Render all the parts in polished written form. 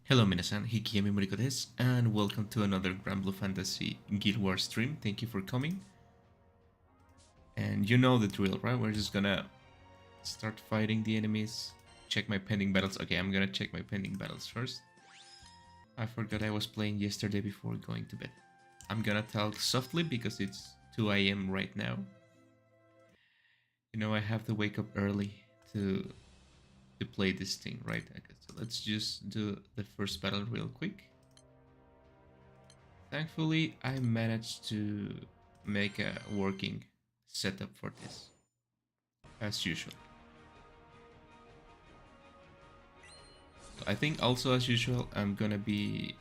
Hello minasan, Hikiyami Moriko desu, and welcome to another Granblue Fantasy Guild Wars stream. Thank you for coming. And you know the drill, right? We're just gonna start fighting the enemies, check my pending battles. Okay, I'm gonna check my pending battles first. I forgot I was playing yesterday before going to bed. I'm gonna talk softly because it's 2 a.m. right now. You know, I have to wake up early to play this thing, right? Okay, so let's just do the first battle real quick. Thankfully, I managed to make a working setup for this, as usual. So I think also as usual, I'm gonna be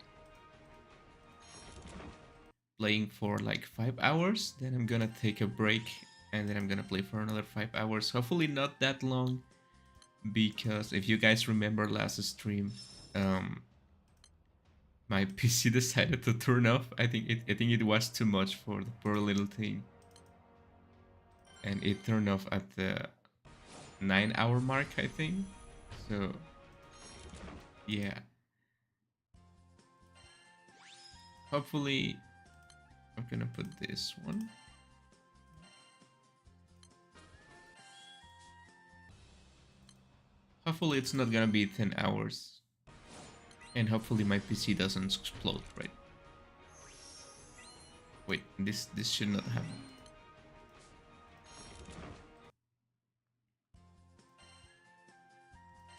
playing for like 5 hours, then I'm gonna take a break, and then I'm gonna play for another 5 hours. Hopefully not that long, because if you guys remember last stream, my PC decided to turn off. I think it was too much for the poor little thing. And it turned off at the 9-hour mark, I think. So yeah. Hopefully I'm gonna put this one. Hopefully it's not gonna be 10 hours. And hopefully my PC doesn't explode, right? Wait, this should not happen.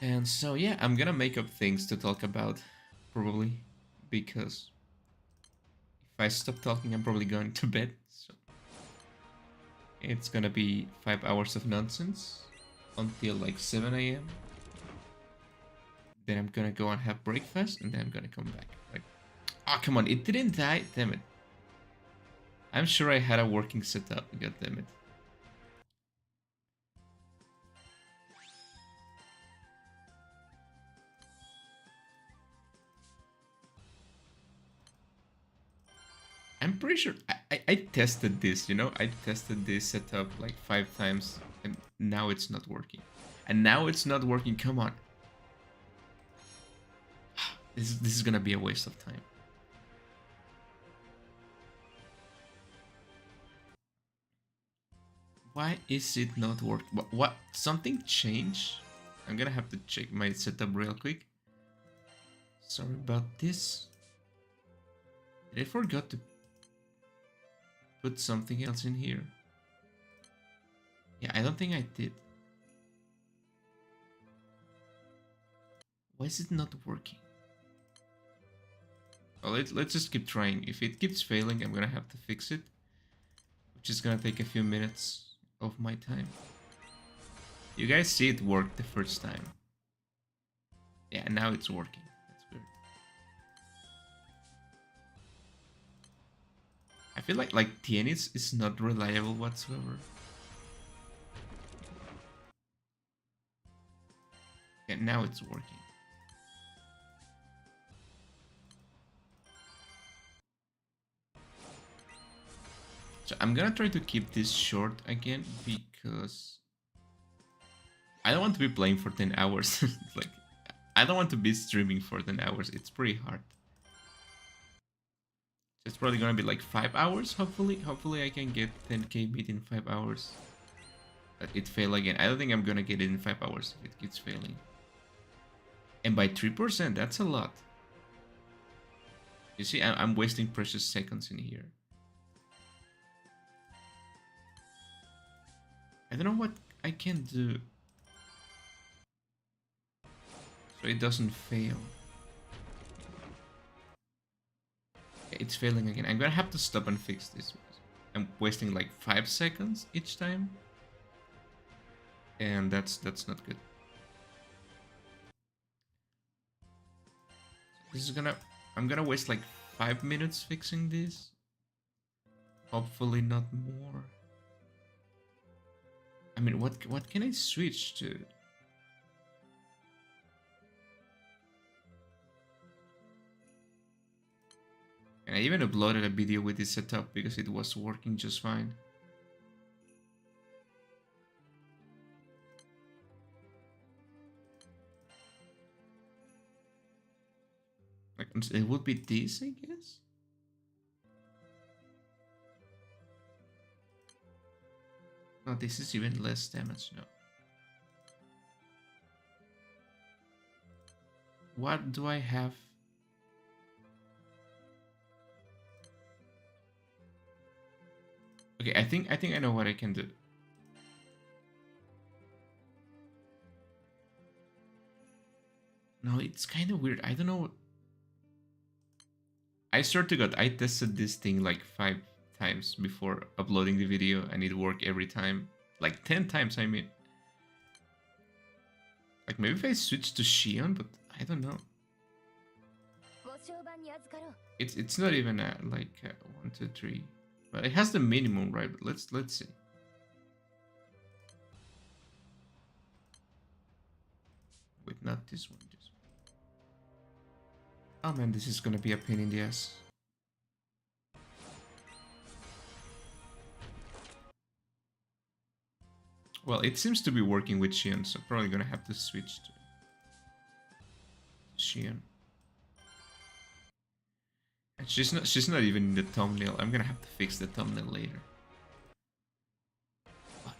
And so yeah, I'm gonna make up things to talk about, probably, because if I stop talking, I'm probably going to bed. So it's gonna be 5 hours of nonsense until like 7 a.m. Then I'm gonna go and have breakfast, and then I'm gonna come back, right? Oh, come on, it didn't die, damn it. I'm sure I had a working setup, god damn it. I'm pretty sure I tested this, you know? I tested this setup like 5 times, and now it's not working. And now it's not working, come on. This is gonna be a waste of time. Why is it not working? What? Something changed? I'm gonna have to check my setup real quick. Sorry about this. Did I forgot to put something else in here? Yeah, I don't think I did. Why is it not working? Well, let's just keep trying. If it keeps failing, I'm gonna have to fix it, which is gonna take a few minutes of my time. You guys see it work the first time. Yeah, now it's working. That's weird. I feel like TN is not reliable whatsoever. Yeah, now it's working. So I'm gonna try to keep this short again because I don't want to be playing for 10 hours. Like, I don't want to be streaming for 10 hours. It's pretty hard. So it's probably gonna be like 5 hours, hopefully. Hopefully I can get 10k beat in 5 hours. But it failed again. I don't think I'm gonna get it in 5 hours if it keeps failing. And by 3%, that's a lot. You see, I'm wasting precious seconds in here. I don't know what I can do so it doesn't fail. It's failing again. I'm gonna have to stop and fix this. I'm wasting like 5 seconds each time. And that's not good. This is gonna... I'm gonna waste like 5 minutes fixing this. Hopefully not more. I mean, what can I switch to? And I even uploaded a video with this setup because it was working just fine. Like, it would be this, I guess? No, this is even less damage, no. What do I have? Okay, I think I know what I can do. No, it's kind of weird. I don't know. I swear to God, I tested this thing like 5 times before uploading the video, and it worked every time. Like 10 times, I mean. Like maybe if I switch to Shion, but I don't know. It's not even like 1, 2, 3, but it has the minimum, right? But let's see. Wait, not this one. This one. Oh man, this is gonna be a pain in the ass. Well, it seems to be working with Shion, so probably gonna have to switch to Shion. And she's not even in the thumbnail. I'm gonna have to fix the thumbnail later.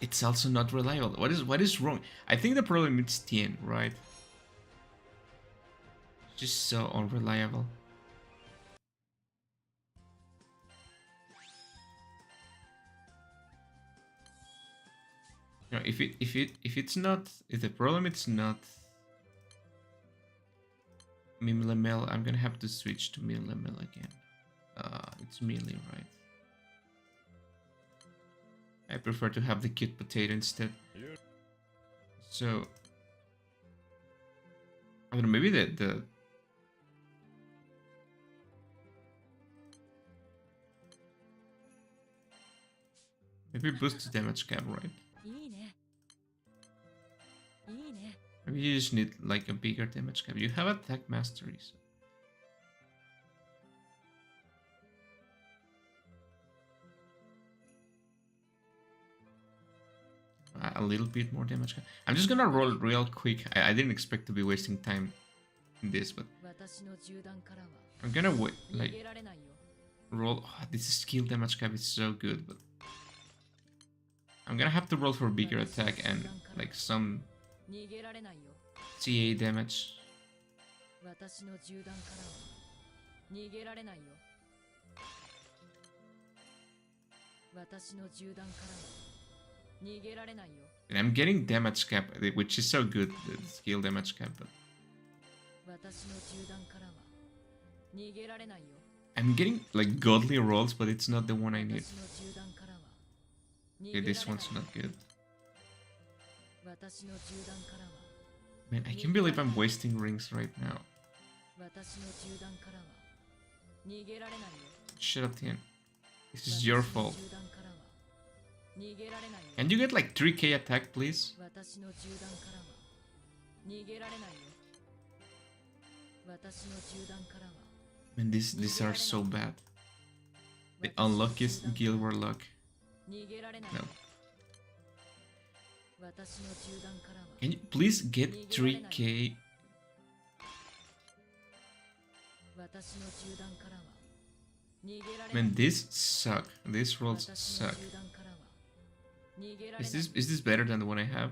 It's also not reliable. What is wrong? I think the problem is Tien, right? Just so unreliable. You know, if the problem it's not Mimlemel, I'm gonna have to switch to Mimlemel again. It's melee, right? I prefer to have the cute potato instead. So I don't know, maybe the maybe boost the damage cap, right? Maybe you just need like a bigger damage cap. You have attack mastery, so. A little bit more damage cap. I'm just gonna roll real quick. I didn't expect to be wasting time in this, but I'm gonna wait, like roll. Oh, this skill damage cap is so good, but I'm gonna have to roll for bigger attack and like some CA damage. And I'm getting damage cap, which is so good, the skill damage cap, but I'm getting like godly rolls, but it's not the one I need. Okay, this one's not good. Man, I can't believe I'm wasting rings right now. Shut up, Tien. This is your fault. Can you get like 3k attack, please? Man, these are so bad. The unluckiest guild warlock. No. Can you please get 3k? Man, this suck. These rolls suck. Is this better than the one I have?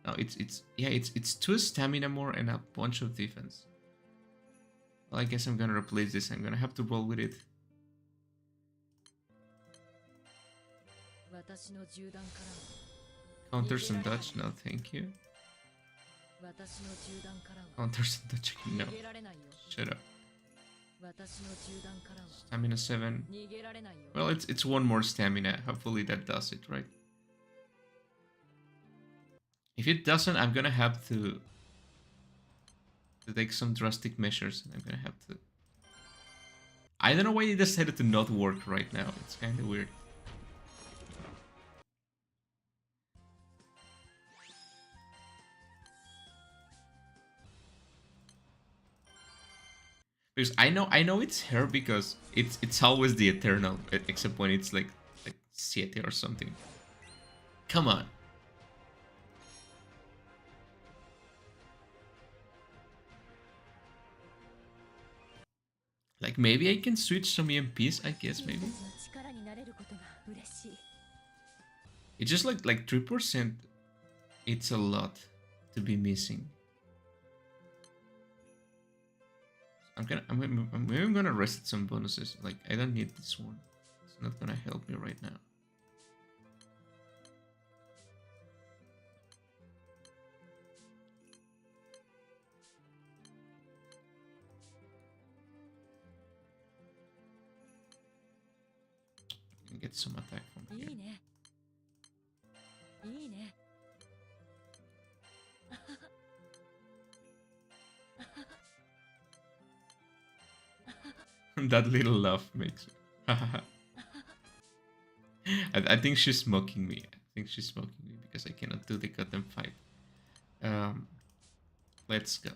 No, it's 2 stamina more and a bunch of defense. Well, I guess I'm gonna replace this. I'm gonna have to roll with it. Counters and dodge? No, thank you. Counters and dodge? No. Shut up. Stamina 7. Well, it's 1 more stamina. Hopefully that does it, right? If it doesn't, I'm gonna have to take some drastic measures, and I'm gonna have to. I don't know why it decided to not work right now. It's kind of weird. Because I know it's her because it's always the Eternal, except when it's like Siete or something. Come on. Like maybe I can switch some EMPs, I guess maybe. It's just like 3%. It's a lot to be missing. I'm gonna reset some bonuses. Like I don't need this one. It's not gonna help me right now. I can get some attack from here. That little laugh makes it. I think she's mocking me. I think she's mocking me because I cannot do the goddamn fight. Let's go.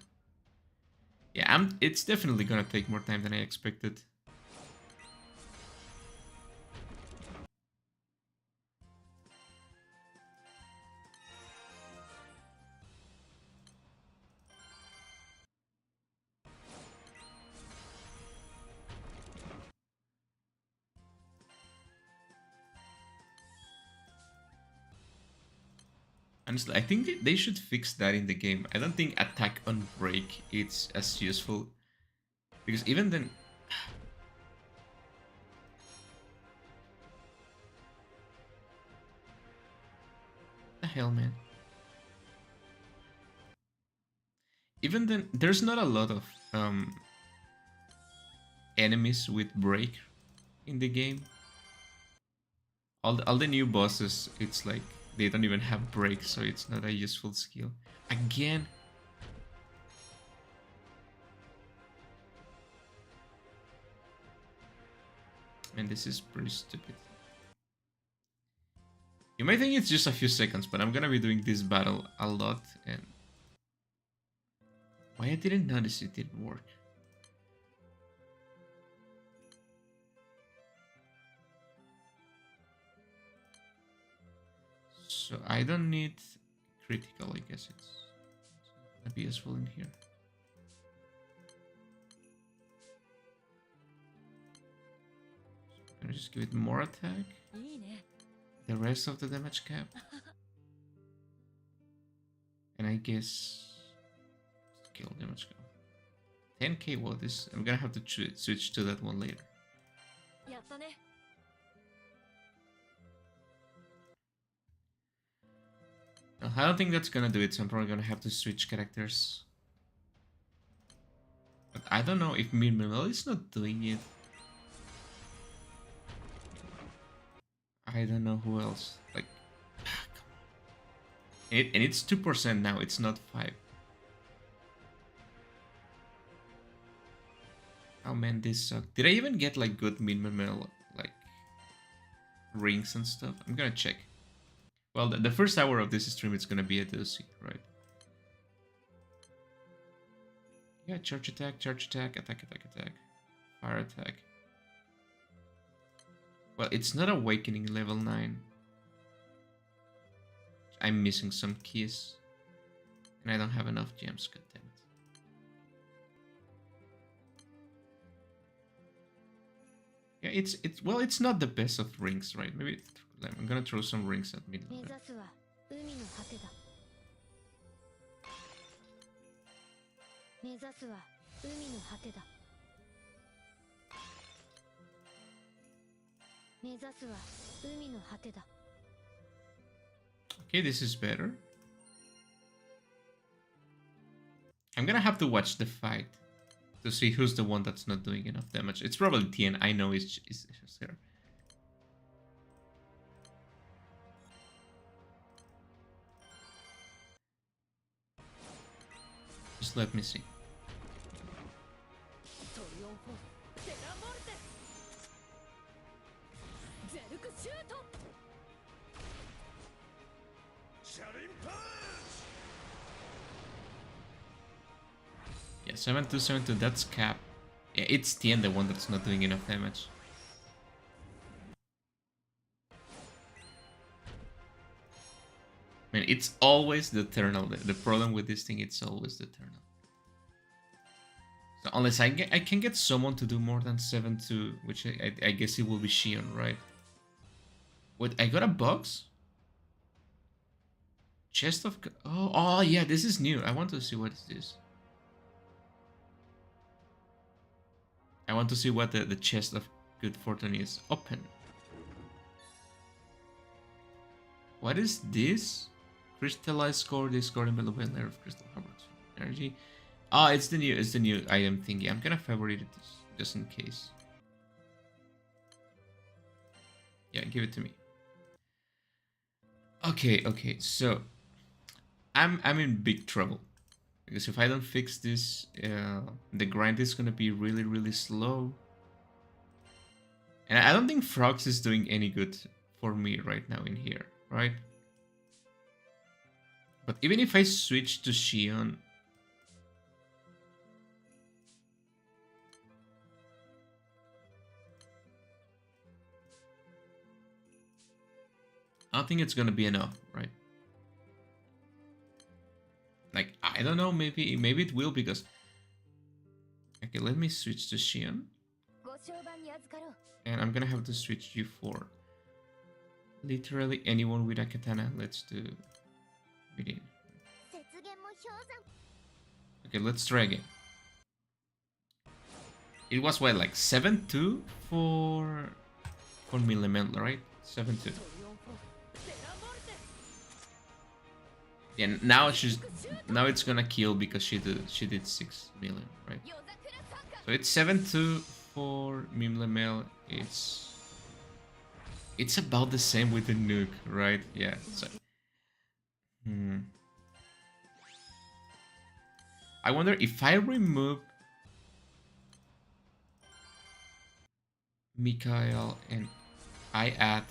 Yeah, it's definitely gonna take more time than I expected. Honestly, I think they should fix that in the game. I don't think attack on break it's as useful. Because even then... the hell, man? Even then, there's not a lot of enemies with break in the game. All the new bosses, it's like they don't even have break, so it's not a useful skill. Again. Man, this is pretty stupid. You might think it's just a few seconds, but I'm gonna be doing this battle a lot, and... why I didn't notice it didn't work? So I don't need critical, I guess it's gonna be useful in here. So I'm gonna just give it more attack. The rest of the damage cap. And I guess skill damage cap. 10k, well this I'm gonna have to switch to that one later. No, I don't think that's gonna do it, so I'm probably gonna have to switch characters. But I don't know if Mirmel is not doing it. I don't know who else. Like, and it's 2% now. It's not 5. Oh man, this sucked. Did I even get like good Mirmel like rings and stuff? I'm gonna check. Well, the first hour of this stream it's gonna be a doozy, right? Yeah, charge attack, attack, fire attack. Well, it's not awakening level 9. I'm missing some keys. And I don't have enough gems, goddammit. Yeah, it's not the best of rings, right? Maybe I'm gonna throw some rings at mid level. Okay, this is better. I'm gonna have to watch the fight to see who's the one that's not doing enough damage. It's probably Tien. I know it's her. Just let me see. Yeah, 7272, that's cap. Yeah, it's Tien, the one that's not doing enough damage. Man, it's always the Eternal. The problem with this thing, it's always the Eternal. So Unless I can get someone to do more than 7-2, which I guess it will be Shion, right? Wait, I got a box? Chest of... Oh, yeah, this is new. I want to see what is this. I want to see what the chest of good fortune is. Open. What is this? Crystallized core, discarding below layer of crystal harvest energy. Oh, it's the new item thingy. I'm gonna favorite this just in case. Yeah, give it to me. Okay, so I'm in big trouble. Because if I don't fix this, the grind is gonna be really slow. And I don't think Frogs is doing any good for me right now in here, right? But even if I switch to Shion, I don't think it's gonna be enough, right? Like, I don't know, maybe it will because... Okay, let me switch to Shion. And I'm gonna have to switch you for literally anyone with a katana. Let's do... Okay, let's try again. It was what, like 7-2 for Millimetal, right? 7-2. Yeah, now it's gonna kill because she did 6 million, right? So it's 7-2 for Mimlemel. It's about the same with the nuke, right? Yeah. So I wonder if I remove Mikhail and I add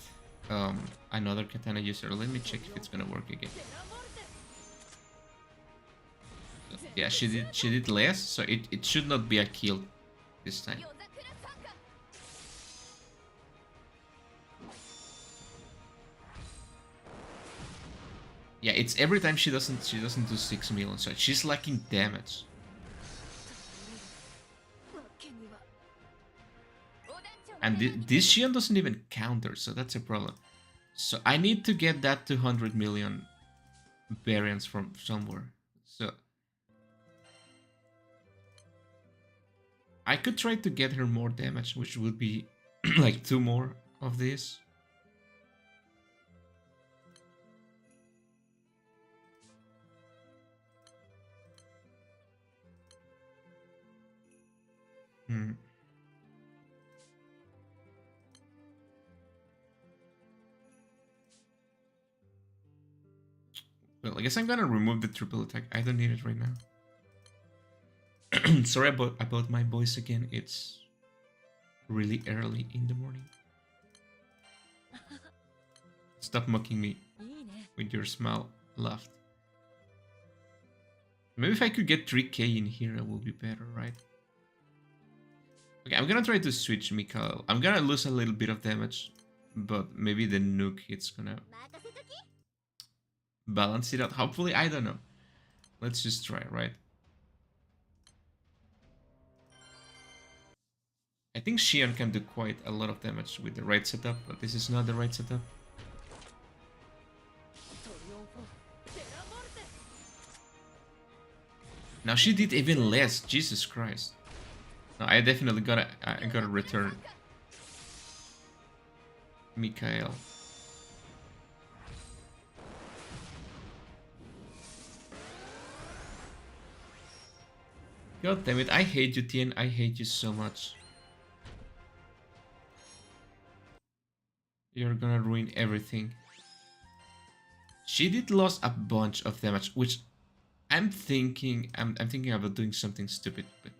another katana user. Let me check if it's gonna work again. Yeah, she did less, so it should not be a kill this time. Yeah, it's every time she doesn't do 6 million, so she's lacking damage. And this Shion doesn't even counter, so that's a problem. So I need to get that 200 million variants from somewhere. So I could try to get her more damage, which would be like 2 more of this. Well, I guess I'm gonna remove the triple attack. I don't need it right now. Sorry about my voice again. It's really early in the morning. Stop mocking me with your smile laugh. Maybe if I could get 3k in here, it will be better, right? Okay, I'm gonna try to switch Mikhail. I'm gonna lose a little bit of damage, but maybe the nuke it's gonna balance it out. Hopefully, I don't know. Let's just try, right? I think Shion can do quite a lot of damage with the right setup, but this is not the right setup. Now she did even less. Jesus Christ. No, I definitely gotta return Mikhail. God damn it, I hate you, Tien. I hate you so much. You're gonna ruin everything. She did lose a bunch of damage, which I'm thinking about doing something stupid, but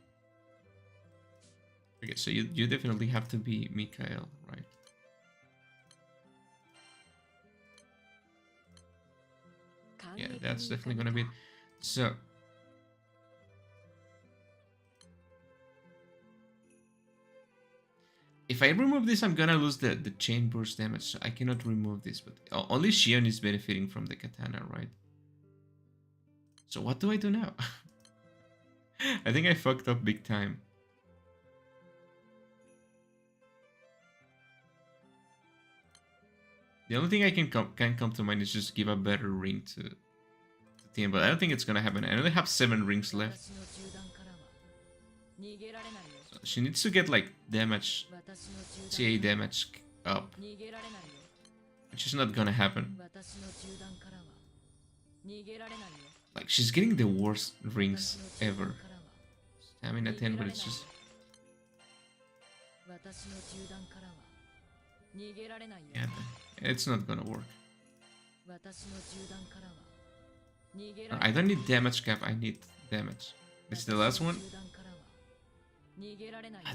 okay, so you definitely have to be Mikhail, right? Yeah, that's definitely gonna be it. So if I remove this, I'm gonna lose the chain burst damage, so I cannot remove this, but only Shion is benefiting from the katana, right? So what do I do now? I think I fucked up big time. The only thing I can come to mind is just give a better ring to team, but I don't think it's gonna happen. I only have 7 rings left. So she needs to get like damage, CA damage up, which is not gonna happen. Like she's getting the worst rings ever. Stamina 10, but it's just. Yeah, it's not gonna work. I don't need damage cap, I need damage. This is the last one.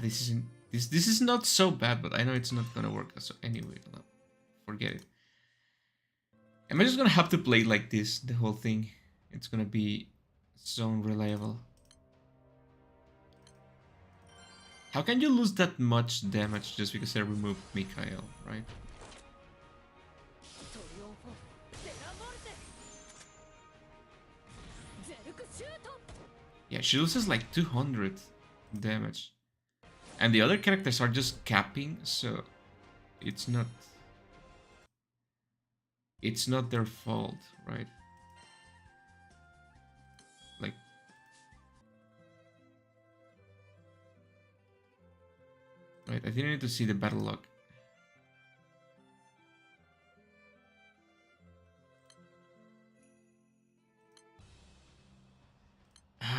This is not so bad, but I know it's not gonna work. So anyway, forget it. Am I just gonna have to play like this the whole thing? It's gonna be so unreliable. How can you lose that much damage just because I removed Mikhail, right? Yeah, she loses like 200 damage. And the other characters are just capping, so it's not their fault, right? Like right, I didn't need to see the battle log.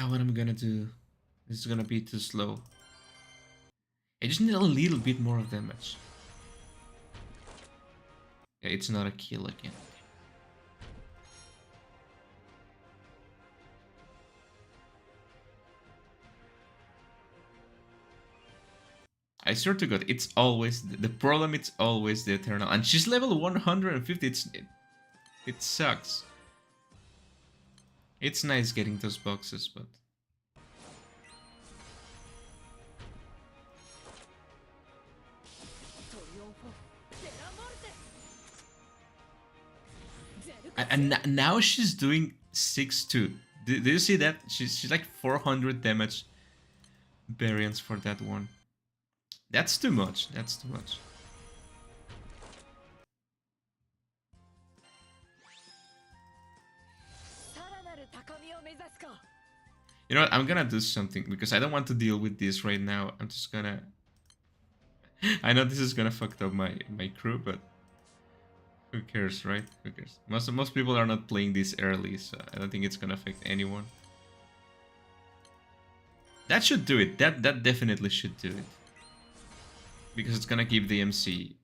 What I'm gonna do? This is gonna be too slow. I just need a little bit more of damage. Yeah, it's not a kill again. I swear to God, it's always the problem. It's always the Eternal, and she's level 150. It sucks. It's nice getting those boxes, but and now she's doing 6-2. Do you see that? She's like 400 damage variance for that one. That's too much. That's too much. You know what? I'm gonna do something because I don't want to deal with this right now. I'm just gonna. I know this is gonna fuck up my crew, but who cares, right? Who cares? Most people are not playing this early, so I don't think it's gonna affect anyone. That should do it. That definitely should do it. Because it's gonna give the MC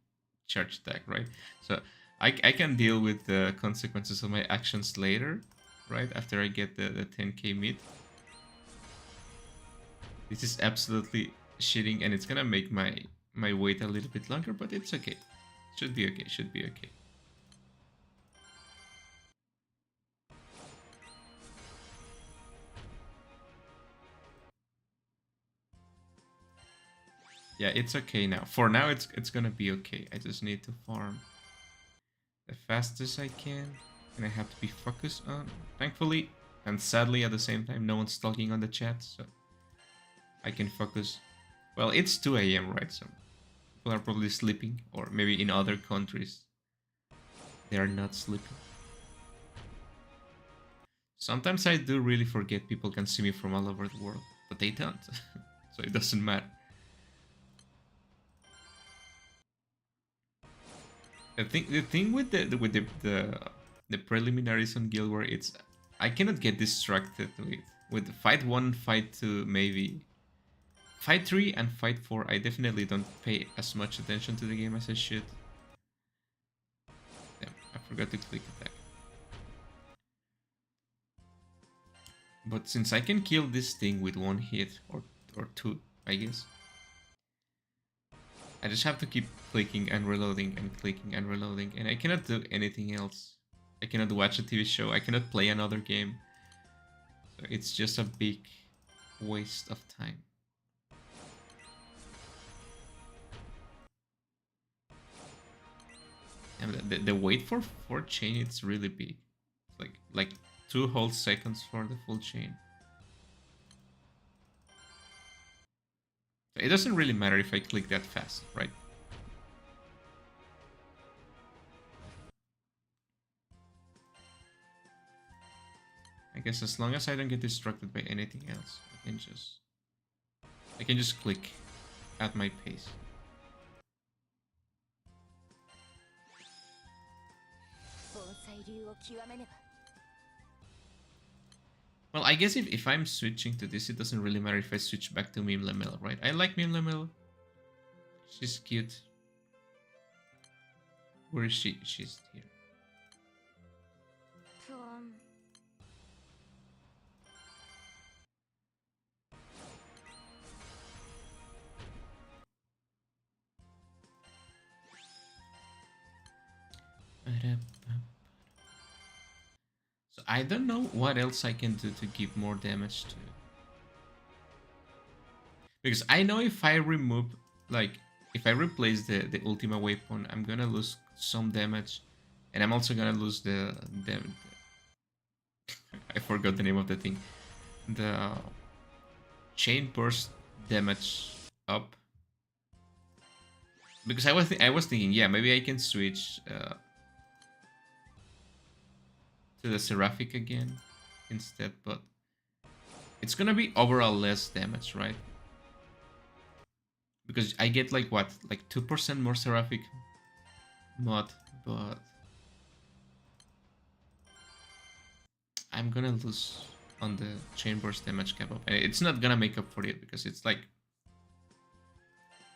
charge attack, right? So I can deal with the consequences of my actions later, right? After I get the 10k mid. This is absolutely shitting, and it's gonna make my wait a little bit longer, but it's okay. Should be okay. Should be okay. Yeah, it's okay now. For now, it's gonna be okay. I just need to farm the fastest I can, and I have to be focused on. Thankfully, and sadly at the same time, no one's talking on the chat, so I can focus. Well, it's 2 a.m. right? So people are probably sleeping, or maybe in other countries they are not sleeping. Sometimes I do really forget people can see me from all over the world, but they don't, so it doesn't matter. The thing with the preliminaries on Guild War, it's I cannot get distracted with fight 1, fight 2, maybe fight 3 and fight 4. I definitely don't pay as much attention to the game as I should. Damn, I forgot to click attack. But since I can kill this thing with 1 hit or 2, I guess. I just have to keep clicking and reloading and clicking and reloading, and I cannot do anything else. I cannot watch a TV show, I cannot play another game. So it's just a big waste of time. And the wait for 4 chain, it's really big. It's like 2 whole seconds for the full chain. So it doesn't really matter if I click that fast, right? I guess as long as I don't get distracted by anything else, I can just click at my pace. Well, I guess if I'm switching to this, it doesn't really matter if I switch back to Meme Lamel, right? I like Meme Lamel. She's cute. Where is she? She's here. So I don't know what else I can do to give more damage to. Because I know if I remove, like, if I replace the Ultima weapon, I'm gonna lose some damage. And I'm also gonna lose the I forgot the name of the thing. The chain burst damage up. Because I was thinking, yeah, maybe I can switch to the Seraphic again instead, but it's gonna be overall less damage, right? Because I get like what, like 2% more Seraphic mod, but I'm gonna lose on the chain burst damage cap up, and it's not gonna make up for it because it's like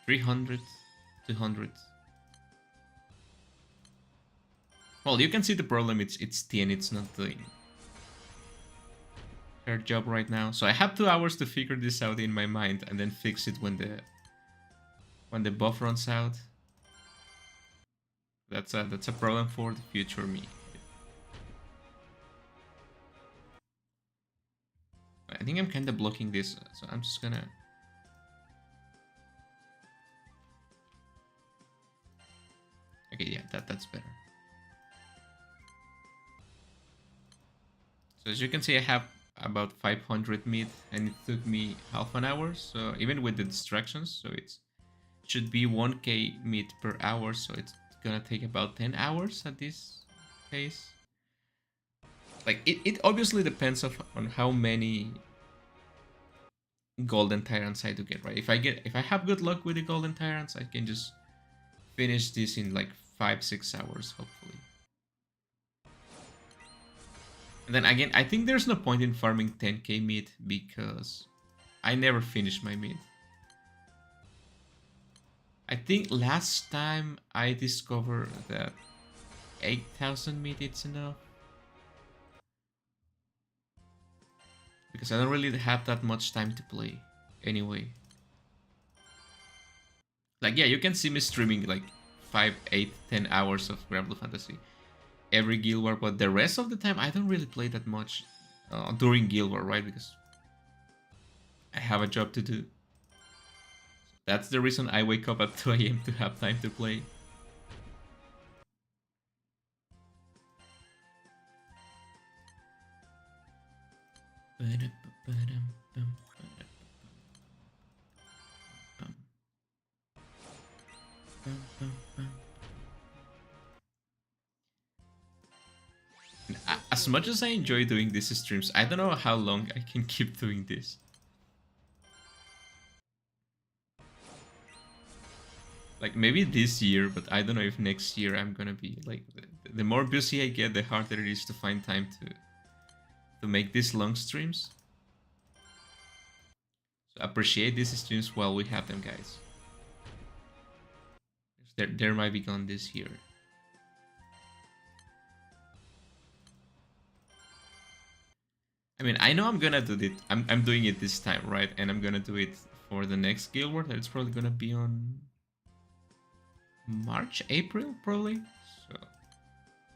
300, 200. Well, you can see the problem. It's Tien. It's not doing her job right now. So I have 2 hours to figure this out in my mind and then fix it when the buff runs out. That's a problem for the future me. I think I'm kind of blocking this, so I'm just gonna. Okay, yeah, that's better. So as you can see, I have about 500 meat, and it took me half an hour. So even with the distractions, so it should be 1k meat per hour. So it's gonna take about 10 hours at this pace. Like it obviously depends on how many golden tyrants I do get, right? If I have good luck with the golden tyrants, I can just finish this in like 5-6 hours, hopefully. And then again, I think there's no point in farming 10k meat because I never finish my meat. I think last time I discovered that 8,000 meat it's enough. Because I don't really have that much time to play anyway. Like, yeah, you can see me streaming like 5, 8, 10 hours of Granblue Fantasy every Guild War, but the rest of the time I don't really play that much during Guild War, right? Because I have a job to do. That's the reason I wake up at 2 a.m. to have time to play. As much as I enjoy doing these streams, I don't know how long I can keep doing this. Like maybe this year, but I don't know if next year I'm gonna be like the more busy I get, the harder it is to find time to make these long streams. So appreciate these streams while we have them, guys. There might be gone this year. I mean, I know I'm gonna do it. I'm doing it this time, right? And I'm gonna do it for the next Guild War. It's probably gonna be on March, April, probably. So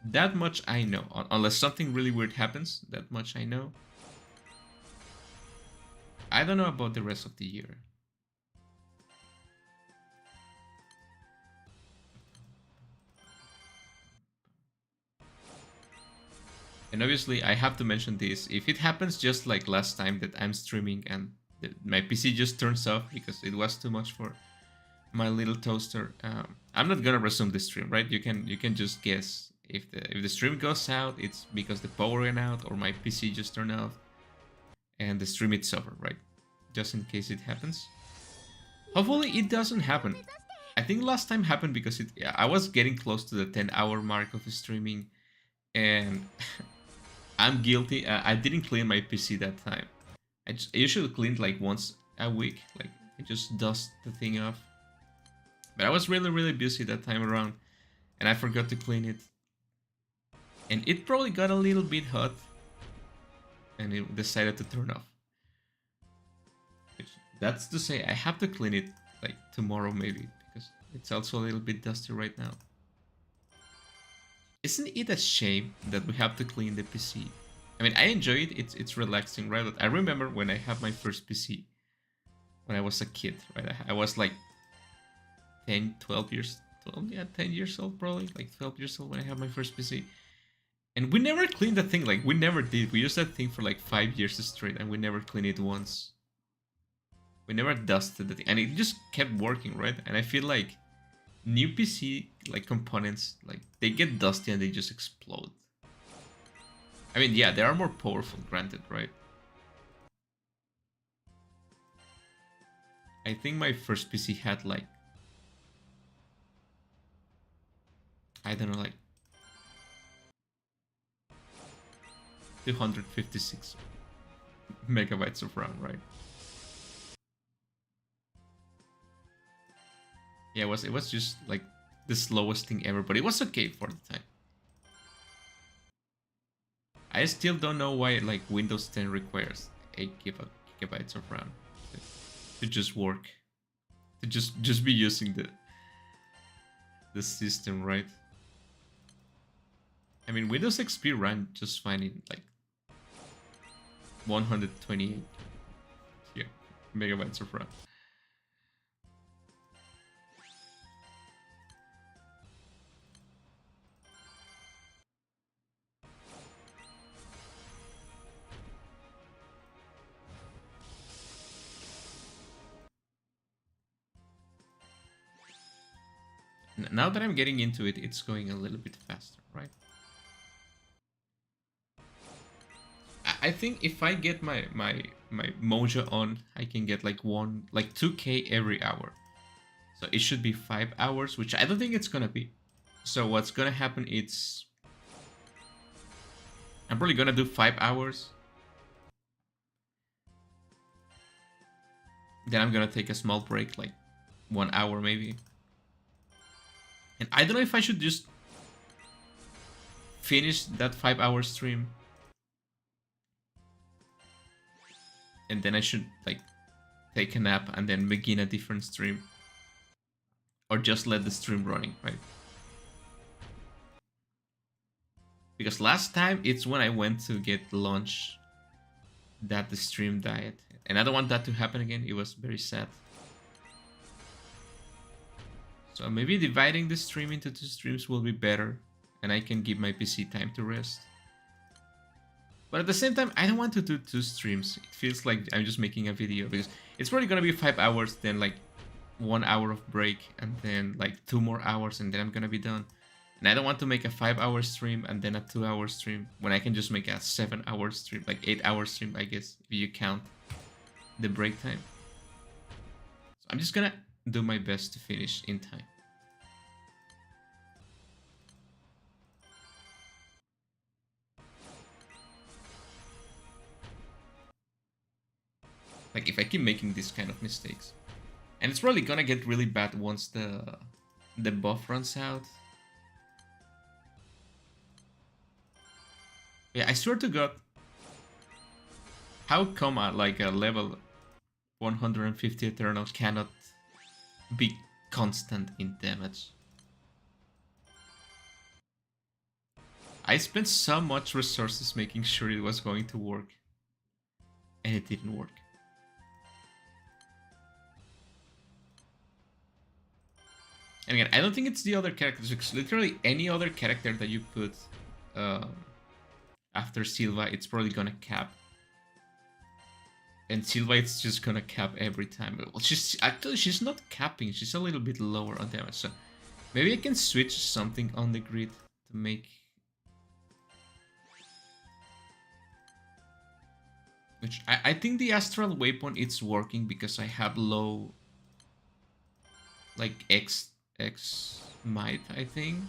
that much I know. Unless something really weird happens, that much I know. I don't know about the rest of the year. And obviously, I have to mention this. If it happens just like last time that I'm streaming and My PC just turns off because it was too much for my little toaster. I'm not gonna resume the stream, right? You can just guess if the stream goes out, it's because the power went out or my PC just turned off, and the stream it's over, right? Just in case it happens. Hopefully it doesn't happen. I think last time happened because I was getting close to the 10-hour mark of streaming, and I'm guilty. I didn't clean my PC that time. I usually clean like once a week, like I just dust the thing off. But I was really busy that time around, and I forgot to clean it. And it probably got a little bit hot, and it decided to turn off. That's to say, I have to clean it like tomorrow maybe, because it's also a little bit dusty right now. Isn't it a shame that we have to clean the PC? I mean, I enjoy it, it's relaxing, right? But I remember when I had my first PC, when I was a kid, right? I was like 10 years old probably, like 12 years old when I had my first PC. And we never cleaned the thing, like we never did. We used that thing for like 5 years straight and we never cleaned it once. We never dusted the thing, and it just kept working, right? And I feel like new PC like components, like they get dusty and they just explode. I mean, yeah, they are more powerful, granted, right? I think my first PC had like, I don't know, like 256 megabytes of RAM, right? Yeah, it was just like the slowest thing ever, but it was okay for the time. I still don't know why like Windows 10 requires 8 gigabytes of RAM to just work, to just be using the system, right? I mean, Windows XP ran just fine in like 128 megabytes of RAM. Now that I'm getting into it, it's going a little bit faster, right? I think if I get my Mojo on, I can get like 2K every hour. So it should be 5 hours, which I don't think it's gonna be. So what's gonna happen is I'm probably gonna do 5 hours. Then I'm gonna take a small break, like 1 hour maybe. And I don't know if I should just finish that 5-hour stream. And then I should like take a nap and then begin a different stream. Or just let the stream running, right? Because last time it's when I went to get lunch that the stream died. And I don't want that to happen again. It was very sad. So maybe dividing the stream into 2 streams will be better, and I can give my PC time to rest. But at the same time, I don't want to do 2 streams. It feels like I'm just making a video, because it's probably gonna be 5 hours, then like 1 hour of break, and then like 2 more hours, and then I'm gonna be done. And I don't want to make a 5-hour stream and then a 2-hour stream, when I can just make a 7-hour stream, like 8-hour stream, I guess, if you count the break time. So I'm just gonna do my best to finish in time. Like if I keep making these kind of mistakes, and it's probably gonna get really bad once the buff runs out. Yeah, I swear to God, how come like a level 150 Eternal cannot be constant in damage? I spent so much resources making sure it was going to work, and it didn't work. And again, I don't think it's the other characters, because literally any other character that you put after Silva, it's probably gonna cap And Silva is just gonna cap every time. Well, she's not capping. She's a little bit lower on damage. So maybe I can switch something on the grid to make. Which I think the astral weapon it's working because I have low, like X might, I think.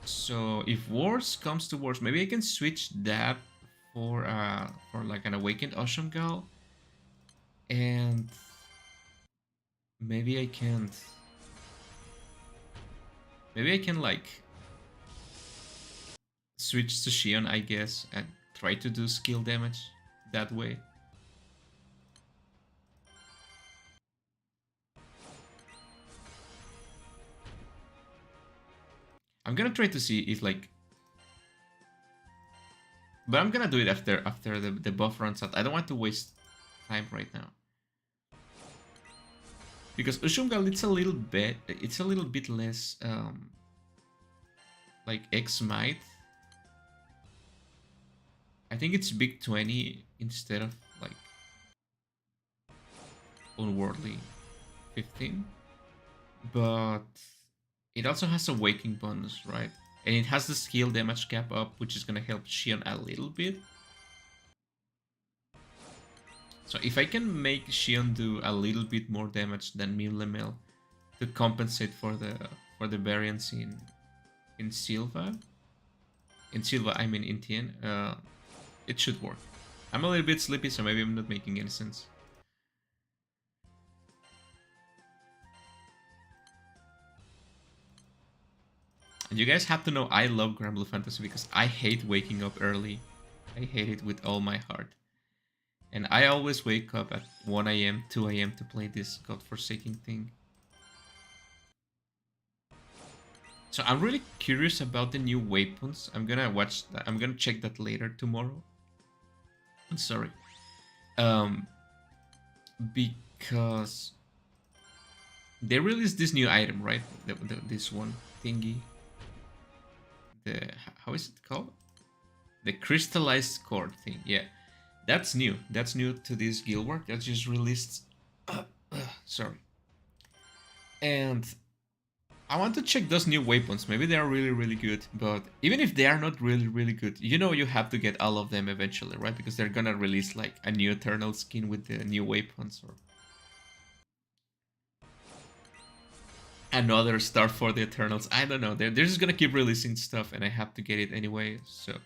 So if worse comes to worse, maybe I can switch that for like an awakened Ocean Gal. And maybe I can't. Maybe I can like switch to Shion, I guess, and try to do skill damage that way. I'm gonna try to see if like, but I'm gonna do it after the buff runs out. I don't want to waste time right now because Ushumgal it's a little bit less like X might. I think it's big 20 instead of like unworldly 15, but it also has a waking bonus, right? And it has the skill damage cap up, which is gonna help Shion a little bit. So if I can make Shion do a little bit more damage than Milemel to compensate for the variance in Silva. In Silva, I mean in Tien, it should work. I'm a little bit sleepy, so maybe I'm not making any sense. And you guys have to know I love Granblue Fantasy because I hate waking up early. I hate it with all my heart. And I always wake up at 1 AM, 2 AM to play this godforsaken thing. So I'm really curious about the new weapons. I'm gonna watch that. I'm gonna check that later tomorrow. I'm sorry. Because they released this new item, right? This one thingy. How is it called? The crystallized cord thing. Yeah, that's new. That's new to this guild work. That's just released. Sorry. And I want to check those new weapons. Maybe they are really good. But even if they are not really good, you know you have to get all of them eventually, right? Because they're gonna release like a new Eternal skin with the new weapons or another start for the Eternals. I don't know. They're just gonna keep releasing stuff, and I have to get it anyway. So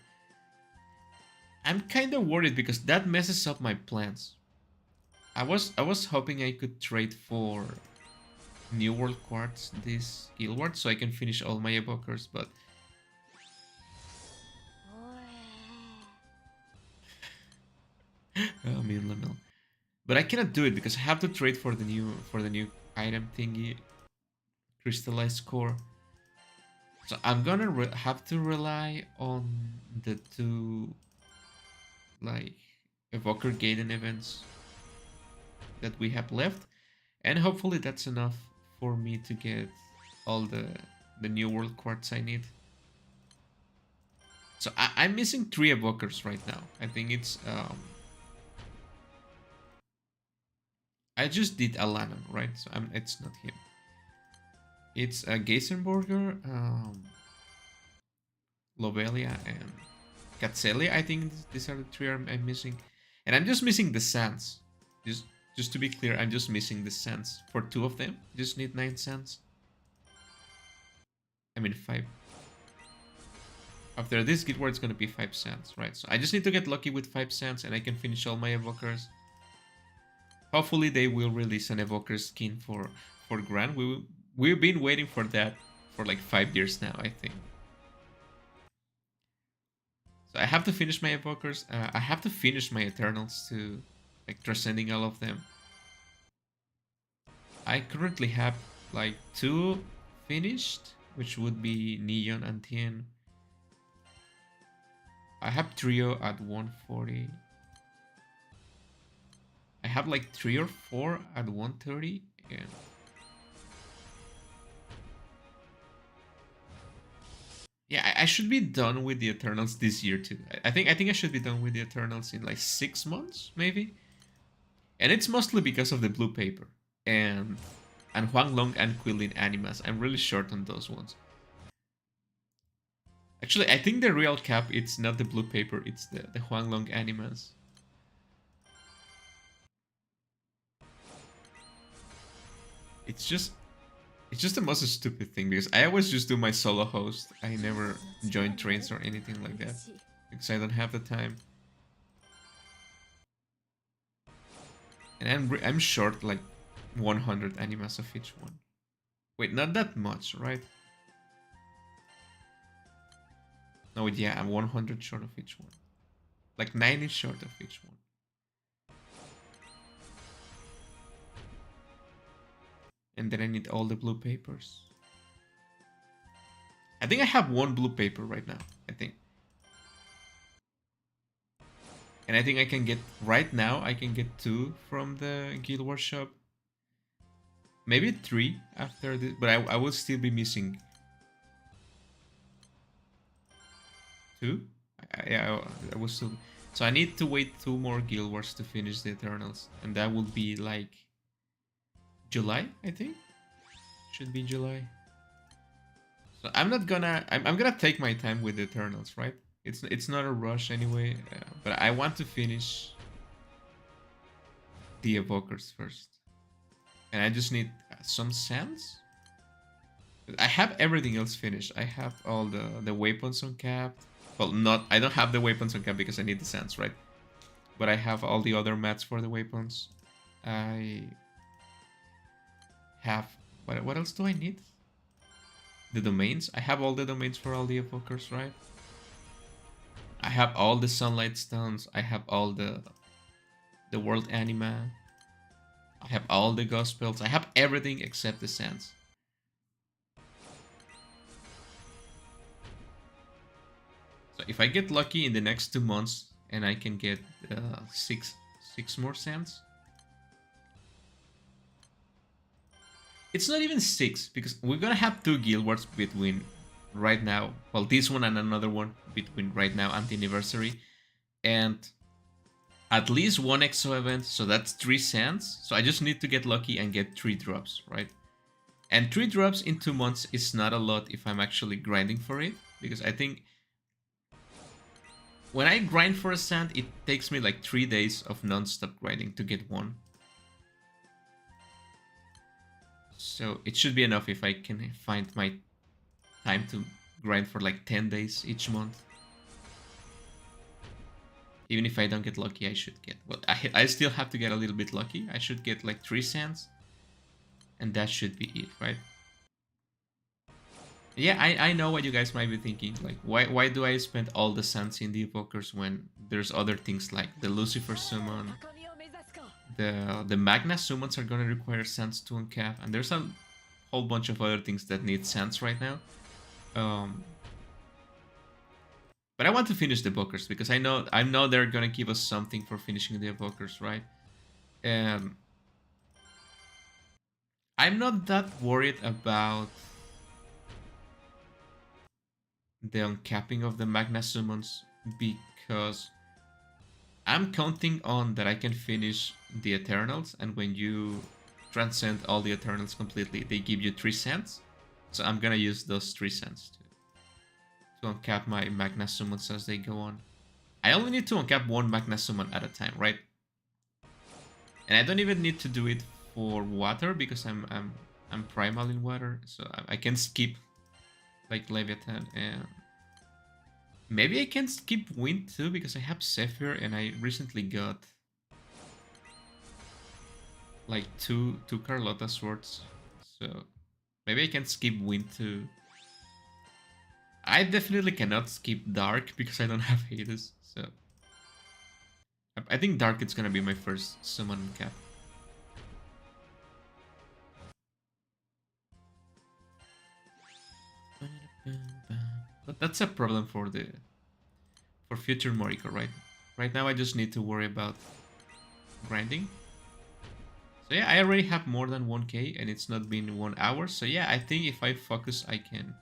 I'm kind of worried because that messes up my plans. I was hoping I could trade for New World Quartz this Guild Ward so I can finish all my evokers, but oh, Mill. But I cannot do it because I have to trade for the new item thingy. Crystallized core. So I'm gonna have to rely on the two like evoker gaiden events that we have left, and hopefully that's enough for me to get all the new world quartz I need. So I'm missing 3 evokers right now. I think it's I just did Alanon, right? So it's not him. It's Geisenberger, Lobelia, and Katzelia. I think these are the 3 I'm missing. And I'm just missing the sands. Just to be clear, I'm just missing the sands. For 2 of them, just need 9 sands. I mean 5. After this guild ward, it's gonna be 5 sands, right? So I just need to get lucky with 5 sands and I can finish all my evokers. Hopefully they will release an evoker skin for Gran. We've been waiting for that for like 5 years now, I think. So I have to finish my evokers. I have to finish my Eternals to like transcending all of them. I currently have like 2 finished, which would be Neon and Tien. I have Trio at 140. I have like 3 or 4 at 130 and yeah, I should be done with the Eternals this year too. I think I should be done with the Eternals in like 6 months, maybe. And it's mostly because of the blue paper and Huanglong and Quilin animas. I'm really short on those ones. Actually, I think the real cap, it's not the blue paper, it's the Huanglong animas. It's just the most stupid thing because I always just do my solo host. I never join trains or anything like that because I don't have the time. And I'm short like 100 animas of each one. Wait, not that much, right? No, yeah, I'm 100 short of each one. Like 90 short of each one. And then I need all the blue papers. I think I have one blue paper right now, I think. And I think I can get, right now, I can get 2 from the Guild Wars shop. Maybe 3 after this, but I will still be missing 2. Yeah, I will still. So I need to wait 2 more Guild Wars to finish the Eternals. And that will be like July, I think. Should be July. So I'm not gonna, I'm gonna take my time with the Eternals, right? It's not a rush anyway, but I want to finish the Evokers first. And I just need some sands. I have everything else finished. I have all the weapons on cap. Well, not, I don't have the weapons on cap because I need the sands, right? But I have all the other mats for the weapons. I have, what else do I need? The domains. I have all the domains for all the evokers, right? I have all the sunlight stones. I have all the world anima. I have all the gospels. I have everything except the sands. So if I get lucky in the next 2 months and I can get 6 more sands. It's not even 6 because we're gonna have 2 guild wars between right now. Well, this one and another one between right now and the anniversary. And at least 1 exo event, so that's 3 sands. So I just need to get lucky and get 3 drops, right? And 3 drops in 2 months is not a lot if I'm actually grinding for it. Because I think when I grind for a sand, it takes me like 3 days of non-stop grinding to get 1. So it should be enough if I can find my time to grind for like 10 days each month. Even if I don't get lucky, I should get... Well, I still have to get a little bit lucky. I should get like 3 sands. And that should be it, right? Yeah, I know what you guys might be thinking. Like, why do I spend all the sands in the evokers when there's other things like the Lucifer summon? The Magna summons are gonna require sands to uncap. And there's a whole bunch of other things that need sands right now. But I want to finish the evokers because I know they're gonna give us something for finishing the evokers, right? And I'm not that worried about the uncapping of the Magna summons because I'm counting on that I can finish the Eternals, and when you transcend all the Eternals completely, they give you 3 cents. So I'm gonna use those 3 cents to uncap my Magna summons as they go on. I only need to uncap 1 Magna summon at a time, right? And I don't even need to do it for water because I'm primal in water, so I can skip like Leviathan, and maybe I can skip wind too because I have Zephyr and I recently got like two Carlotta swords, so maybe I can skip wind too. I definitely cannot skip dark because I don't have Hades, so I think dark is gonna be my first summon cap. But that's a problem for future Moriko, right? Right now I just need to worry about grinding. So yeah, I already have more than 1k and it's not been 1 hour. So yeah, I think if I focus I can.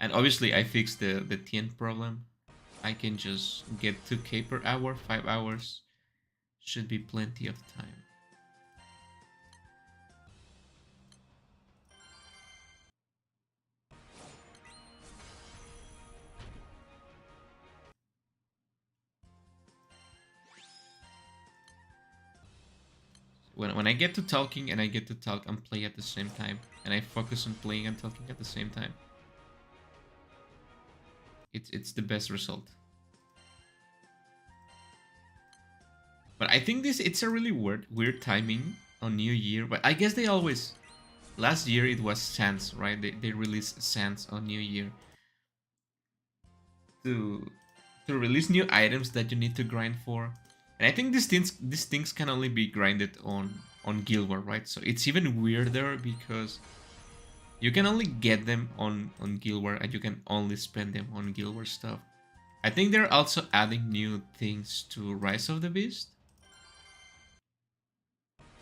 And obviously I fixed the TN problem. I can just get 2k per hour, 5 hours. Should be plenty of time. When I get to talking and I get to talk and play at the same time, and I focus on playing and talking at the same time, it's the best result. But I think it's a really weird timing on New Year. But I guess they always, last year it was Sans, right? They released Sans on New Year to release new items that you need to grind for. And I think these things can only be grinded on Guild War, right? So it's even weirder because you can only get them on Guild War and you can only spend them on Guild War stuff. I think they're also adding new things to Rise of the Beast,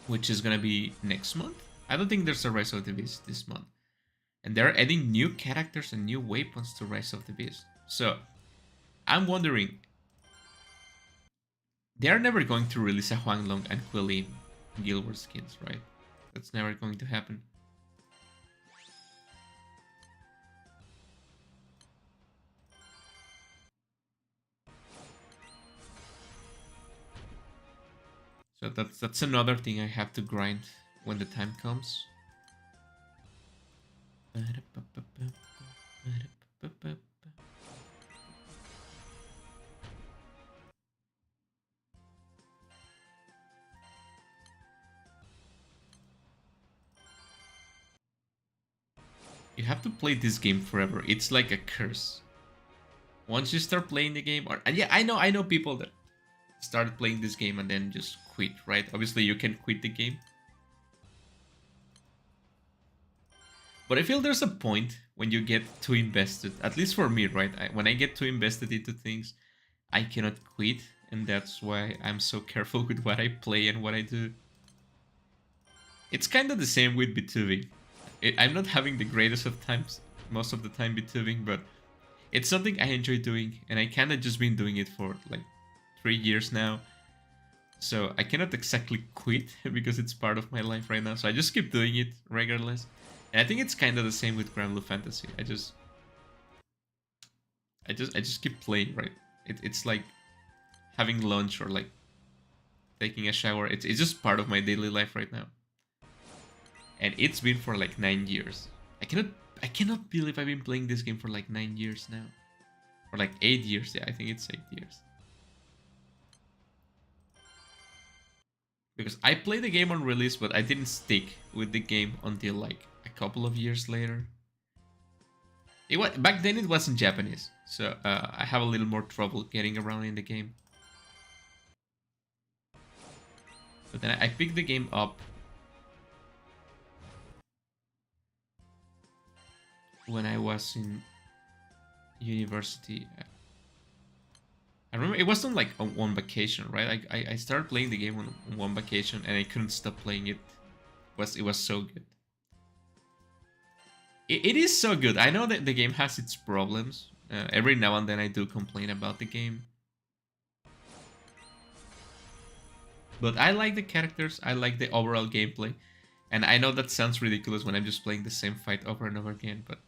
which is gonna be next month. I don't think there's a Rise of the Beast this month. And they're adding new characters and new weapons to Rise of the Beast. So I'm wondering, they're never going to release a Huanglong and Quilly Guild Wars skins, right? That's never going to happen. So that's another thing I have to grind when the time comes. You have to play this game forever. It's like a curse. Once you start playing the game, and yeah, I know people that started playing this game and then just quit, right? Obviously, you can quit the game. But I feel there's a point when you get too invested, at least for me, right? When I get too invested into things, I cannot quit, and that's why I'm so careful with what I play and what I do. It's kind of the same with Vtubing. I'm not having the greatest of times most of the time Vtubing, but it's something I enjoy doing, and I kind of just been doing it for like 3 years now. So I cannot exactly quit because it's part of my life right now. So I just keep doing it regardless. And I think it's kind of the same with Granblue Fantasy. I just keep playing, right? It's like having lunch or like taking a shower. It's just part of my daily life right now. And it's been for like 9 years. I cannot believe I've been playing this game for like 9 years now. Or like 8 years, yeah, I think it's 8 years. Because I played the game on release, but I didn't stick with the game until like a couple of years later. Back then it was in Japanese, so I have a little more trouble getting around in the game. But then I picked the game up when I was in university. I remember it wasn't like on one vacation, right? I started playing the game on one vacation and I couldn't stop playing it. It was so good. It is so good. I know that the game has its problems. Every now and then I do complain about the game. But I like the characters, I like the overall gameplay. And I know that sounds ridiculous when I'm just playing the same fight over and over again, but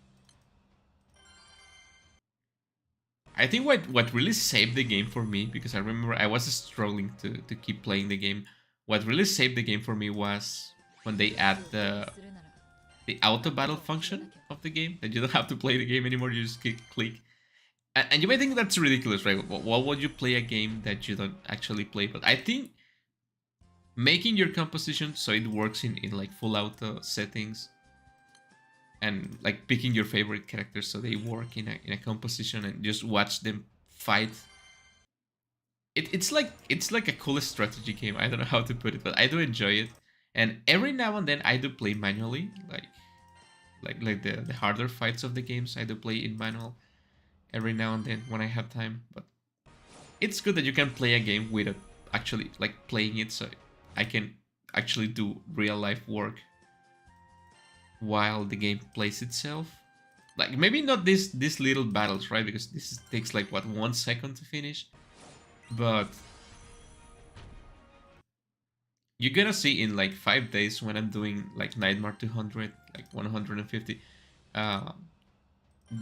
I think what really saved the game for me, because I remember I was struggling to keep playing the game, what really saved the game for me was when they add the auto battle function of the game, that you don't have to play the game anymore, you just click. And you may think that's ridiculous, right? Why would you play a game that you don't actually play? But I think making your composition so it works in like full auto settings, and like picking your favorite characters so they work in a composition and just watch them fight. It's like a cool strategy game. I don't know how to put it, but I do enjoy it. And every now and then I do play manually, like the harder fights of the games I do play in manual every now and then when I have time. But it's good that you can play a game without actually like playing it, so I can actually do real life work while the game plays itself. Like maybe not these little battles, right? Because this takes like what, 1 second to finish. But you're gonna see in like 5 days when I'm doing like Nightmare 200, like 150. Uh,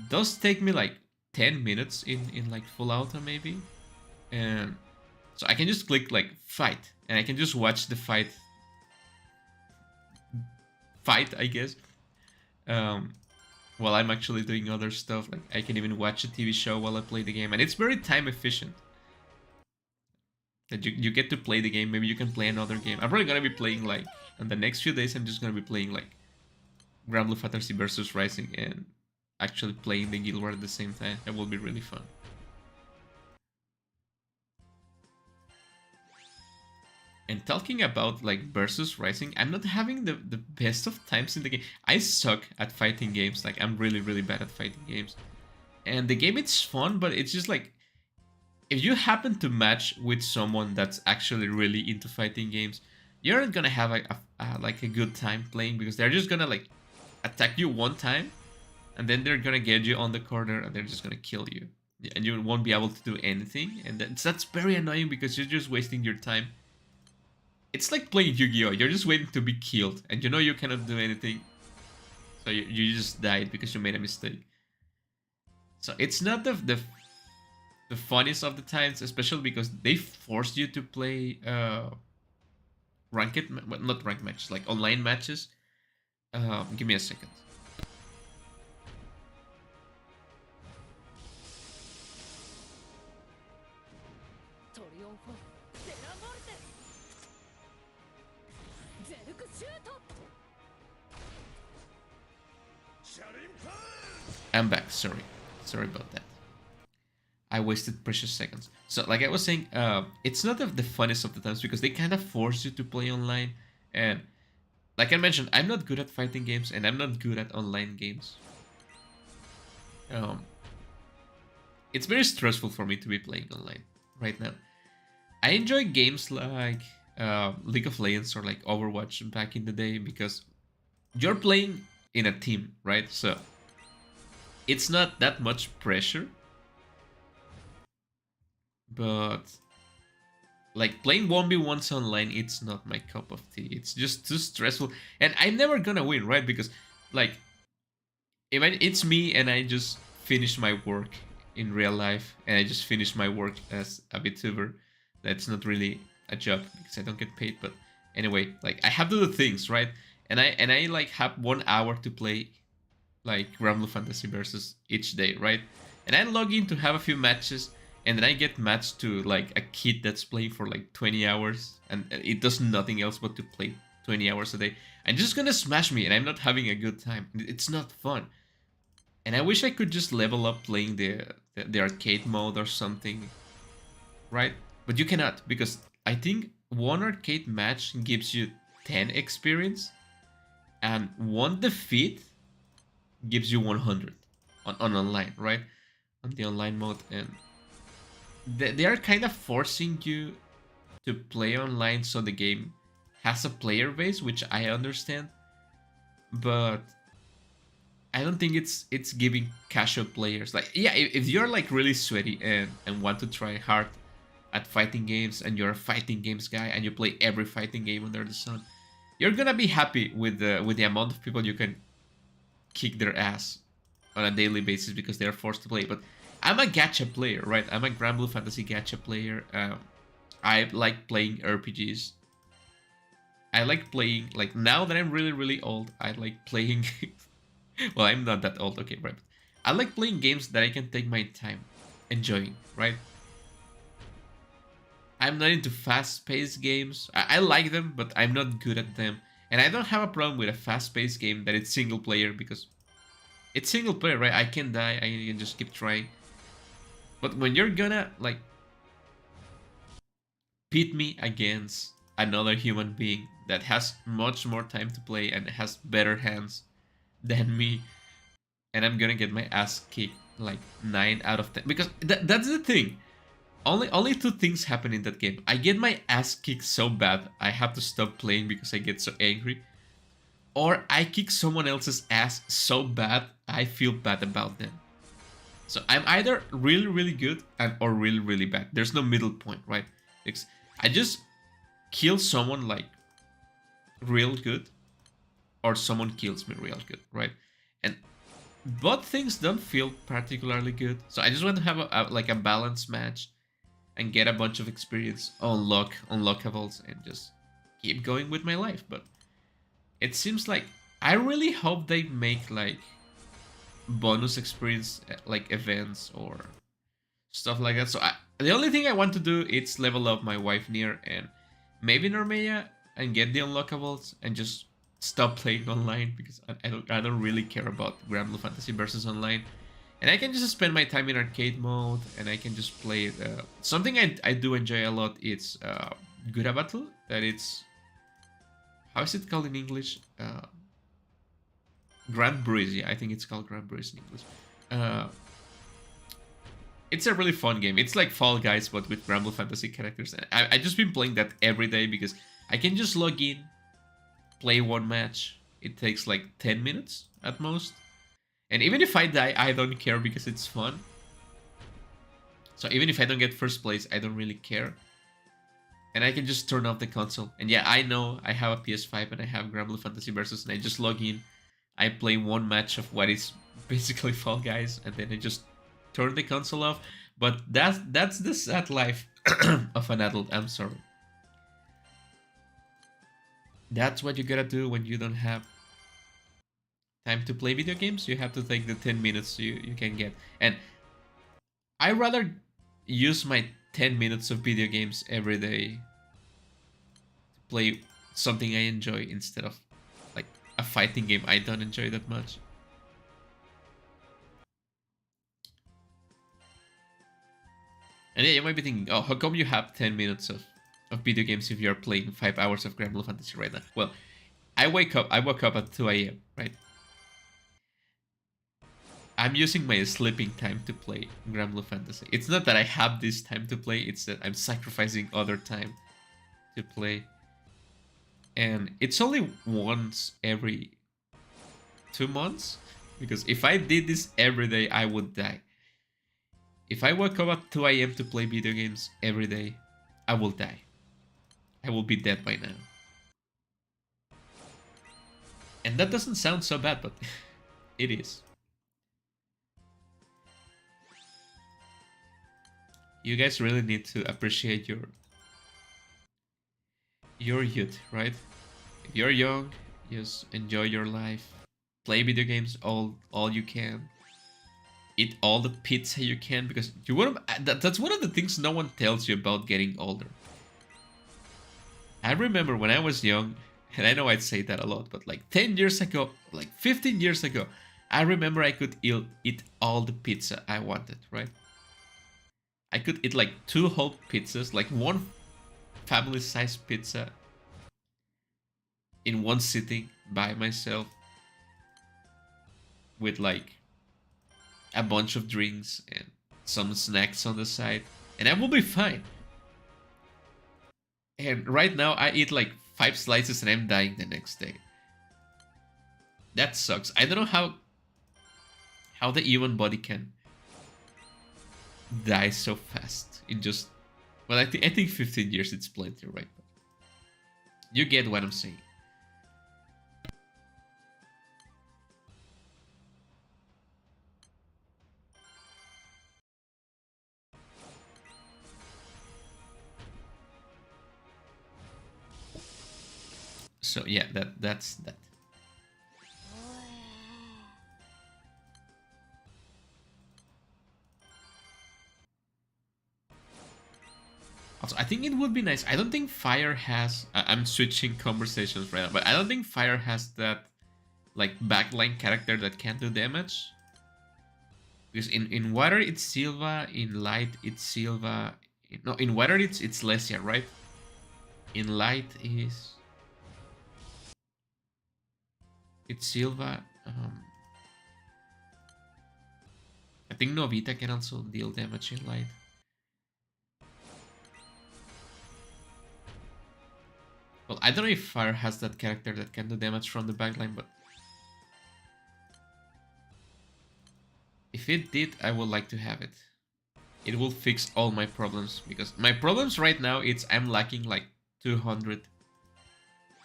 those take me like 10 minutes in like full auto maybe, and so I can just click like fight, and I can just watch the fight, I guess. Um, while I'm actually doing other stuff, like I can even watch a TV show while I play the game, and it's very time efficient. That you get to play the game. Maybe you can play another game. I'm probably gonna be playing like in the next few days. I'm just gonna be playing like Granblue Fantasy versus Rising and actually playing the Guild War at the same time. That will be really fun. And talking about like versus Rising, I'm not having the best of times in the game. I suck at fighting games. Like I'm really bad at fighting games. And the game it's fun, but it's just like if you happen to match with someone that's actually really into fighting games, you're not gonna have like a good time playing because they're just gonna like attack you one time, and then they're gonna get you on the corner and they're just gonna kill you, and you won't be able to do anything. And that's very annoying because you're just wasting your time. It's like playing Yu-Gi-Oh! You're just waiting to be killed, and you know you cannot do anything, so you just died because you made a mistake. So it's not the funniest of the times, especially because they force you to play ranked, well, not ranked matches, like online matches. Give me a second. I'm back. Sorry about that. I wasted precious seconds. So, like I was saying, it's not the funnest of the times because they kind of force you to play online. And, like I mentioned, I'm not good at fighting games and I'm not good at online games. It's very stressful for me to be playing online right now. I enjoy games like League of Legends or like Overwatch back in the day because you're playing in a team, right? So, it's not that much pressure. But like playing 1v1s online, it's not my cup of tea. It's just too stressful, and I'm never gonna win, right? Because like if it's me and I just finish my work in real life and I just finish my work as a Vtuber, that's not really a job because I don't get paid. But anyway, like I have to do things, right? And I like have 1 hour to play like Granblue Fantasy versus each day, right? And I log in to have a few matches, and then I get matched to like a kid that's playing for like 20 hours, and it does nothing else but to play 20 hours a day. And just gonna smash me, and I'm not having a good time. It's not fun. And I wish I could just level up playing the arcade mode or something, right? But you cannot, because I think one arcade match gives you 10 experience, and one defeat gives you 100 on online, right? On the online mode, and they are kind of forcing you to play online so the game has a player base, which I understand, but I don't think it's giving casual players like, yeah, if you're like really sweaty and want to try hard at fighting games and you're a fighting games guy and you play every fighting game under the sun, you're gonna be happy with the amount of people you can kick their ass on a daily basis because they're forced to play. But I'm a gacha player, right? I'm a Granblue Fantasy gacha player. I like playing RPGs. I like playing, like now that I'm really old, I like playing. Well, I'm not that old, okay, right? I like playing games that I can take my time enjoying, right? I'm not into fast-paced games. I like them, but I'm not good at them. And I don't have a problem with a fast-paced game that it's single player because it's single player, right? I can die, I can just keep trying. But when you're gonna like pit me against another human being that has much more time to play and has better hands than me, and I'm gonna get my ass kicked like 9 out of 10, because that's the thing. Only two things happen in that game. I get my ass kicked so bad I have to stop playing because I get so angry, or I kick someone else's ass so bad I feel bad about them. So I'm either really good or really bad. There's no middle point, right? Because I just kill someone like real good or someone kills me real good, right? And both things don't feel particularly good. So I just want to have like a balanced match and get a bunch of experience, unlockables, and just keep going with my life. But it seems like I really hope they make like bonus experience like events or stuff like that. So the only thing I want to do is level up my wife near and maybe Normeya and get the unlockables and just stop playing online because I don't really care about Granblue Fantasy versus online. And I can just spend my time in arcade mode and I can just play it. Something I do enjoy a lot is Gura Battle. That it's, how is it called in English? Granblue, yeah, I think it's called Granblue in English. Uh, it's a really fun game. It's like Fall Guys, but with Granblue Fantasy characters. And I just been playing that every day because I can just log in, play one match. It takes like 10 minutes at most. And even if I die, I don't care because it's fun. So even if I don't get first place, I don't really care. And I can just turn off the console. And yeah, I know I have a PS5 and I have Granblue Fantasy Versus, and I just log in. I play one match of what is basically Fall Guys, and then I just turn the console off. But that's the sad life of an adult. I'm sorry. That's what you gotta do when you don't have time to play video games. You have to take the 10 minutes you can get. And I rather use my 10 minutes of video games every day to play something I enjoy instead of like a fighting game I don't enjoy that much. And yeah, you might be thinking, oh, how come you have 10 minutes of video games if you're playing 5 hours of Granblue Fantasy right now? Well, I woke up at 2 a.m., right? I'm using my sleeping time to play Granblue Fantasy. It's not that I have this time to play, it's that I'm sacrificing other time to play. And it's only once every 2 months, because if I did this every day, I would die. If I woke up at 2 a.m. to play video games every day, I will die. I will be dead by now. And that doesn't sound so bad, but it is. You guys really need to appreciate your youth, right? If you're young, just enjoy your life. Play video games all you can. Eat all the pizza you can, because you want that's one of the things no one tells you about getting older. I remember when I was young, and I know I'd say that a lot, but like 10 years ago, like 15 years ago, I remember I could eat all the pizza I wanted, right? I could eat like 2 whole pizzas, like one family-sized pizza in one sitting by myself with like a bunch of drinks and some snacks on the side, and I will be fine. And right now I eat like 5 slices and I'm dying the next day. That sucks. I don't know how the human body can die so fast in just, well, I think 15 years it's plenty, right? You get what I'm saying. So yeah, that's that. Also, I think it would be nice. I don't think Fire has. I'm switching conversations right now, but I don't think Fire has that like backline character that can do damage. Because in water it's Silva, in light it's Silva. No, in water it's Lesia, right? In light is it's Silva. I think Novita can also deal damage in light. Well, I don't know if Fire has that character that can do damage from the backline, but if it did, I would like to have it. It will fix all my problems, because my problems right now, I'm lacking like 200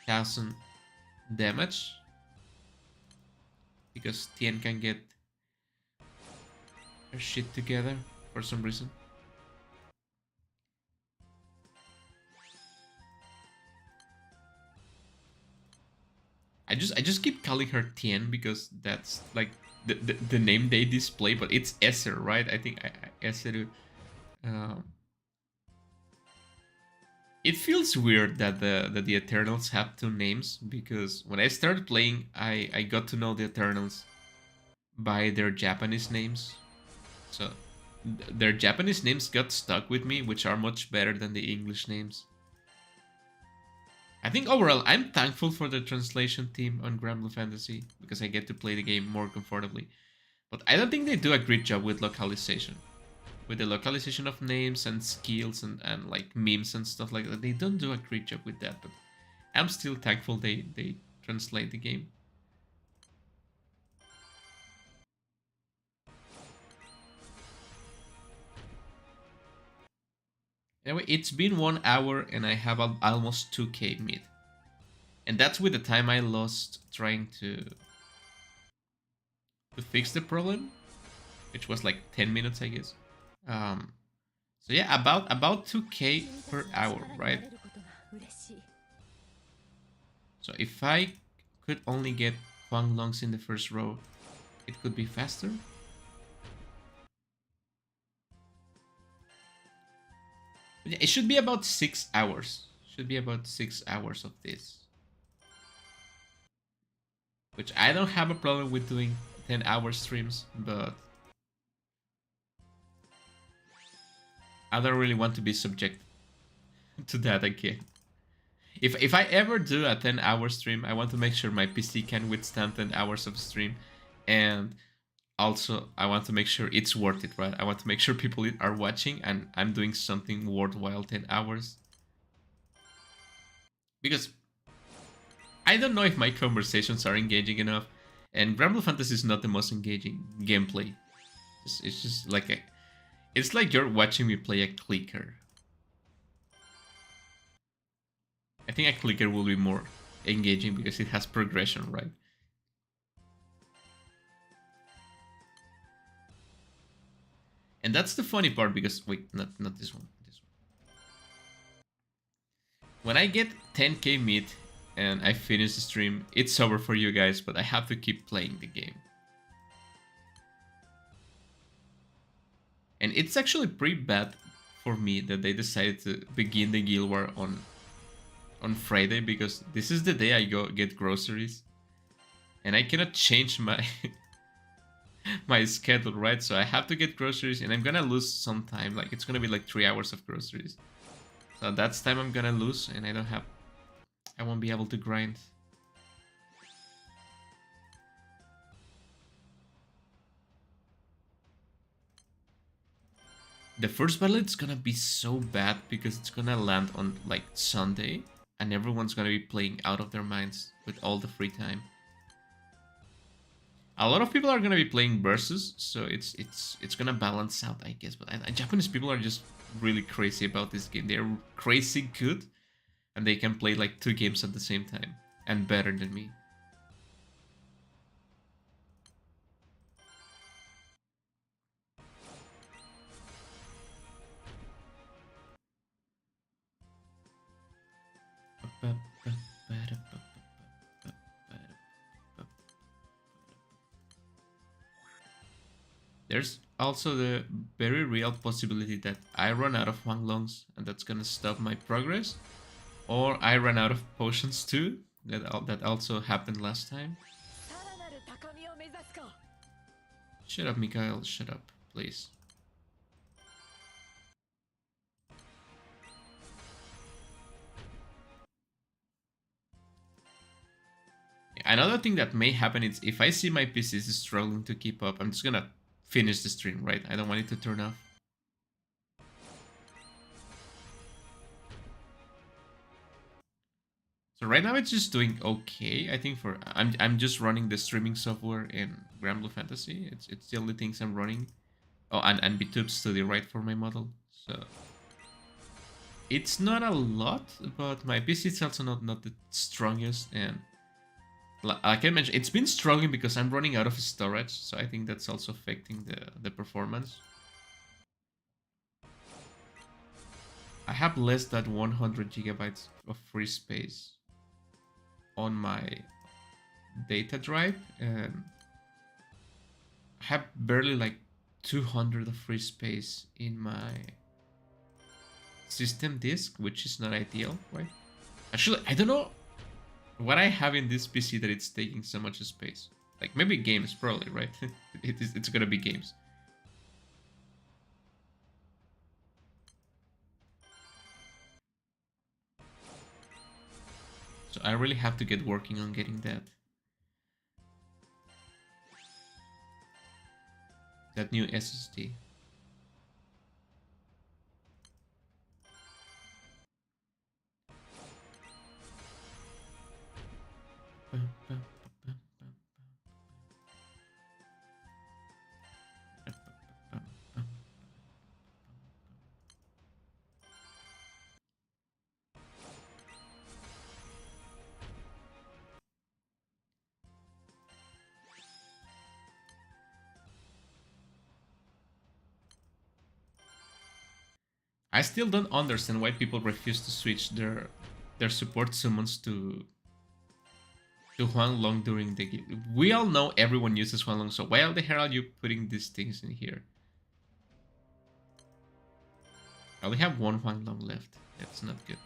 1000 damage because Tien can get her shit together for some reason. I just keep calling her Tien because that's like the name they display, but it's Esser, right? I think Esser. Um, it feels weird that the Eternals have two names because when I started playing, I got to know the Eternals by their Japanese names. So their Japanese names got stuck with me, which are much better than the English names. I think overall, I'm thankful for the translation team on Granblue Fantasy because I get to play the game more comfortably. But I don't think they do a great job with localization. With the localization of names and skills and like memes and stuff like that. They don't do a great job with that, but I'm still thankful they translate the game. Anyway, it's been 1 hour and I have almost 2k mid. And that's with the time I lost trying to fix the problem, which was like 10 minutes, I guess. Um, so yeah, about 2k per hour, right? So if I could only get Huang Longs in the first row, it could be faster. But yeah, it should be about 6 hours. Should be about 6 hours of this. Which I don't have a problem with doing 10-hour streams, but I don't really want to be subject to that again. If I ever do a 10-hour stream, I want to make sure my PC can withstand 10 hours of stream, and also I want to make sure it's worth it, right? I want to make sure people are watching and I'm doing something worthwhile 10 hours. Because I don't know if my conversations are engaging enough, and Granblue Fantasy is not the most engaging gameplay. It's just like it's like you're watching me play a clicker. I think a clicker will be more engaging because it has progression, right? And that's the funny part because wait, not this one. This one. When I get 10k mid and I finish the stream, it's over for you guys, but I have to keep playing the game. And it's actually pretty bad for me that they decided to begin the Guild War on Friday because this is the day I go get groceries. And I cannot change my my schedule, right? So I have to get groceries and I'm gonna lose some time. Like it's gonna be like 3 hours of groceries. So that's time I'm gonna lose and I won't be able to grind. The first battle it's gonna be so bad because it's gonna land on like Sunday and everyone's gonna be playing out of their minds with all the free time. A lot of people are gonna be playing versus, so it's gonna balance out, I guess. But Japanese people are just really crazy about this game. They're crazy good, and they can play like 2 games at the same time and better than me. There's also the very real possibility that I run out of Huang Longs and that's gonna stop my progress. Or I run out of potions too. That also happened last time. Shut up, Mikhail. Shut up, please. Another thing that may happen is if I see my PC is struggling to keep up, I'm just gonna finish the stream, right? I don't want it to turn off. So right now it's just doing okay. I think I'm just running the streaming software in Granblue Fantasy. It's the only things I'm running. Oh, and Vtuber Studio, right, for my model. So It's not a lot, but my PC is also not the strongest, and like I mentioned, it's been struggling because I'm running out of storage, so I think that's also affecting the performance. I have less than 100 gigabytes of free space on my data drive, and I have barely like 200 of free space in my system disk, which is not ideal, right? Actually, I don't know what I have in this PC that it's taking so much space. Like maybe games, probably, right? It's gonna be games. So I really have to get working on getting that new SSD. I still don't understand why people refuse to switch their support summons to Huang Long during the game. We all know everyone uses Huang Long, so why the hell are you putting these things in here? I only have one Huang Long left. That's not good.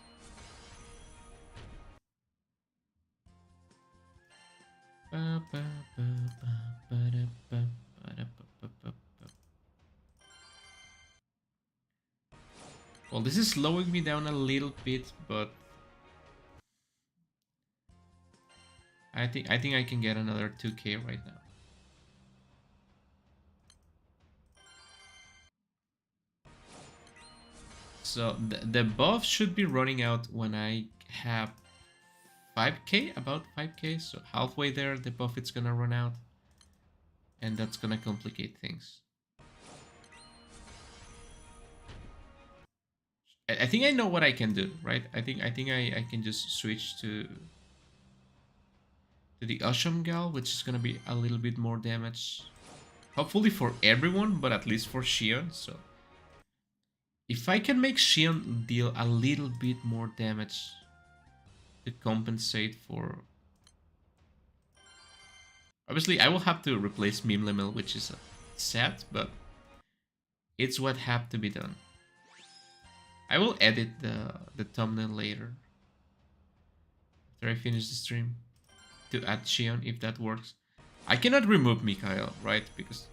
Well, this is slowing me down a little bit, but I think I can get another 2k right now. So the buff should be running out when I have 5k, about 5k, so halfway there the buff is gonna run out, and that's gonna complicate things. I think I know what I can do, right? I think I can just switch to the Asham Gal, which is gonna be a little bit more damage. Hopefully for everyone, but at least for Shion, so if I can make Shion deal a little bit more damage to compensate for... Obviously, I will have to replace Mimlemel, which is sad, but it's what had to be done. I will edit the thumbnail later after I finish the stream to add Shion if that works. I cannot remove Mikhail, right? Because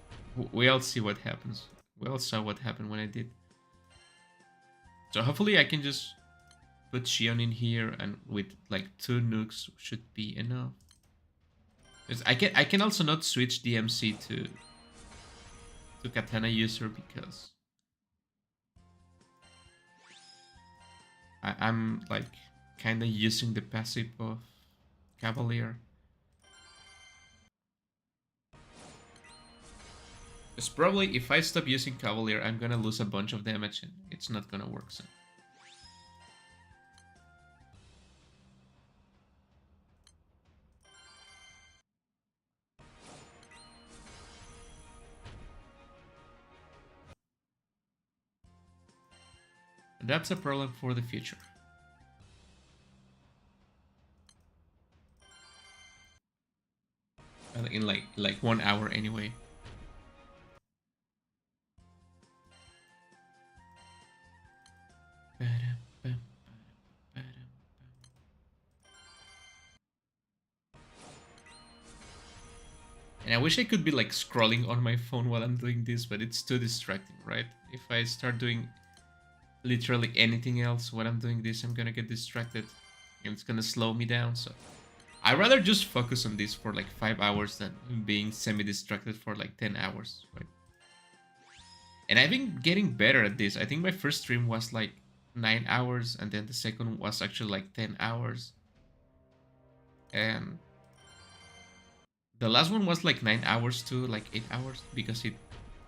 we all see what happens. We all saw what happened when I did. So hopefully I can just put Shion in here, and with like 2 nukes should be enough. Because I can also not switch DMC to Katana user because I'm like kind of using the passive of Cavalier. Because probably if I stop using Cavalier, I'm gonna lose a bunch of damage and it's not gonna work. So. That's a problem for the future. In like 1 hour anyway. And I wish I could be like scrolling on my phone while I'm doing this, but it's too distracting, right? If I start doing literally anything else while I'm doing this, I'm gonna get distracted and it's gonna slow me down. So I'd rather just focus on this for like 5 hours than being semi-distracted for like 10 hours, right? And I've been getting better at this. I think my first stream was like 9 hours, and then the second was actually like 10 hours. And the last one was like 9 hours too, like 8 hours, because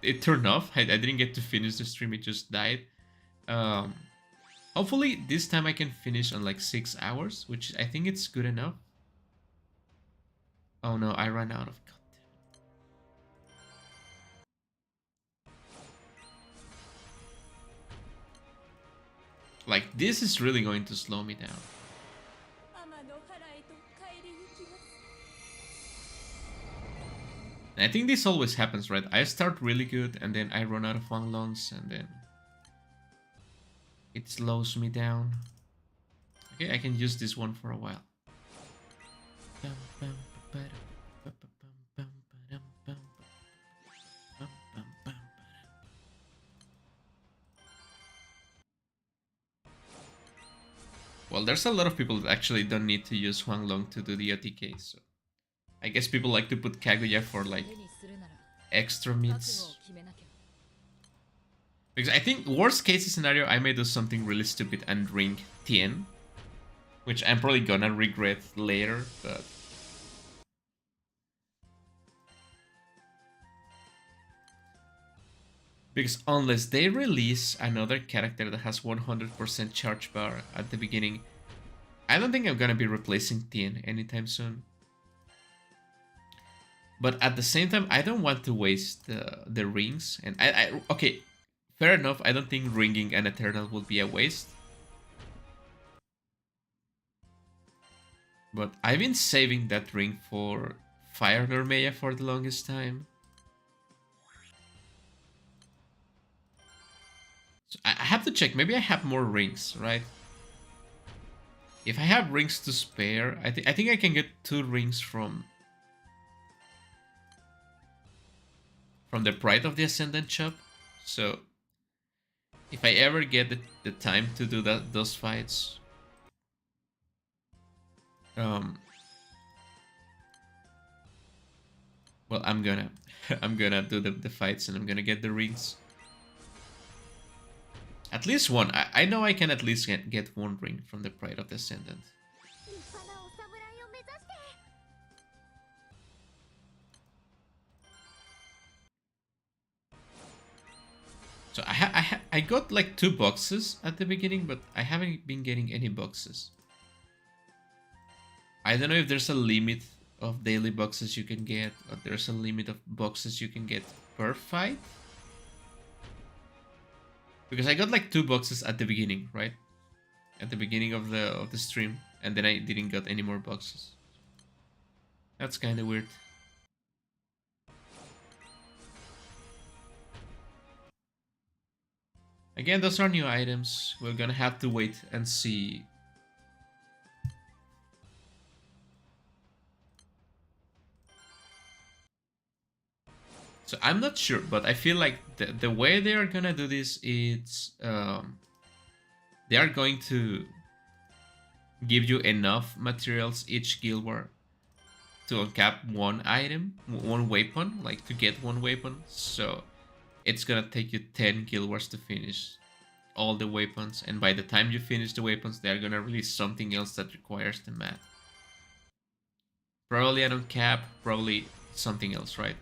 it turned off. I didn't get to finish the stream, it just died. Hopefully this time I can finish on like 6 hours, which I think it's good enough. Oh no, I ran out of content. Like, this is really going to slow me down. And I think this always happens, right? I start really good and then I run out of Wanglongs and then it slows me down. Okay, I can use this one for a while. Well, there's a lot of people that actually don't need to use Huanglong to do the OTK, so I guess people like to put Kaguya for like extra meats. Because I think worst case scenario, I may do something really stupid and ring Tien, which I'm probably gonna regret later, but because unless they release another character that has 100% charge bar at the beginning, I don't think I'm gonna be replacing Tien anytime soon. But at the same time, I don't want to waste the rings. And okay, fair enough. I don't think ringing an Eternal would be a waste. But I've been saving that ring for Fire Normeya for the longest time. So I have to check. Maybe I have more rings, right? If I have rings to spare, I think I can get 2 rings from the Pride of the Ascendant shop. So if I ever get the time to do those fights, well, I'm gonna I'm gonna do the fights and I'm gonna get the rings. At least one. I know I can at least get 1 ring from the Pride of the Ascendant. So I got like 2 boxes at the beginning, but I haven't been getting any boxes. I don't know if there's a limit of daily boxes you can get, or there's a limit of boxes you can get per fight. Because I got like 2 boxes at the beginning, right? At the beginning of the stream, and then I didn't get any more boxes. That's kind of weird. Again, those are new items. We're gonna have to wait and see. So I'm not sure, but I feel like the way they are gonna do this is they are going to give you enough materials each guild war to uncap 1 item, 1 weapon, like to get 1 weapon. So it's gonna take you 10 guild wars to finish all the weapons, and by the time you finish the weapons, they're gonna release something else that requires the math. Probably an uncap, probably something else, right?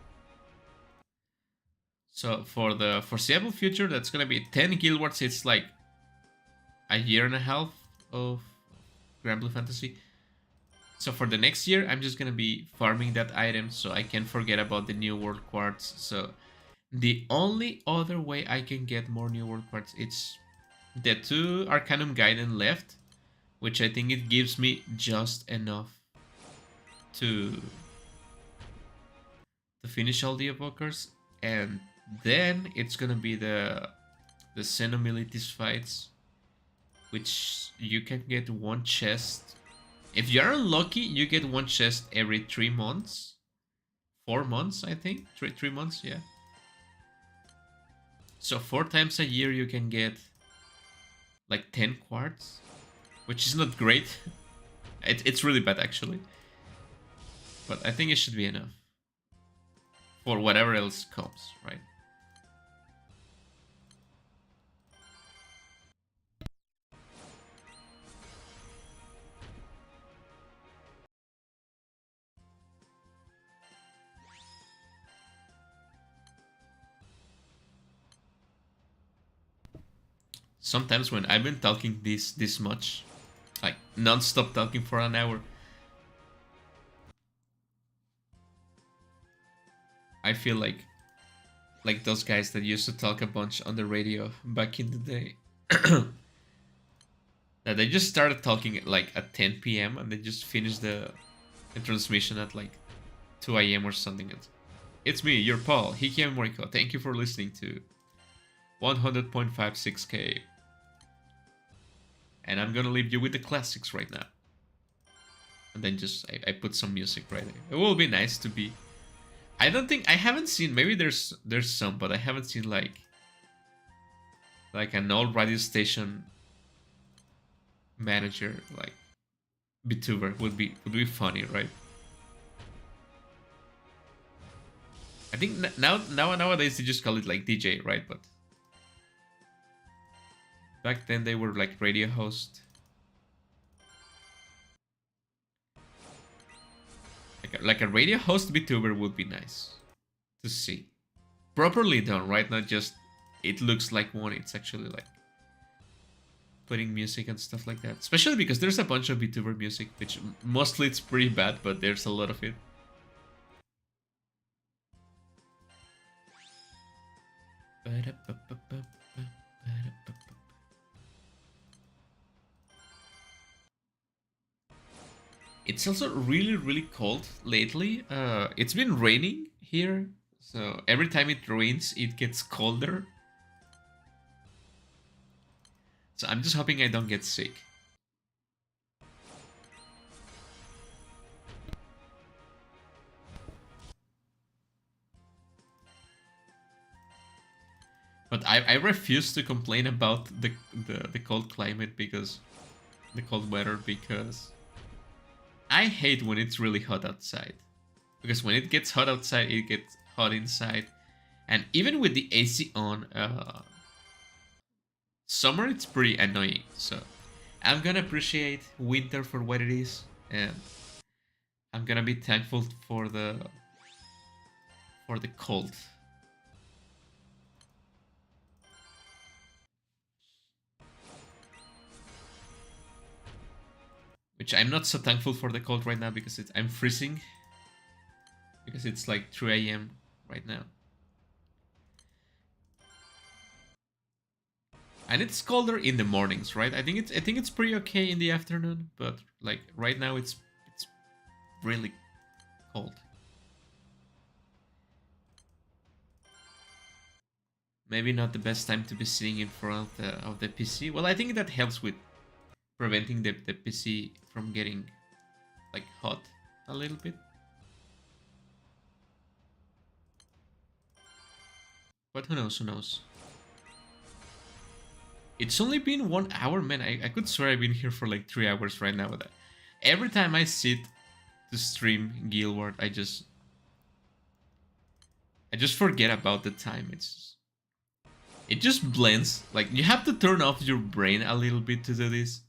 So for the foreseeable future, that's gonna be 10 guild wars. It's like a year and a half of Granblue Fantasy. So for the next year, I'm just gonna be farming that item so I can forget about the New World Quartz. So the only other way I can get more New World Quartz, it's the 2 Arcanum Gaiden left, which I think it gives me just enough to finish all the evokers, and then it's gonna be the Xenomilities fights, which you can get 1 chest. If you're unlucky, you get 1 chest every 3 months. 4 months, I think. 3 months, yeah. So 4 times a year you can get like 10 quartz, which is not great. It's really bad actually. But I think it should be enough for whatever else comes, right? sometimes when I've been talking this much, like non-stop talking for an hour, I feel like those guys that used to talk a bunch on the radio back in the day. That they just started talking like at 10 p.m. and they just finished the transmission at like 2 a.m. or something. It's me, your Paul, Hiki Moriko. Thank you for listening to 100.56k. And I'm gonna leave you with the classics right now. And then just I put some music right there. It will be nice to be. I don't think I haven't seen. Maybe there's some, but I haven't seen like an old radio station manager like Vtuber would be funny, right? I think nowadays they just call it like DJ, right? But back then they were like radio host. Like a radio host VTuber would be nice to see. Properly done, right? Not just it looks like one, it's actually like putting music and stuff like that. Especially because there's a bunch of VTuber music, which mostly it's pretty bad, but there's a lot of it. It's also really cold lately. It's been raining here, so every time it rains, it gets colder. So I'm just hoping I don't get sick. But I refuse to complain about the cold climate because the cold weather because I hate when it's really hot outside. Because when it gets hot outside, it gets hot inside. And even with the AC on, summer it's pretty annoying. So I'm gonna appreciate winter for what it is, and I'm gonna be thankful for the cold. Which I'm not so thankful for the cold right now because I'm freezing. Because it's like 3 a.m. right now. And it's colder in the mornings, right? I think it's pretty okay in the afternoon, but like right now it's really cold. Maybe not the best time to be sitting in front of the PC. Well, I think that helps with preventing the PC from getting like hot a little bit. But who knows, who knows? It's only been 1 hour, man. I could swear I've been here for like 3 hours right now with that. Every time I sit to stream Guild Wars, I just forget about the time. It just blends. Like you have to turn off your brain a little bit to do this.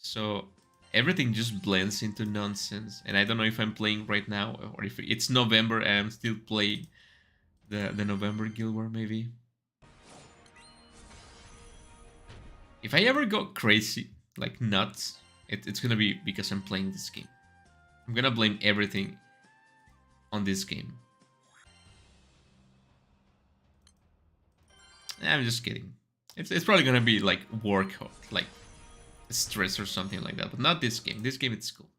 So everything just blends into nonsense. And I don't know if I'm playing right now or if it's November and I'm still playing the November Guild War maybe. If I ever go crazy, like nuts, it's gonna be because I'm playing this game. I'm gonna blame everything on this game. I'm just kidding. It's probably gonna be like work, like stress or something like that, but not this game. This game it's cool.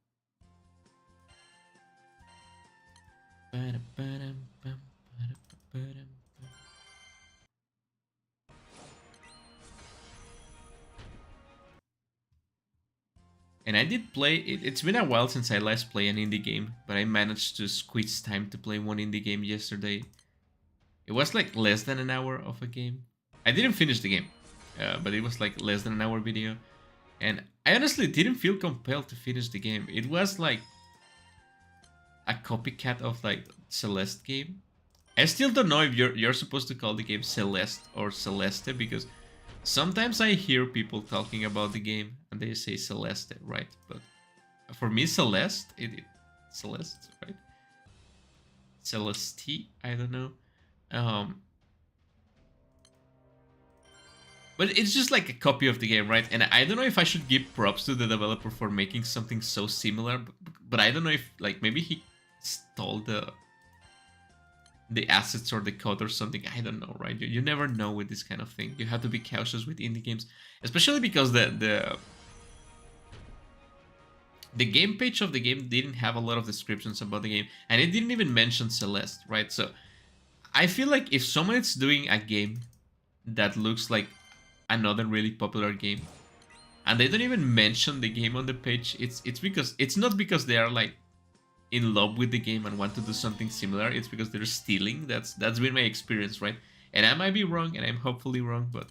And I did play, it's been a while since I last played an indie game, but I managed to squeeze time to play one indie game yesterday. It was like less than an hour of a game. I didn't finish the game, but it was like less than an hour video. And I honestly didn't feel compelled to finish the game. It was like a copycat of like Celeste game. I still don't know if you're supposed to call the game Celeste or Celeste because sometimes I hear people talking about the game and they say Celeste, right? But for me, Celeste, Celeste, right? Celeste, I don't know. But it's just like a copy of the game, right? And I don't know if I should give props to the developer for making something so similar, but I don't know if like maybe he stole the assets or the code or something. I don't know, right? You never know with this kind of thing. You have to be cautious with indie games, especially because the game page of the game didn't have a lot of descriptions about the game, and it didn't even mention Celeste, right? So I feel like if someone is doing a game that looks like another really popular game, and they don't even mention the game on the page, it's not because they are like in love with the game and want to do something similar. It's because they're stealing. That's been my experience, right? And I might be wrong, and I'm hopefully wrong, but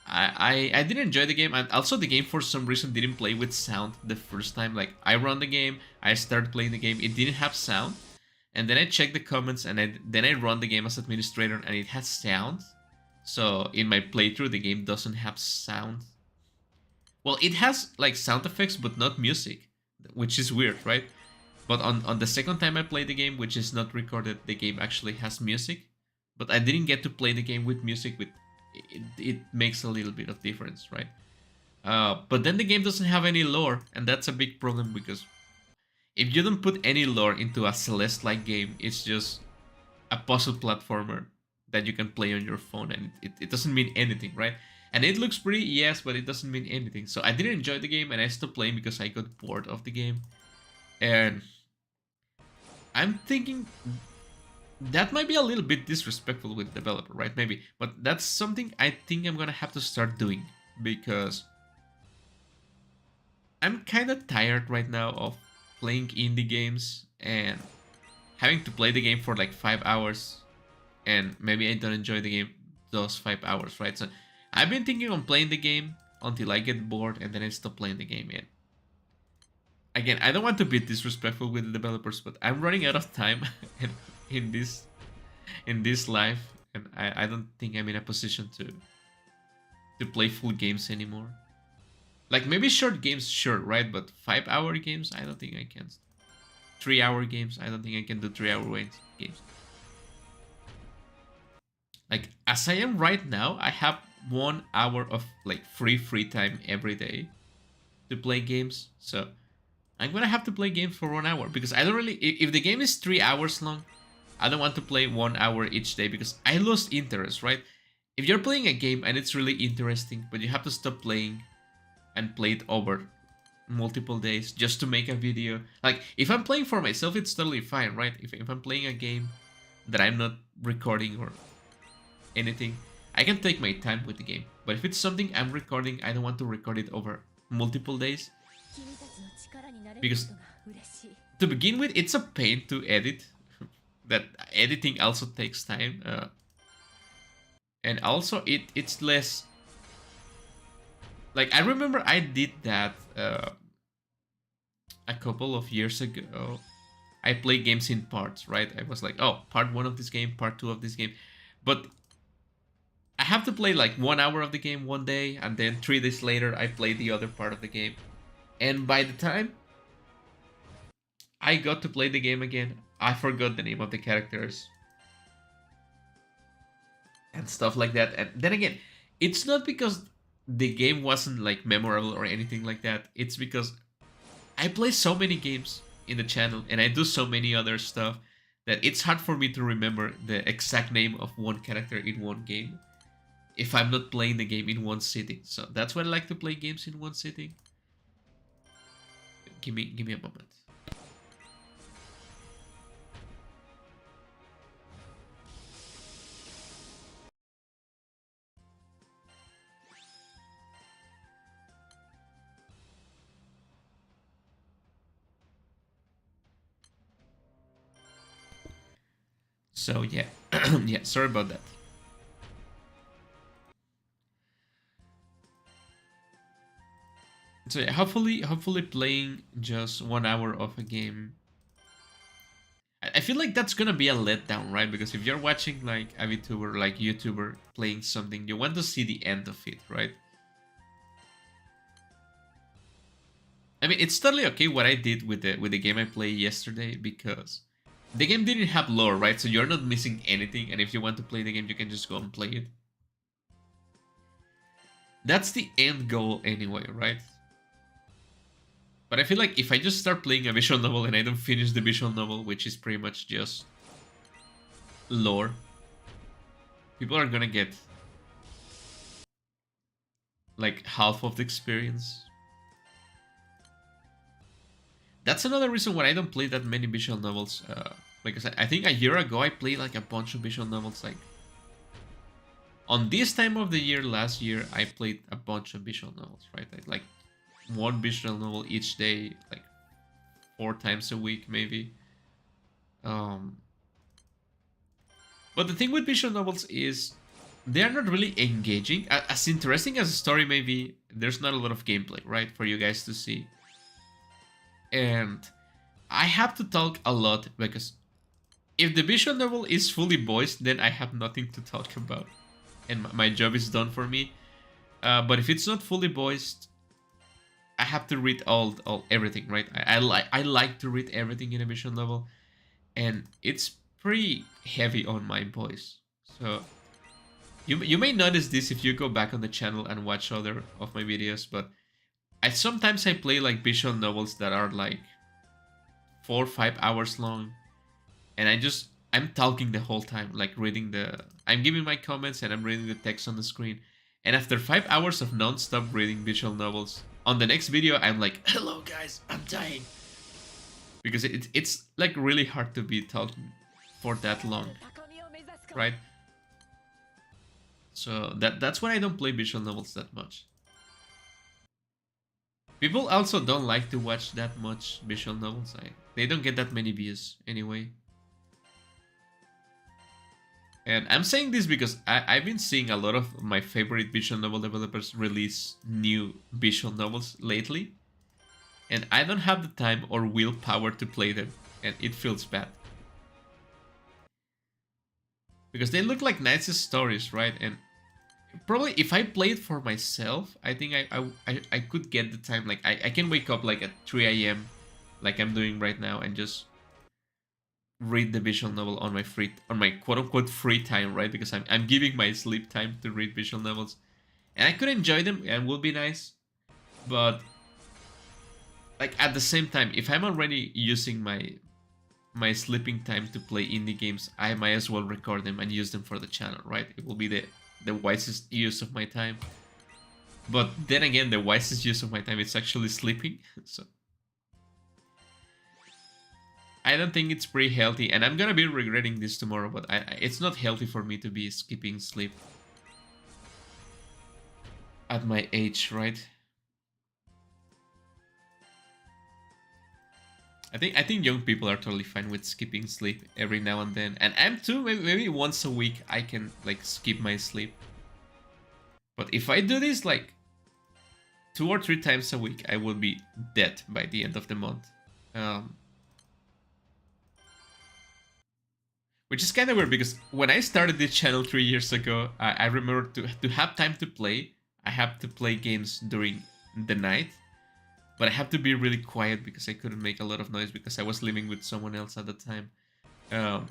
I did enjoy the game, and also the game for some reason didn't play with sound the first time. Like I run the game, I started playing the game, it didn't have sound, and then I checked the comments, and then I run the game as administrator, and it has sound. So in my playthrough, the game doesn't have sound. Well, it has like sound effects, but not music, which is weird, right? But on the second time I played the game, which is not recorded, the game actually has music. But I didn't get to play the game with music. It makes a little bit of difference, right? But then the game doesn't have any lore, and that's a big problem because if you don't put any lore into a Celeste-like game, it's just a puzzle platformer that you can play on your phone, and it doesn't mean anything, right? And it looks pretty, yes, but it doesn't mean anything. So I didn't enjoy the game, and I stopped playing because I got bored of the game. And I'm thinking that might be a little bit disrespectful with the developer, right? Maybe. But that's something I think I'm gonna have to start doing, because I'm kind of tired right now of playing indie games and having to play the game for like 5 hours, and maybe I don't enjoy the game those 5 hours, right? So I've been thinking on playing the game until I get bored, and then I stop playing the game. And again, I don't want to be disrespectful with the developers, but I'm running out of time in this life, and I don't think I'm in a position to play full games anymore. Like maybe short games, sure, right? But 5-hour games, I don't think I can. 3-hour games, I don't think I can do 3-hour games. Like as I am right now, I have 1 hour of like free time every day to play games. So I'm gonna have to play games for 1 hour, because I don't really. If the game is 3 hours long, I don't want to play 1 hour each day, because I lost interest, right? If you're playing a game and it's really interesting, but you have to stop playing and play it over multiple days just to make a video. Like if I'm playing for myself, it's totally fine, right? If I'm playing a game that I'm not recording or anything, I can take my time with the game. But if it's something I'm recording, I don't want to record it over multiple days, because to begin with, it's a pain to edit. That editing also takes time, and also it's less. Like I remember I did that a couple of years ago. I play games in parts, right? I was like, oh, part 1 of this game, part 2 of this game, but I have to play like 1 hour of the game one day, and then 3 days later I play the other part of the game. And by the time I got to play the game again, I forgot the name of the characters and stuff like that. And then again, it's not because the game wasn't like memorable or anything like that. It's because I play so many games in the channel and I do so many other stuff that it's hard for me to remember the exact name of one character in one game if I'm not playing the game in one sitting. So that's why I like to play games in one sitting. Give me a moment. So yeah, yeah, sorry about that. So yeah, hopefully playing just 1 hour of a game. I feel like that's gonna be a letdown, right? Because if you're watching like a Vtuber, like YouTuber playing something, you want to see the end of it, right? I mean, it's totally okay what I did with the game I played yesterday, because the game didn't have lore, right? So you're not missing anything, and if you want to play the game, you can just go and play it. That's the end goal anyway, right? But I feel like if I just start playing a visual novel and I don't finish the visual novel, which is pretty much just lore, people are gonna get like half of the experience. That's another reason why I don't play that many visual novels. Because I think a year ago I played like a bunch of visual novels. Like on this time of the year, last year, I played a bunch of visual novels, right? Like one visual novel each day, like 4 times a week, maybe. Um, but the thing with visual novels is they are not really engaging. As interesting as a story may be, there's not a lot of gameplay, right, for you guys to see. And I have to talk a lot because if the visual novel is fully voiced, then I have nothing to talk about, and my job is done for me. But if it's not fully voiced, I have to read all everything, right? I like to read everything in a visual novel, and it's pretty heavy on my voice. So you may notice this if you go back on the channel and watch other of my videos, but sometimes I play like visual novels that are like 4 or 5 hours long, and I'm talking the whole time, like I'm giving my comments and I'm reading the text on the screen. And after 5 hours of non-stop reading visual novels, on the next video I'm like, hello guys, I'm dying. Because it's like really hard to be talking for that long, right? So that's why I don't play visual novels that much. People also don't like to watch that much visual novels. They don't get that many views anyway. And I'm saying this because I've been seeing a lot of my favorite visual novel developers release new visual novels lately. And I don't have the time or willpower to play them. And it feels bad. Because they look like nice stories, right? And probably if I play it for myself, I think I could get the time. Like I can wake up like at 3 a.m. like I'm doing right now and just read the visual novel on my quote unquote free time, right? Because I'm giving my sleep time to read visual novels, and I could enjoy them and will be nice. But like at the same time, if I'm already using my sleeping time to play indie games, I might as well record them and use them for the channel, right? It will be the wisest use of my time. But then again, the wisest use of my time is actually sleeping. So I don't think it's pretty healthy, and I'm gonna be regretting this tomorrow, but it's not healthy for me to be skipping sleep at my age, right? I think young people are totally fine with skipping sleep every now and then, and I'm too. Maybe once a week I can like skip my sleep. But if I do this like 2 or 3 times a week, I will be dead by the end of the month. Which is kind of weird because when I started this channel 3 years ago, I remember to have time to play, I have to play games during the night. But I have to be really quiet because I couldn't make a lot of noise because I was living with someone else at the time. And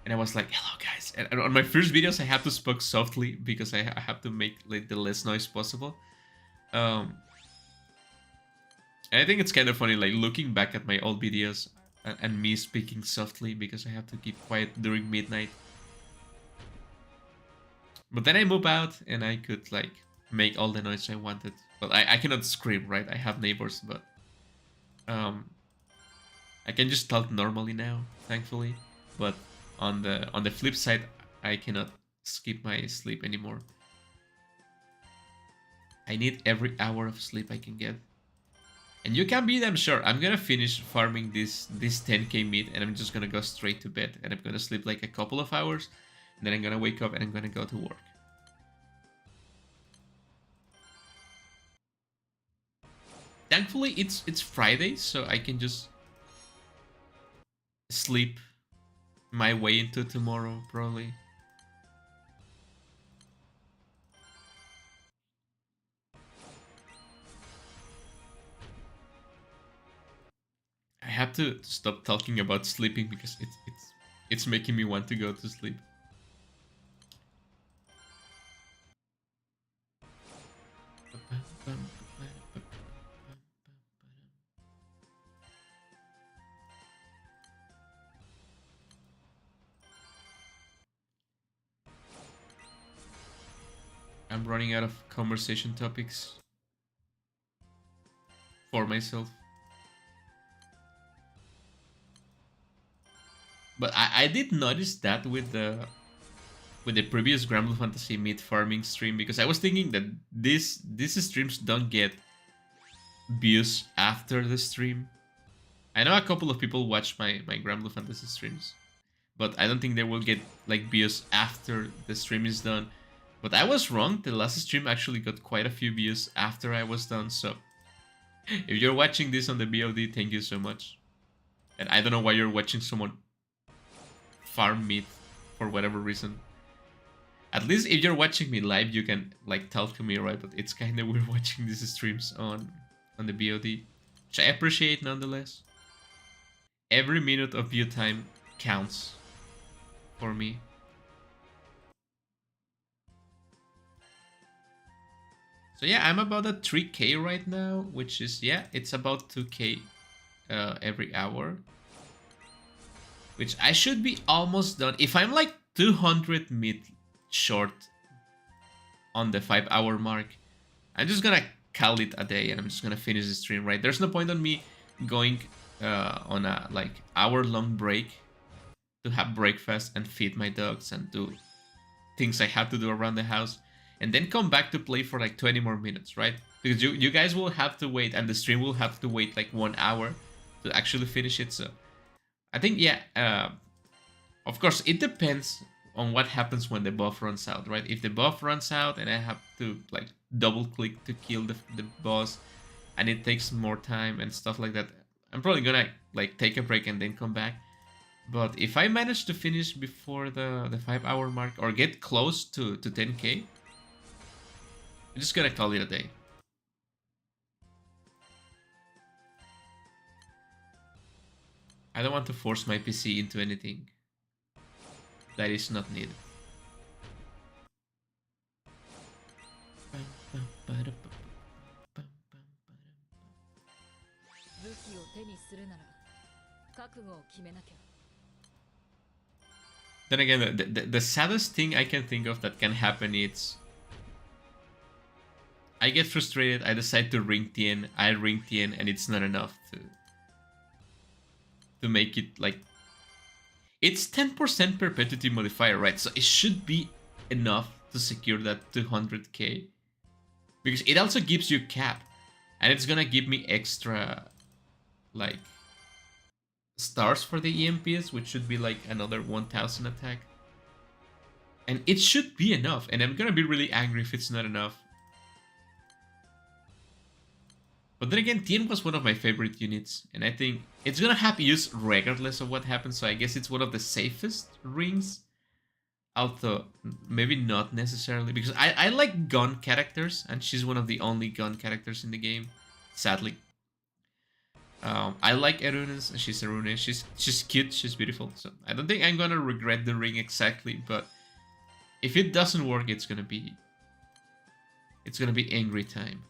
I was like, hello guys. And on my first videos, I had to speak softly because I have to make like the less noise possible. And I think it's kind of funny, like looking back at my old videos and me speaking softly because I have to keep quiet during midnight. But then I move out and I could like make all the noise I wanted. But I cannot scream, right? I have neighbors, but I can just talk normally now, thankfully. But on the flip side, I cannot skip my sleep anymore. I need every hour of sleep I can get. And you can be damn sure I'm gonna finish farming this 10k meat and I'm just gonna go straight to bed and I'm gonna sleep like a couple of hours and then I'm gonna wake up and I'm gonna go to work. Thankfully it's Friday, so I can just sleep my way into tomorrow, probably. I have to stop talking about sleeping because it's making me want to go to sleep. I'm running out of conversation topics for myself. But I did notice that with the previous Granblue Fantasy mid farming stream, because I was thinking that these streams don't get views after the stream. I know a couple of people watch my Granblue Fantasy streams, but I don't think they will get like views after the stream is done. But I was wrong. The last stream actually got quite a few views after I was done. So if you're watching this on the VOD, thank you so much. And I don't know why you're watching someone farm meat for whatever reason. At least if you're watching me live, you can like talk to me, right? But it's kind of weird watching these streams on the VOD, which I appreciate nonetheless. Every minute of view time counts for me. So yeah, I'm about at 3k right now, which is, yeah, it's about 2k every hour. Which I should be almost done. If I'm like 200 mid short on the 5-hour mark, I'm just gonna call it a day and I'm just gonna finish the stream, right? There's no point on me going on a like hour-long break to have breakfast and feed my dogs and do things I have to do around the house, and then come back to play for like 20 more minutes, right? Because you guys will have to wait, and the stream will have to wait like 1 hour to actually finish it. So I think, yeah, of course, it depends on what happens when the buff runs out, right? If the buff runs out and I have to like double click to kill the boss and it takes more time and stuff like that, I'm probably gonna like take a break and then come back. But if I manage to finish before the 5-hour mark or get close to 10k, I'm just gonna call it a day. I don't want to force my PC into anything that is not needed. Then again, the saddest thing I can think of that can happen is I get frustrated, I decide to ring Tien, I ring Tien, and it's not enough to make it like... It's 10% perpetuity modifier, right? So it should be enough to secure that 200k. Because it also gives you cap. And it's gonna give me extra, like, stars for the EMPs, which should be like another 1000 attack. And it should be enough. And I'm gonna be really angry if it's not enough. But then again, Tien was one of my favorite units, and I think it's gonna have use regardless of what happens, so I guess it's one of the safest rings. Although, maybe not necessarily, because I like gun characters, and she's one of the only gun characters in the game, sadly. I like Erunes, and she's Erunes, she's cute, she's beautiful, so I don't think I'm gonna regret the ring exactly, but if it doesn't work, it's gonna be angry time.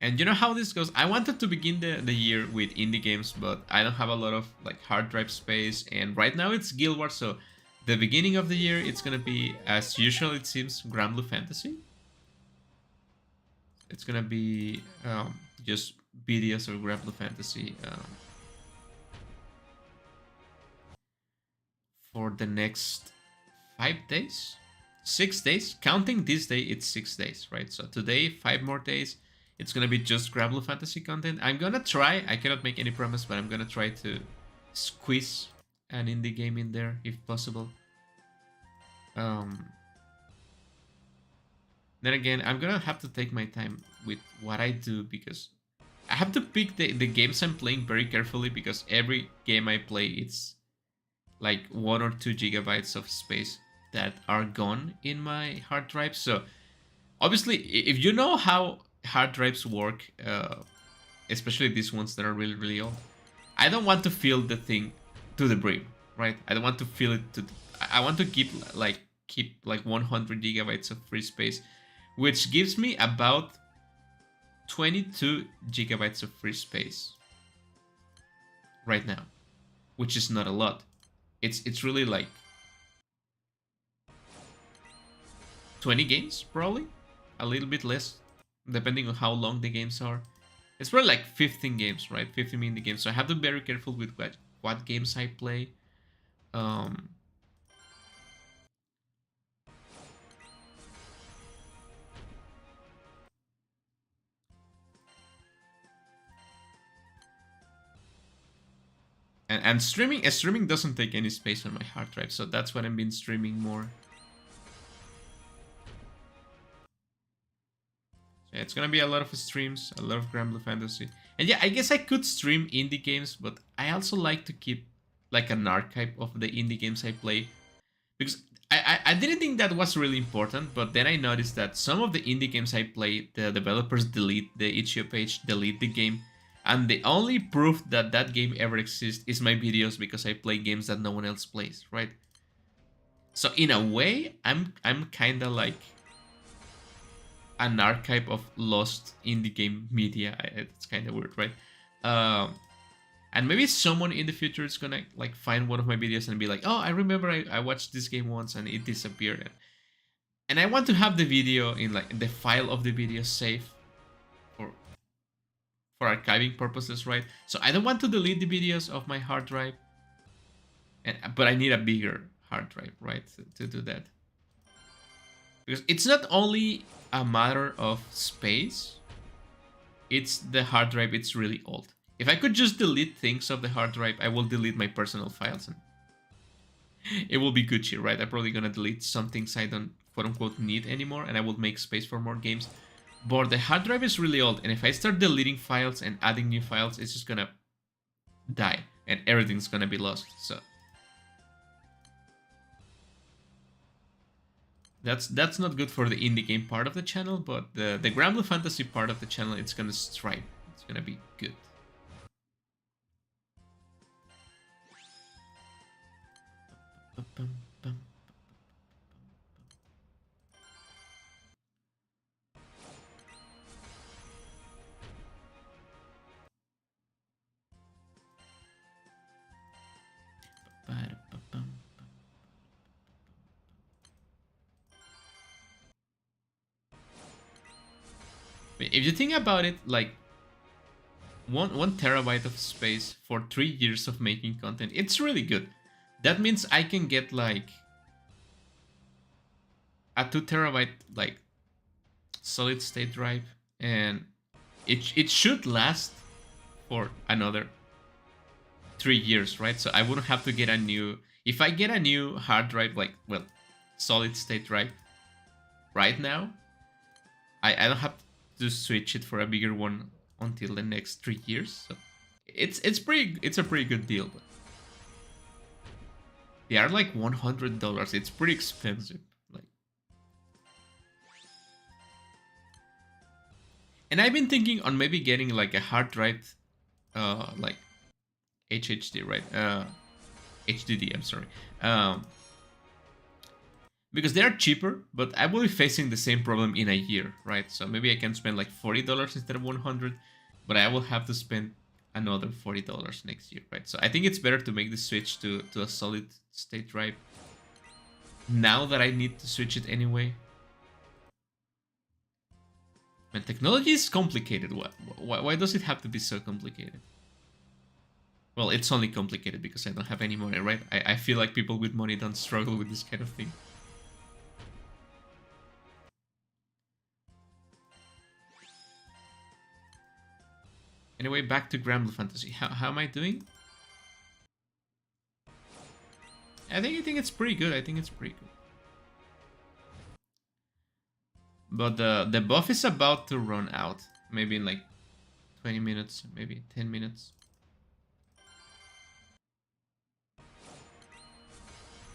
And you know how this goes? I wanted to begin the year with indie games, but I don't have a lot of like hard drive space. And right now it's Guild Wars, so the beginning of the year it's gonna be, as usual it seems, Granblue Fantasy. It's gonna be just BDS or Granblue Fantasy for the next 5 days? 6 days? Counting this day, it's 6 days, right? So today, 5 more days. It's gonna be just Granblue Fantasy content. I'm gonna try, I cannot make any promise, but I'm gonna try to squeeze an indie game in there if possible. Then again, I'm gonna have to take my time with what I do, because I have to pick the games I'm playing very carefully, because every game I play, it's like 1 or 2 gigabytes of space that are gone in my hard drive. So obviously, if you know how hard drives work, especially these ones that are really, really old, I don't want to fill the thing to the brim, right? I don't want to fill it to... I want to keep like keep like 100 gigabytes of free space, which gives me about 22 gigabytes of free space right now, which is not a lot. It's really like 20 games, probably a little bit less, depending on how long the games are. It's probably like 15 games, right? 15-minute games. So I have to be very careful with what games I play. Um, and streaming doesn't take any space on my hard drive, so that's what I've been streaming more. So yeah, it's gonna be a lot of streams, a lot of Granblue Fantasy. And yeah, I guess I could stream indie games, but I also like to keep like an archive of the indie games I play. Because I didn't think that was really important, but then I noticed that some of the indie games I play, the developers delete the itch.io page, delete the game, and the only proof that that game ever exists is my videos because I play games that no one else plays, right? So in a way, I'm kind of like an archive of lost indie game media. It's kind of weird, right? And maybe someone in the future is gonna like find one of my videos and be like, oh, I remember I watched this game once and it disappeared. And I want to have the video in like the file of the video safe for archiving purposes, right? So I don't want to delete the videos of my hard drive, but I need a bigger hard drive, right, to do that. Because it's not only a matter of space, it's the hard drive, it's really old. If I could just delete things off the hard drive, I will delete my personal files and it will be Gucci, right? I'm probably gonna delete some things I don't quote unquote need anymore and I will make space for more games. But the hard drive is really old and if I start deleting files and adding new files, it's just gonna die and everything's gonna be lost. So that's not good for the indie game part of the channel, but the Granblue Fantasy part of the channel, it's gonna strive. It's gonna be good. If you think about it, like one terabyte of space for 3 years of making content, it's really good. That means I can get like a 2 terabyte like solid state drive, and it should last for another 3 years, right? So I wouldn't have to get a new. If I get a new hard drive, like well, solid state drive, right now, I don't have to switch it for a bigger one until the next 3 years. So it's a pretty good deal. But they are like $100. It's pretty expensive. Like, and I've been thinking on maybe getting like a hard drive, like HHD, right? HDD. I'm sorry. Because they are cheaper, but I will be facing the same problem in a year, right? So maybe I can spend like $40 instead of 100, but I will have to spend another $40 next year, right? So I think it's better to make the switch to a solid state drive now that I need to switch it anyway. And technology is complicated. Why does it have to be so complicated? Well, it's only complicated because I don't have any money, right? I feel like people with money don't struggle with this kind of thing. Anyway, back to Granblue Fantasy. How am I doing? I think it's pretty good. I think it's pretty good. But the buff is about to run out. Maybe in like 20 minutes, maybe 10 minutes.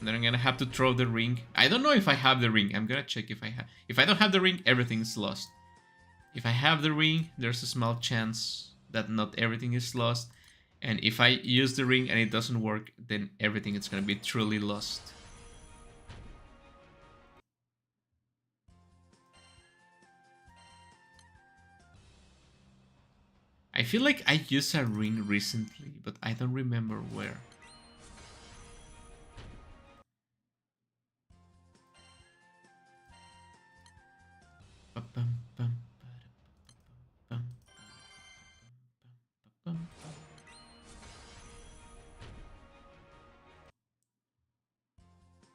And then I'm gonna have to throw the ring. I don't know if I have the ring. I'm gonna check if I have. If I don't have the ring, everything's lost. If I have the ring, there's a small chance that not everything is lost. And if I use the ring and it doesn't work, then everything is gonna be truly lost. feel like I used a ring recently, but I don't remember where.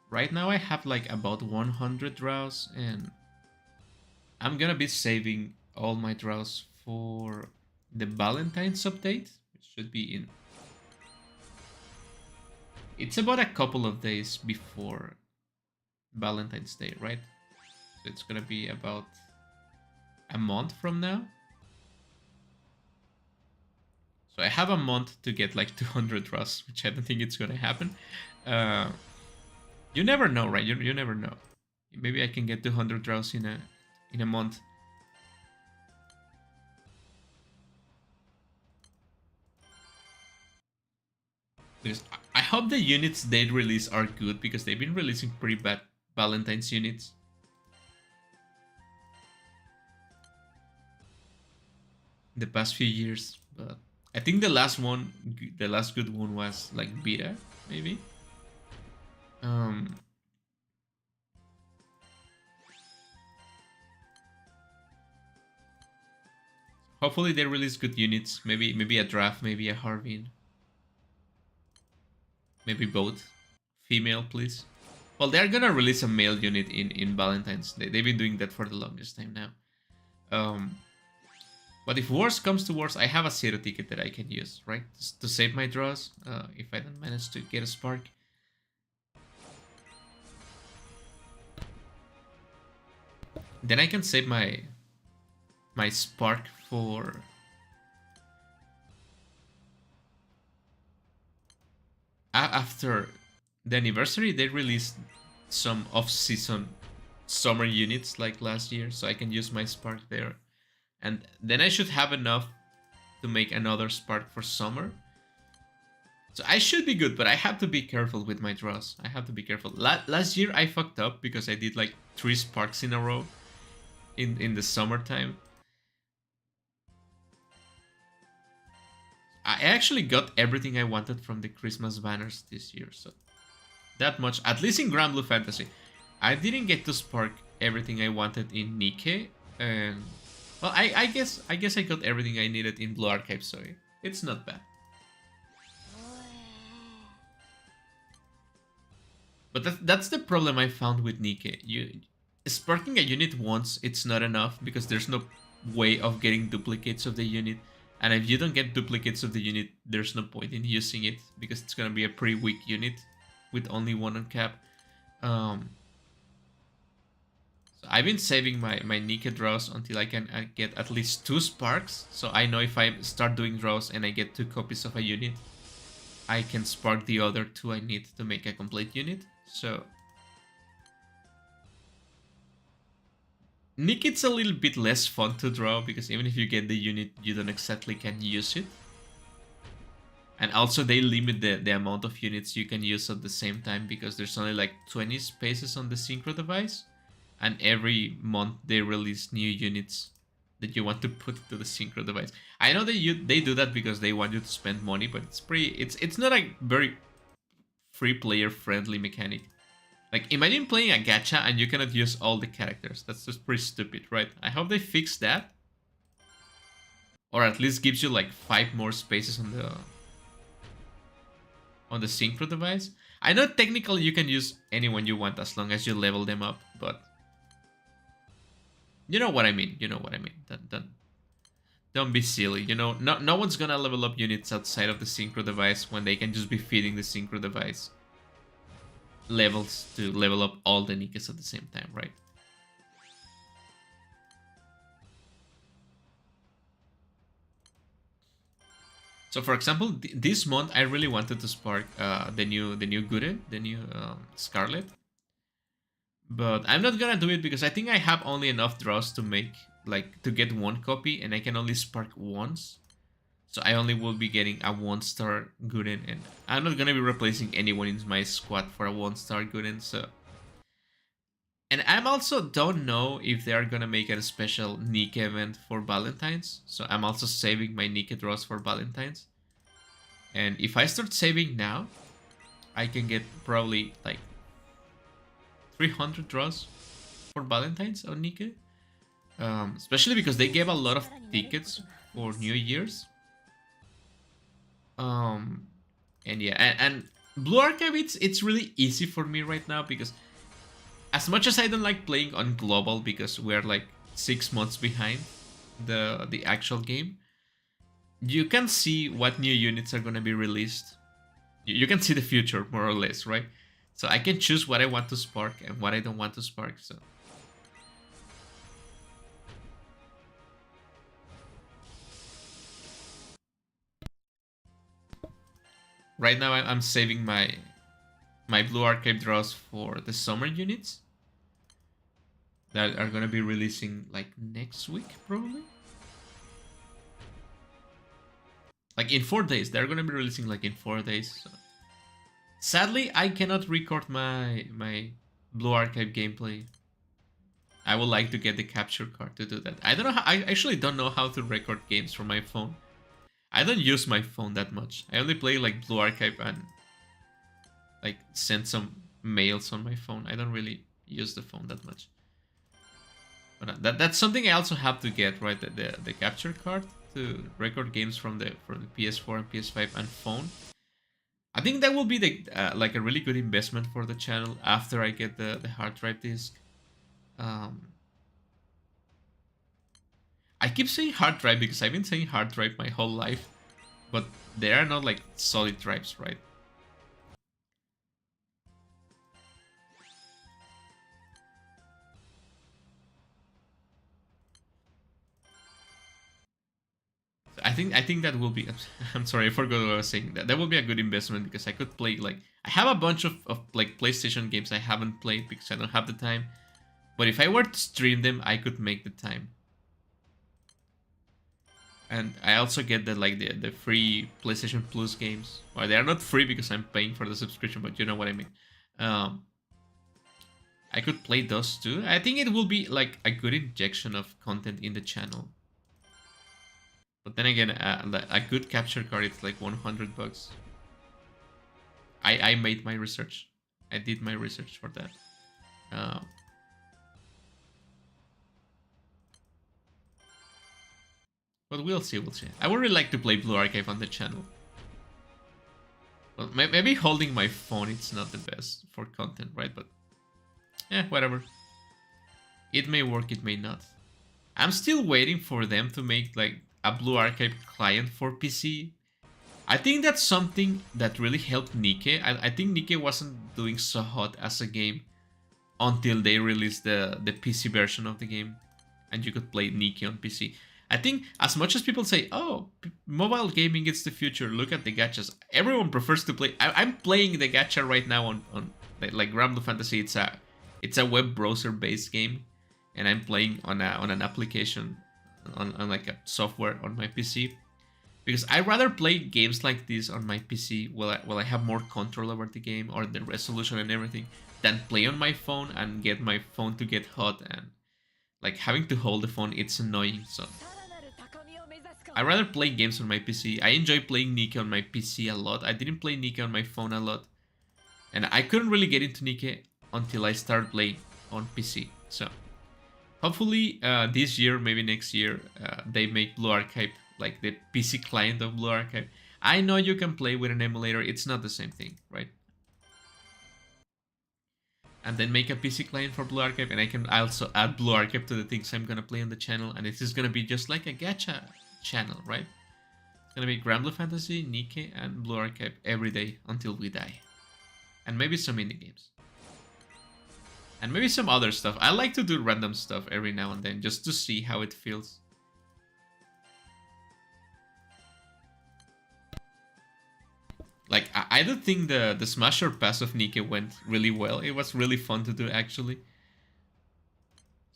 Right now I have like about 100 draws, and I'm gonna be saving all my draws for the Valentine's update, which should be in... It's about a couple of days before Valentine's Day, right? So it's gonna be about a month from now. So I have a month to get like 200 draws, which I don't think it's gonna happen. You never know, right? You never know. Maybe I can get 200 draws in a month. Because I hope the units they release are good, because they've been releasing pretty bad Valentine's units. The past few years, but I think the last good one was like beta, maybe. Hopefully they release good units. Maybe a draft, maybe a Harvin. Maybe both. Female, please. Well, they're gonna release a male unit in Valentine's Day. They've been doing that for the longest time now. But if worse comes to worse, I have a zero ticket that I can use, right? Just to save my draws, if I don't manage to get a spark. Then I can save my spark for... After the anniversary, they released some off-season summer units like last year, so I can use my spark there. And then I should have enough to make another spark for summer. So I should be good, but I have to be careful with my draws. I have to be careful. Last year I fucked up because I did like 3 sparks in a row in the summertime. I actually got everything I wanted from the Christmas banners this year, so that much, at least in Granblue Fantasy. I didn't get to spark everything I wanted in Nikke, and well, I guess I got everything I needed in Blue Archive, so it's not bad. But that's the problem I found with Nikke. Sparking a unit once, it's not enough because there's no way of getting duplicates of the unit. And if you don't get duplicates of the unit, there's no point in using it because it's gonna be a pretty weak unit with only 1 on cap. So I've been saving my Nikke draws until I can get at least 2 sparks. So I know if I start doing draws and I get 2 copies of a unit, I can spark the other 2 I need to make a complete unit. So Nikke, it's a little bit less fun to draw because even if you get the unit, you don't exactly can use it. And also they limit the amount of units you can use at the same time because there's only like 20 spaces on the synchro device. And every month they release new units that you want to put to the synchro device. I know they do that because they want you to spend money, but it's not a very free player friendly mechanic. Like, imagine playing a gacha and you cannot use all the characters. That's just pretty stupid, right? I hope they fix that. Or at least gives you like 5 more spaces on the synchro device. I know technically you can use anyone you want as long as you level them up, but you know what I mean. You know what I mean. Don't be silly. You know, no one's gonna level up units outside of the synchro device when they can just be feeding the synchro device levels to level up all the Nikkes at the same time, right? So for example, this month I really wanted to spark the new Gure, the new Scarlet. But I'm not gonna do it because I think I have only enough draws to make, like, to get 1 copy, and I can only spark once. So I only will be getting a 1-star Guden, and I'm not gonna be replacing anyone in my squad for a 1-star Guden, so... And I'm also don't know if they are gonna make a special Nick event for Valentine's. So I'm also saving my Nick draws for Valentine's. And if I start saving now, I can get probably like 300 draws for Valentine's on Nick. Especially because they gave a lot of tickets for New Year's. And yeah, and Blue Archive, it's really easy for me right now because as much as I don't like playing on global because we're like 6 months behind the actual game, you can see what new units are gonna be released. You can see the future more or less, right? So I can choose what I want to spark and what I don't want to spark. So right now I'm saving my Blue Archive draws for the summer units that are gonna be releasing like next week probably. Like in 4 days, they're gonna be releasing like in 4 days. So. Sadly, I cannot record my Blue Archive gameplay. I would like to get the capture card to do that. I don't know. I actually don't know how to record games from my phone. I don't use my phone that much. I only play like Blue Archive and like send some mails on my phone. I don't really use the phone that much. But that's something I also have to get, right? The capture card to record games from the PS4 and PS5 and phone. I think that will be the like a really good investment for the channel after I get the hard drive disk. I keep saying hard drive because I've been saying hard drive my whole life, but they are not like solid drives, right? I think that will be. I'm sorry, I forgot what I was saying. That will be a good investment because I could play like I have a bunch of like PlayStation games I haven't played because I don't have the time. But if I were to stream them, I could make the time. And I also get the free PlayStation Plus games. Well, they are not free because I'm paying for the subscription, but you know what I mean. I could play those too. I think it will be like a good injection of content in the channel. But then again, a good capture card it's like $100. I made my research. I did my research for that. But we'll see, we'll see. I would really like to play Blue Archive on the channel. Well, maybe holding my phone it's not the best for content, right? But yeah, whatever. It may work, it may not. I'm still waiting for them to make like a Blue Archive client for PC. I think that's something that really helped Nick. I think Nick wasn't doing so hot as a game until they released the PC version of the game and you could play Nick on PC. I think as much as people say, oh, mobile gaming is the future, look at the gachas. Everyone prefers to play. I'm playing the gacha right now on like Granblue Fantasy. It's a web browser based game, and I'm playing on an application on like a software on my PC. Because I rather play games like this on my PC while I have more control over the game or the resolution and everything than play on my phone and get my phone to get hot and like having to hold the phone, it's annoying. So I rather play games on my PC. I enjoy playing Nikke on my PC a lot. I didn't play Nikke on my phone a lot. And I couldn't really get into Nikke until I started playing on PC. So hopefully this year, maybe next year, they make Blue Archive like the PC client of Blue Archive. I know you can play with an emulator. It's not the same thing, right? And then make a PC client for Blue Archive, and I can also add Blue Archive to the things I'm gonna play on the channel, and this is gonna be just like a gacha channel, right? It's gonna be Granblue Fantasy, Nikke, and Blue Archive every day until we die. And maybe some indie games. And maybe some other stuff. I like to do random stuff every now and then, just to see how it feels. Like, I don't think the Smasher pass of Nikke went really well. It was really fun to do, actually.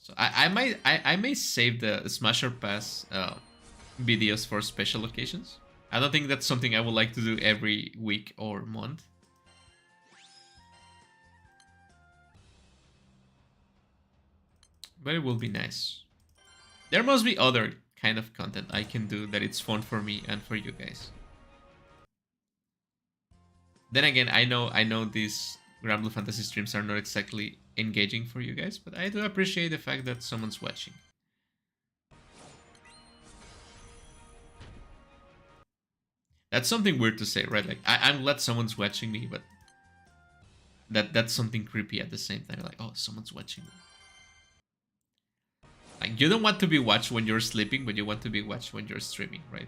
So I may save the Smasher pass videos for special occasions. I don't think that's something I would like to do every week or month. But it will be nice. There must be other kind of content I can do that it's fun for me and for you guys. Then again, I know these Granblue Fantasy streams are not exactly engaging for you guys, but I do appreciate the fact that someone's watching. That's something weird to say, right? Like, I'm glad someone's watching me, but that's something creepy at the same time. Like, oh, someone's watching me. Like, you don't want to be watched when you're sleeping, but you want to be watched when you're streaming, right?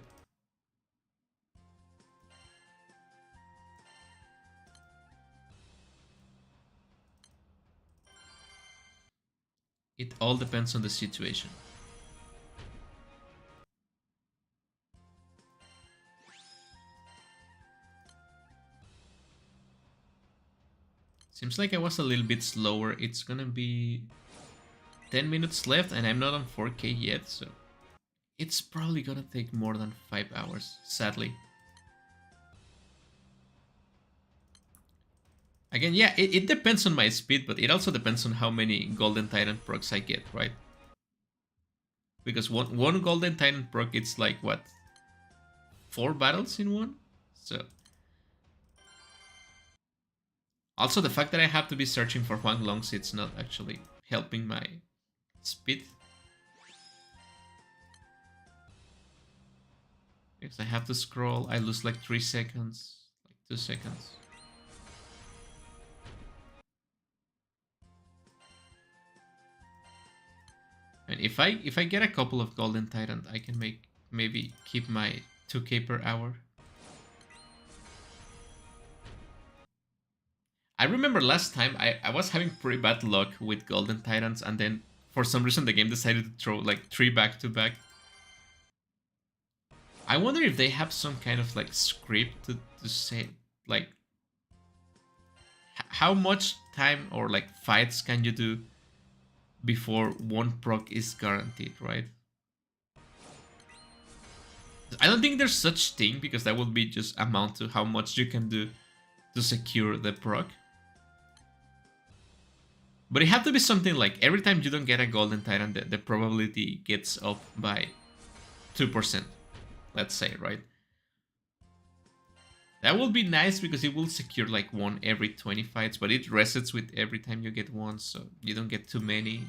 It all depends on the situation. Seems like I was a little bit slower. It's gonna be 10 minutes left and I'm not on 4K yet, so it's probably gonna take more than 5 hours, sadly. Again, yeah, it depends on my speed, but it also depends on how many Golden Titan procs I get, right? Because one Golden Titan proc, it's like, what? 4 battles in one? So... Also, the fact that I have to be searching for Huang Longs, it's not actually helping my speed. Because I have to scroll, I lose like 3 seconds, like 2 seconds. And if I get a couple of Golden Titan, I can maybe keep my 2k per hour. I remember last time I was having pretty bad luck with Golden Titans, and then for some reason the game decided to throw like 3 back to back. I wonder if they have some kind of like script to say like how much time or like fights can you do before one proc is guaranteed, right? I don't think there's such thing, because that would be just amount to how much you can do to secure the proc. But it had to be something like every time you don't get a Golden Titan, the probability gets up by 2%, let's say, right? That would be nice because it will secure like one every 20 fights, but it resets with every time you get one, so you don't get too many.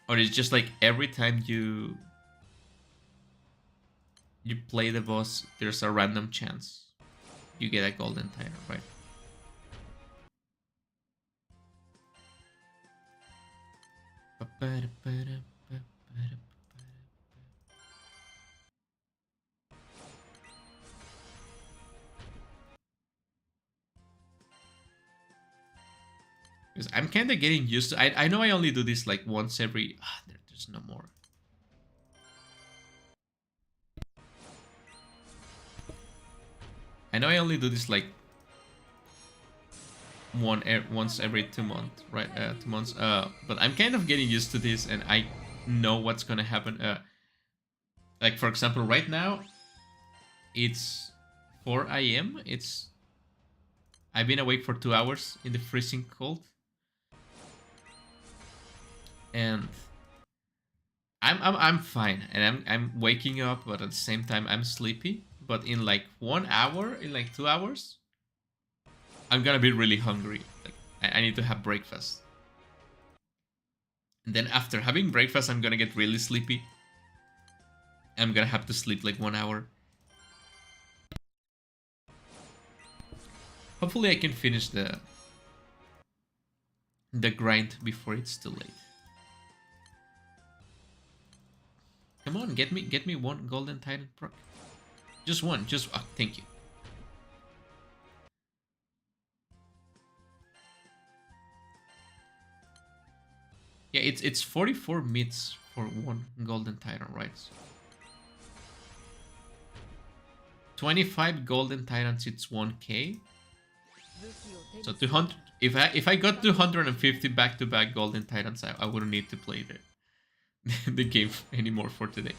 Or it's just like every time you play the boss, there's a random chance you get a Golden Titan, right? Because I'm kind of getting used to... I know I only do this like once every... there's no more. I know I only do this like once every 2 months, right? 2 months. But I'm kind of getting used to this, and I know what's gonna happen. Like for example, right now it's 4 a.m. I've been awake for 2 hours in the freezing cold, and I'm fine, and I'm waking up, but at the same time I'm sleepy. But in like 1 hour, in like 2 hours, I'm gonna be really hungry. Like I need to have breakfast. And then after having breakfast, I'm gonna get really sleepy. I'm gonna have to sleep like 1 hour. Hopefully I can finish the grind before it's too late. Come on, get me one Golden Titan proc. Just one, thank you. Yeah, it's 44 mids for one Golden Titan, right? So 25 Golden Titans, it's 1k. So 200. If I got 250 back-to-back Golden Titans, I wouldn't need to play the game anymore for today.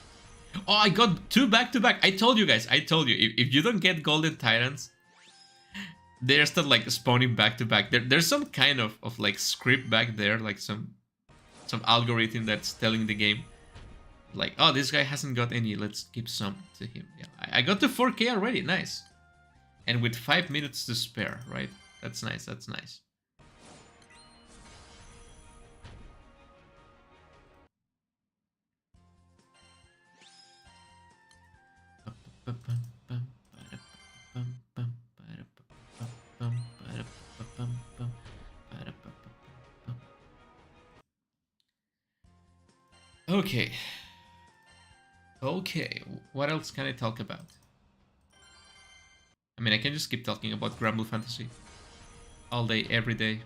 Oh, I got 2 back-to-back. I told you guys. I told you, if you don't get Golden Titans, they're still like spawning back to back. There's some kind of like script back there, like some algorithm that's telling the game like, oh, this guy hasn't got any, let's give some to him. Yeah, I got to 4K already, nice. And with 5 minutes to spare, right? That's nice, that's nice. Okay. Okay, what else can I talk about? I mean, I can just keep talking about Granblue Fantasy all day, every day.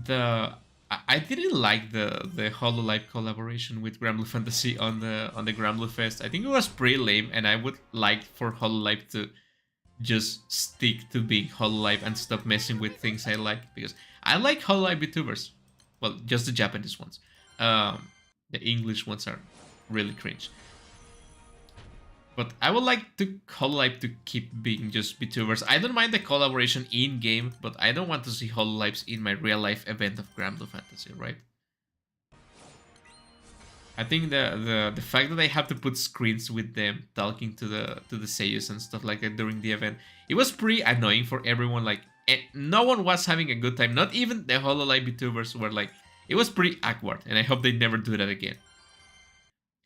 I didn't like the Hololive collaboration with Granblue Fantasy on the Granblue Fest. I think it was pretty lame, and I would like for Hololive to just stick to being Hololive and stop messing with things I like, because I like Hololive VTubers. Well, just the Japanese ones. The English ones are really cringe. But I would like to Hololive to keep being just VTubers. I don't mind the collaboration in-game, but I don't want to see Hololives in my real-life event of Granblue Fantasy, right? I think the fact that I have to put screens with them talking to the seiyus and stuff like that during the event, it was pretty annoying for everyone. Like, no one was having a good time. Not even the Hololive VTubers were like, it was pretty awkward, and I hope they never do that again.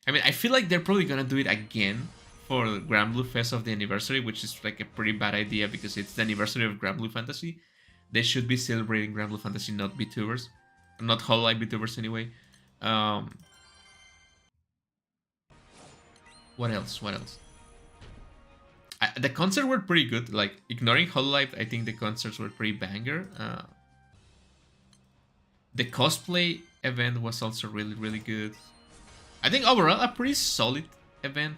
I mean, I feel like they're probably gonna do it again for Granblue Fest of the anniversary, which is like a pretty bad idea because it's the anniversary of Granblue Fantasy. They should be celebrating Granblue Fantasy, not VTubers, not Hololive VTubers anyway. What else? What else? The concerts were pretty good. Like, ignoring Hololive, I think the concerts were pretty banger. The cosplay event was also really, really good. I think overall a pretty solid event.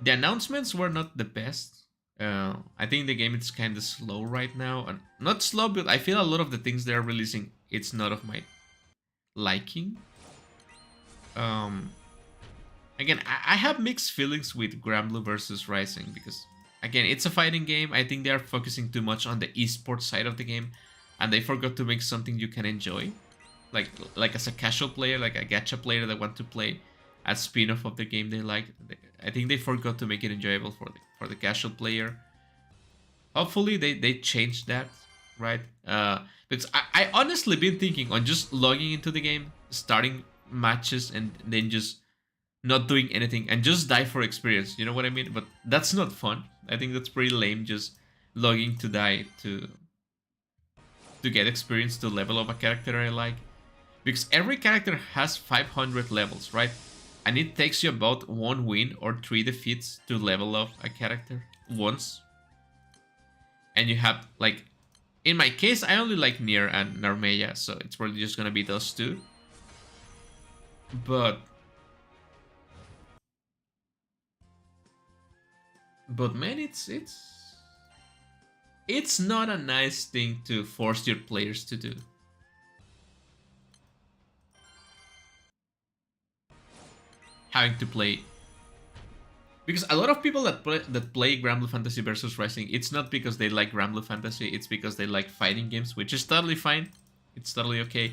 The announcements were not the best. I think the game is kind of slow right now. And not slow, but I feel a lot of the things they're releasing, it's not of my liking. Again, I have mixed feelings with Granblue versus Rising because, again, it's a fighting game. I think they are focusing too much on the esports side of the game, and they forgot to make something you can enjoy. Like as a casual player, like a gacha player that want to play a spin-off of the game they like. I think they forgot to make it enjoyable for the casual player. Hopefully they change that, right? Because I honestly been thinking on just logging into the game, starting matches, and then just not doing anything and just die for experience. You know what I mean? But that's not fun. I think that's pretty lame. Just logging to die to get experience to level up a character I like. Because every character has 500 levels, right? And it takes you about 1 win or 3 defeats to level up a character once. And you have, like, in my case, I only like Nier and Narmeya, so it's probably just gonna be those two. But man, it's not a nice thing to force your players to do. Having to play, because a lot of people that play Granblue Fantasy versus Rising, it's not because they like Granblue Fantasy, it's because they like fighting games, which is totally fine. It's totally okay.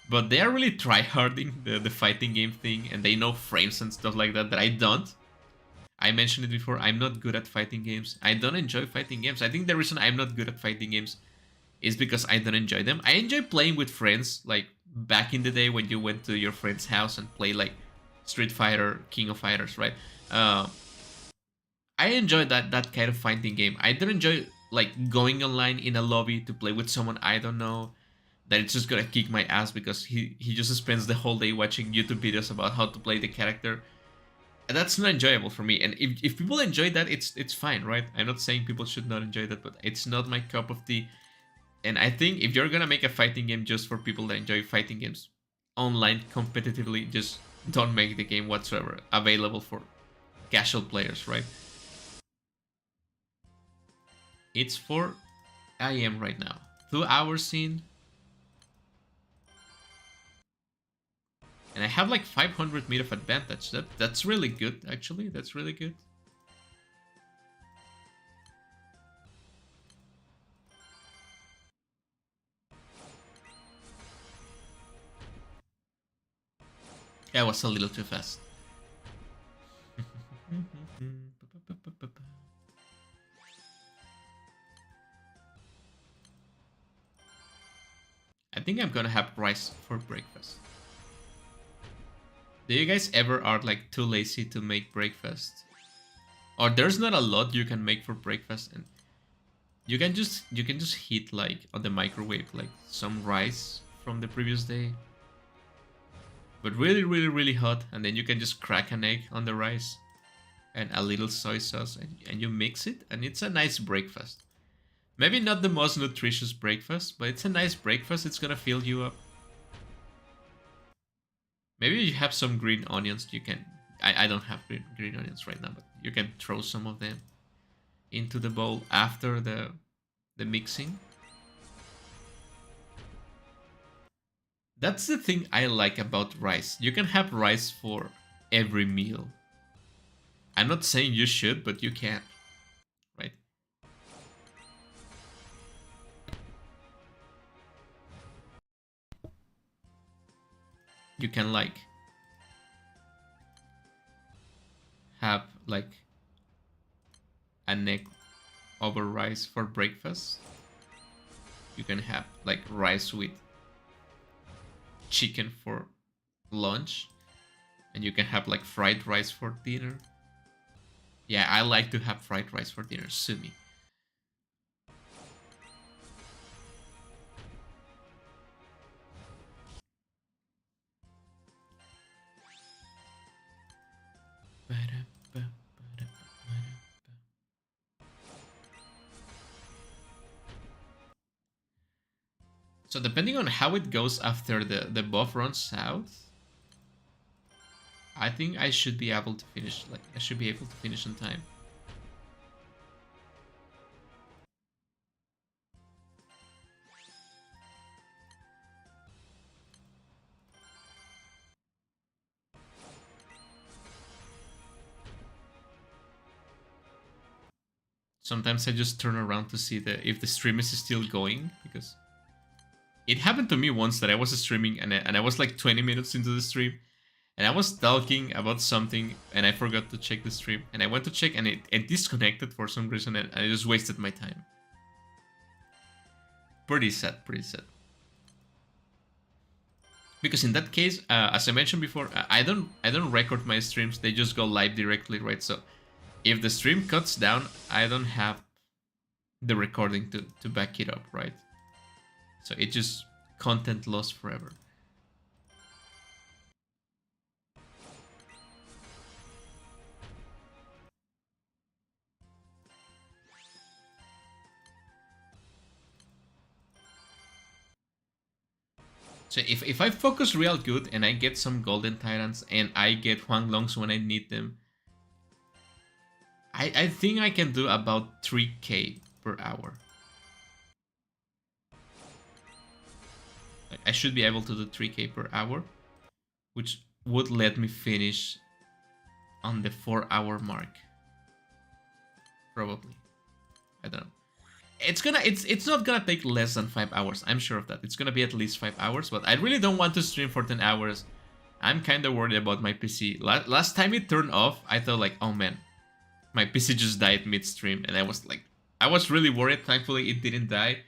But they are really tryharding the fighting game thing, and they know frames and stuff like that I don't. I mentioned it before, I'm not good at fighting games. I don't enjoy fighting games. I think the reason I'm not good at fighting games is because I don't enjoy them. I enjoy playing with friends, like back in the day when you went to your friend's house and play like Street Fighter, King of Fighters, right? I enjoy that kind of fighting game. I don't enjoy like going online in a lobby to play with someone I don't know, that it's just gonna kick my ass because he just spends the whole day watching YouTube videos about how to play the character. And that's not enjoyable for me. And if people enjoy that, it's fine, right? I'm not saying people should not enjoy that, but it's not my cup of tea. And I think if you're gonna make a fighting game just for people that enjoy fighting games online competitively, just don't make the game whatsoever available for casual players, right? It's 4 AM right now. 2 hours in. And I have like 500 meter of advantage. That's really good, actually. That's really good. I was a little too fast. I think I'm gonna have rice for breakfast. Do you guys ever are like too lazy to make breakfast? Or there's not a lot you can make for breakfast, and you can just heat like on the microwave like some rice from the previous day. But really, really, really hot, and then you can just crack an egg on the rice and a little soy sauce, and you mix it, and it's a nice breakfast. Maybe not the most nutritious breakfast, but it's a nice breakfast. It's gonna fill you up. Maybe you have some green onions. You can. I don't have green onions right now, but you can throw some of them into the bowl after the mixing. That's the thing I like about rice. You can have rice for every meal. I'm not saying you should, but you can, right? You can like have like an egg over rice for breakfast. You can have like rice with chicken for lunch, and you can have like fried rice for dinner. Yeah, I like to have fried rice for dinner. Sue me. So depending on how it goes after the buff runs out, I think I should be able to finish. Like I should be able to finish on time. Sometimes I just turn around to see if the stream is still going, because it happened to me once that I was streaming and I was like 20 minutes into the stream and I was talking about something and I forgot to check the stream, and I went to check and it disconnected for some reason, and I just wasted my time. Pretty sad, pretty sad. Because in that case, as I mentioned before, I don't record my streams. They just go live directly, right? So if the stream cuts down, I don't have the recording to back it up, right? So it's just content lost forever. So if I focus real good and I get some golden tyrants and I get Huanglongs when I need them, I think I can do about 3k per hour. Like I should be able to do 3k per hour, which would let me finish on the 4-hour mark. Probably. I don't know. It's not gonna take less than 5 hours. I'm sure of that. It's gonna be at least 5 hours, but I really don't want to stream for 10 hours. I'm kind of worried about my PC. Last time it turned off, I thought like, oh man, my PC just died mid-stream, and I was really worried. Thankfully, it didn't die.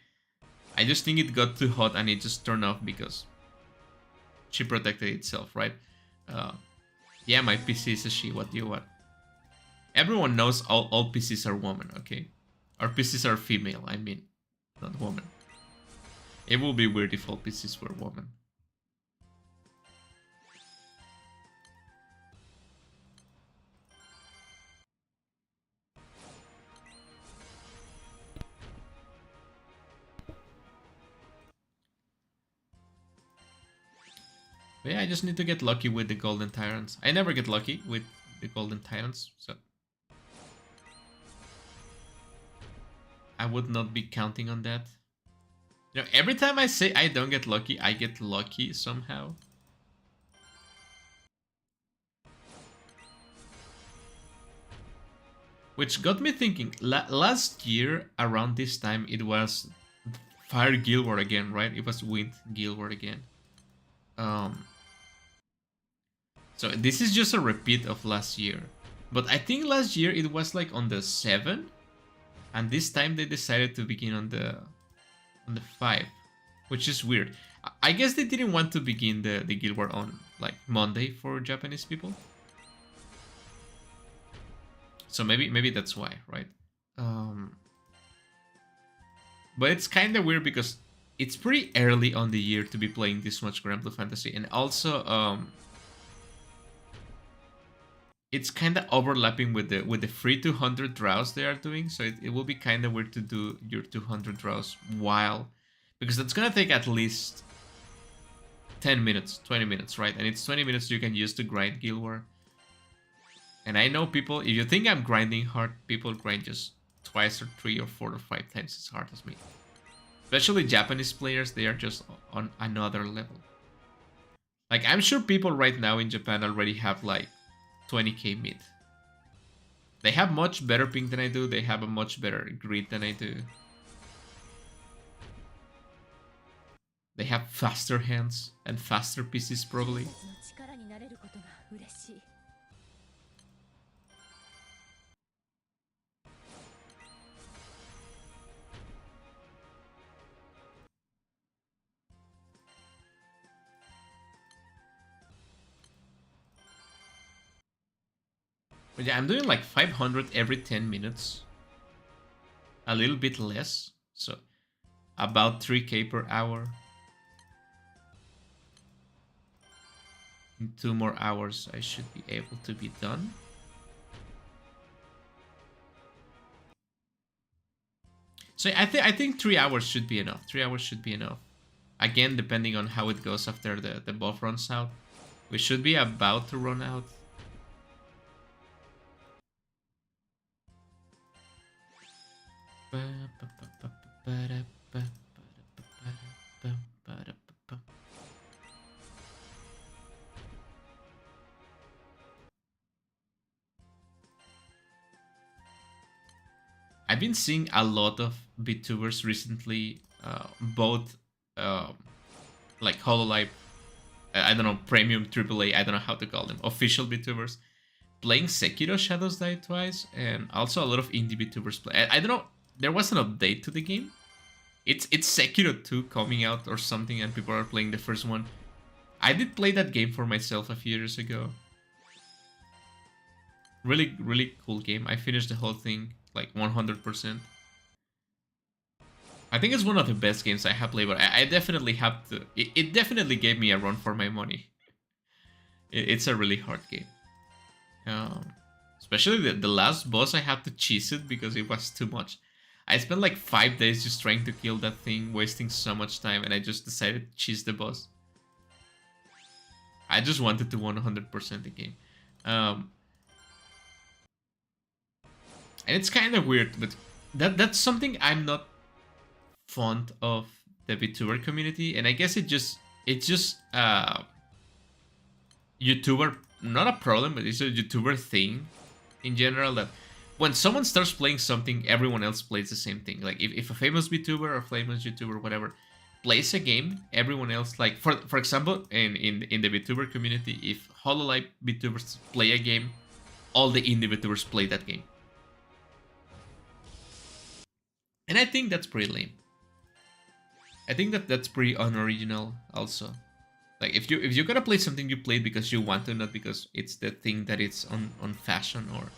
I just think it got too hot and it just turned off because she protected itself, right? Yeah, my PC is a she. What do you want? Everyone knows all PCs are women, okay? Our PCs are female, I mean, not woman. It would be weird if all PCs were women. But yeah, I just need to get lucky with the golden tyrants. I never get lucky with the golden tyrants, so I would not be counting on that. You know, every time I say I don't get lucky, I get lucky somehow. Which got me thinking, last year around this time it was Fire Guild War again, right? It was Wind Guild War again. So this is just a repeat of last year. But I think last year it was like on the 7, and this time they decided to begin on the 5, which is weird. I guess they didn't want to begin the Guild War on like Monday for Japanese people. So maybe that's why, right? But it's kind of weird because it's pretty early on the year to be playing this much Granblue Fantasy, and also it's kind of overlapping with the free 200 draws they are doing, so it will be kind of weird to do your 200 draws while, because that's gonna take at least 10 minutes, 20 minutes, right? And it's 20 minutes you can use to grind Guild War. And I know people, if you think I'm grinding hard, people grind just twice or 3 or 4 or 5 times as hard as me. Especially Japanese players, they are just on another level. Like, I'm sure people right now in Japan already have like 20k mid. They have much better ping than I do, they have a much better grid than I do. They have faster hands and faster PCs probably. But yeah, I'm doing like 500 every 10 minutes. A little bit less. So about 3k per hour. In 2 more hours, I should be able to be done. So I think 3 hours should be enough. 3 hours should be enough. Again, depending on how it goes after the buff runs out. We should be about to run out. I've been seeing a lot of Vtubers recently, both like Hololive, I don't know, premium, AAA, I don't know how to call them, official Vtubers, playing Sekiro Shadows Die Twice, and also a lot of indie Vtubers play. I don't know, there was an update to the game. It's Sekiro 2 coming out or something, and people are playing the first one. I did play that game for myself a few years ago. Really, really cool game. I finished the whole thing like 100%. I think it's one of the best games I have played, but I definitely have to... It definitely gave me a run for my money. It's a really hard game. Especially the last boss, I had to cheese it because it was too much. I spent like 5 days just trying to kill that thing, wasting so much time, and I just decided to cheese the boss. I just wanted to 100% the game. And it's kind of weird, but that's something I'm not fond of the VTuber community, and I guess it's just YouTuber, not a problem, but it's a YouTuber thing in general, that when someone starts playing something, everyone else plays the same thing. Like if a famous VTuber or famous YouTuber, whatever, plays a game, everyone else, like for example, in the VTuber community, if Hololive VTubers play a game, all the indie VTubers play that game. And I think that's pretty lame. I think that's pretty unoriginal also. Like if you're gonna play something, you play it because you want to, not because it's the thing that it's on fashion, or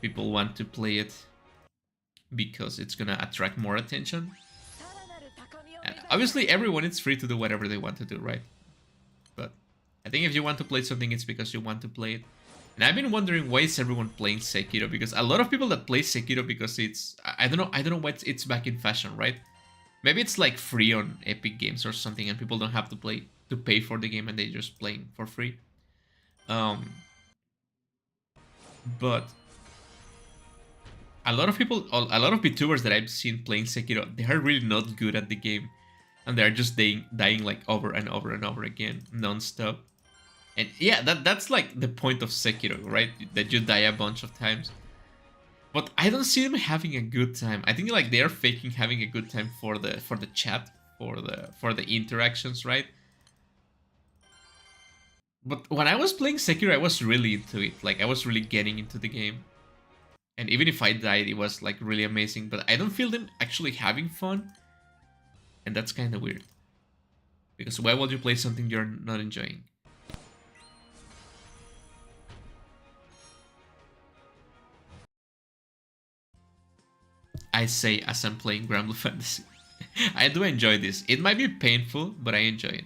people want to play it because it's gonna attract more attention. And obviously everyone is free to do whatever they want to do, right? But I think if you want to play something, it's because you want to play it. And I've been wondering, why is everyone playing Sekiro? Because a lot of people that play Sekiro because it's, I don't know why it's back in fashion, right? Maybe it's like free on Epic Games or something, and people don't have to pay for the game, and they're just playing for free. But a lot of people, a lot of VTubers that I've seen playing Sekiro, they are really not good at the game, and they're just dying like over and over and over again, non-stop. And yeah, that's like the point of Sekiro, right? That you die a bunch of times. But I don't see them having a good time. I think like they're faking having a good time for the chat, for the interactions, right? But when I was playing Sekiro, I was really into it. Like, I was really getting into the game. And even if I died, it was like really amazing. But I don't feel them actually having fun. And that's kind of weird. Because why would you play something you're not enjoying? I say as I'm playing Granblue Fantasy. I do enjoy this. It might be painful, but I enjoy it.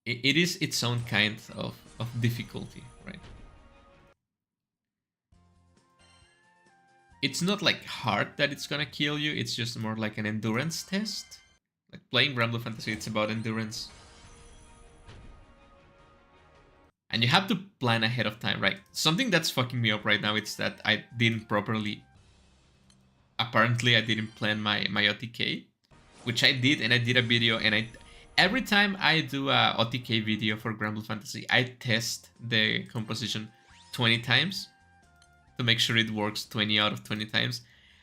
It is its own kind of difficulty, right? It's not like hard that it's gonna kill you, it's just more like an endurance test. Like playing Granblue Fantasy, it's about endurance. And you have to plan ahead of time, right? Something that's fucking me up right now is that I didn't properly... Apparently I didn't plan my OTK, which I did, and I did a video, and every time I do a OTK video for Granblue Fantasy, I test the composition 20 times to make sure it works 20 out of 20 times.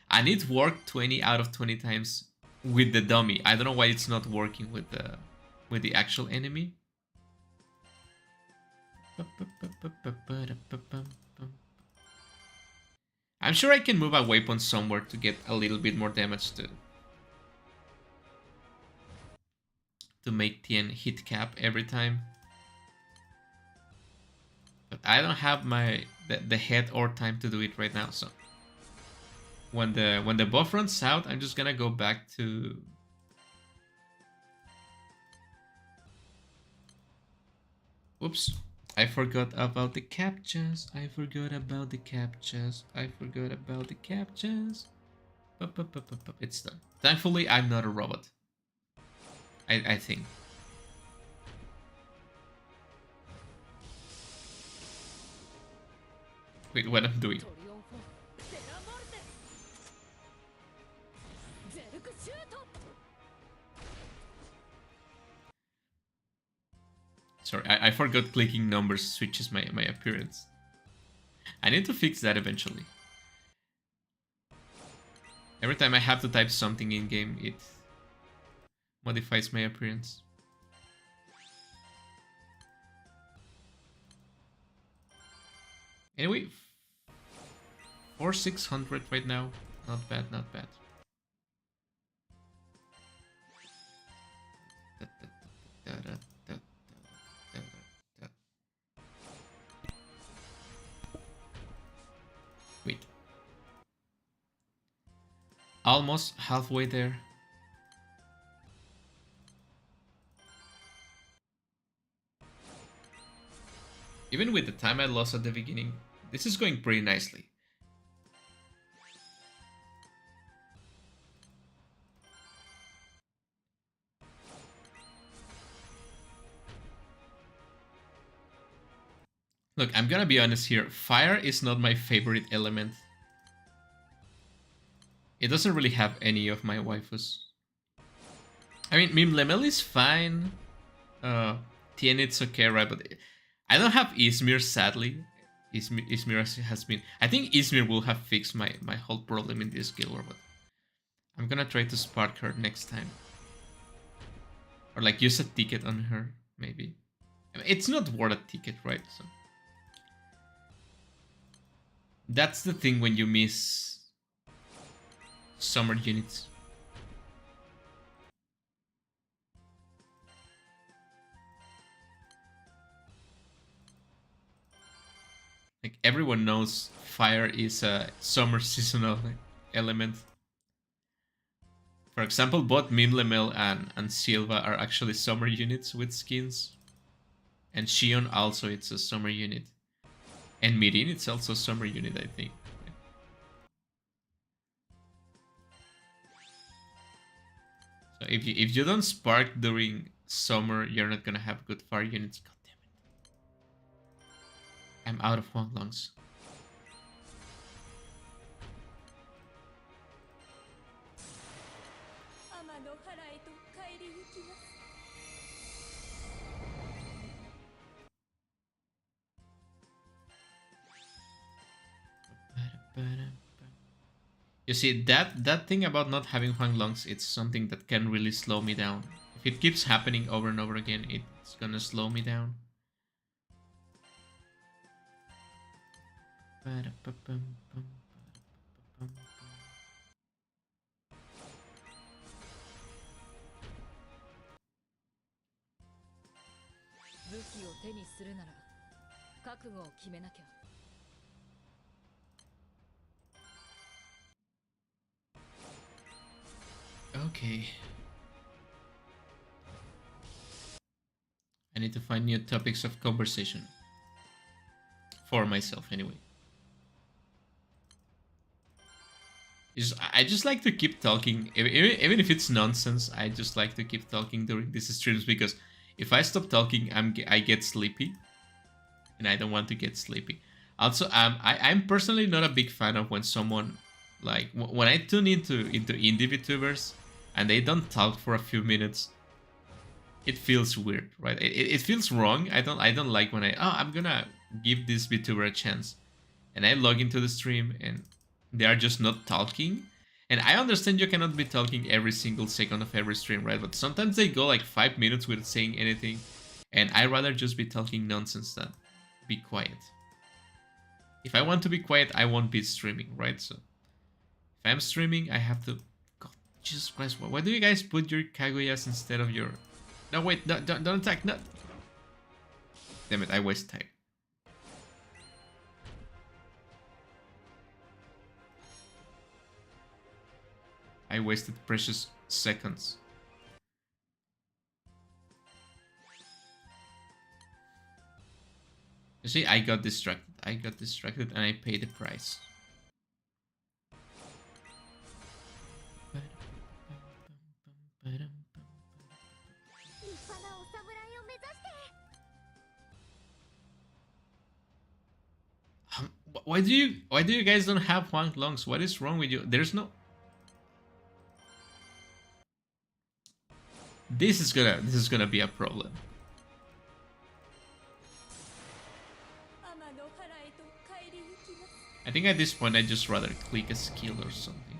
And it worked 20 out of 20 times with the dummy. I don't know why it's not working with the actual enemy. I'm sure I can move a weapon somewhere to get a little bit more damage to make Tien hit cap every time. But I don't have the head or time to do it right now, so when the buff runs out, I'm just gonna go back to... Oops. I forgot about the captchas. I forgot about the captchas. I forgot about the captchas. It's done. Thankfully, I'm not a robot. I think. Wait, what I'm doing? Sorry, I forgot clicking numbers switches my appearance. I need to fix that eventually. Every time I have to type something in game, it modifies my appearance. Anyway, 4600 right now. Not bad, not bad. Wait. Almost halfway there. Even with the time I lost at the beginning, this is going pretty nicely. Look, I'm gonna be honest here. Fire is not my favorite element. It doesn't really have any of my waifus. I mean, Mim Lemel is fine. Tien, it's okay, right? But I don't have Izmir, sadly. Izmir has been... I think Izmir will have fixed my whole problem in this guild war, but I'm gonna try to spark her next time. Or like use a ticket on her, maybe. I mean, it's not worth a ticket, right? So that's the thing when you miss summer units. Like everyone knows fire is a summer seasonal element. For example, both Mimlemel and Silva are actually summer units with skins. And Shion also, it's a summer unit. And Mirin, it's also a summer unit, I think. So if you don't spark during summer, you're not gonna have good fire units. God damn it. I'm out of Huang Lungs. You see, that thing about not having Huang Longs, it's something that can really slow me down. If it keeps happening over and over again, it's gonna slow me down. Okay. I need to find new topics of conversation. For myself, anyway. I just like to keep talking, even if it's nonsense. I just like to keep talking during these streams because if I stop talking, I get sleepy, and I don't want to get sleepy. Also, I'm personally not a big fan of when someone like when I tune into indie VTubers and they don't talk for a few minutes. It feels weird, right? It feels wrong. I don't like when I'm gonna give this VTuber a chance, and I log into the stream and they are just not talking. And I understand you cannot be talking every single second of every stream, right? But sometimes they go like 5 minutes without saying anything, and I'd rather just be talking nonsense than be quiet. If I want to be quiet, I won't be streaming, right? So if I'm streaming, I have to. God, Jesus Christ! Why do you guys put your Kaguyas instead of your? No, wait! No, don't attack! No. Damn it! I waste time. I wasted precious seconds. You see, I got distracted. I got distracted and I paid the price. Why do you guys don't have Huang Longs? What is wrong with you? There's no. This is gonna be a problem. I think at this point I'd just rather click a skill or something.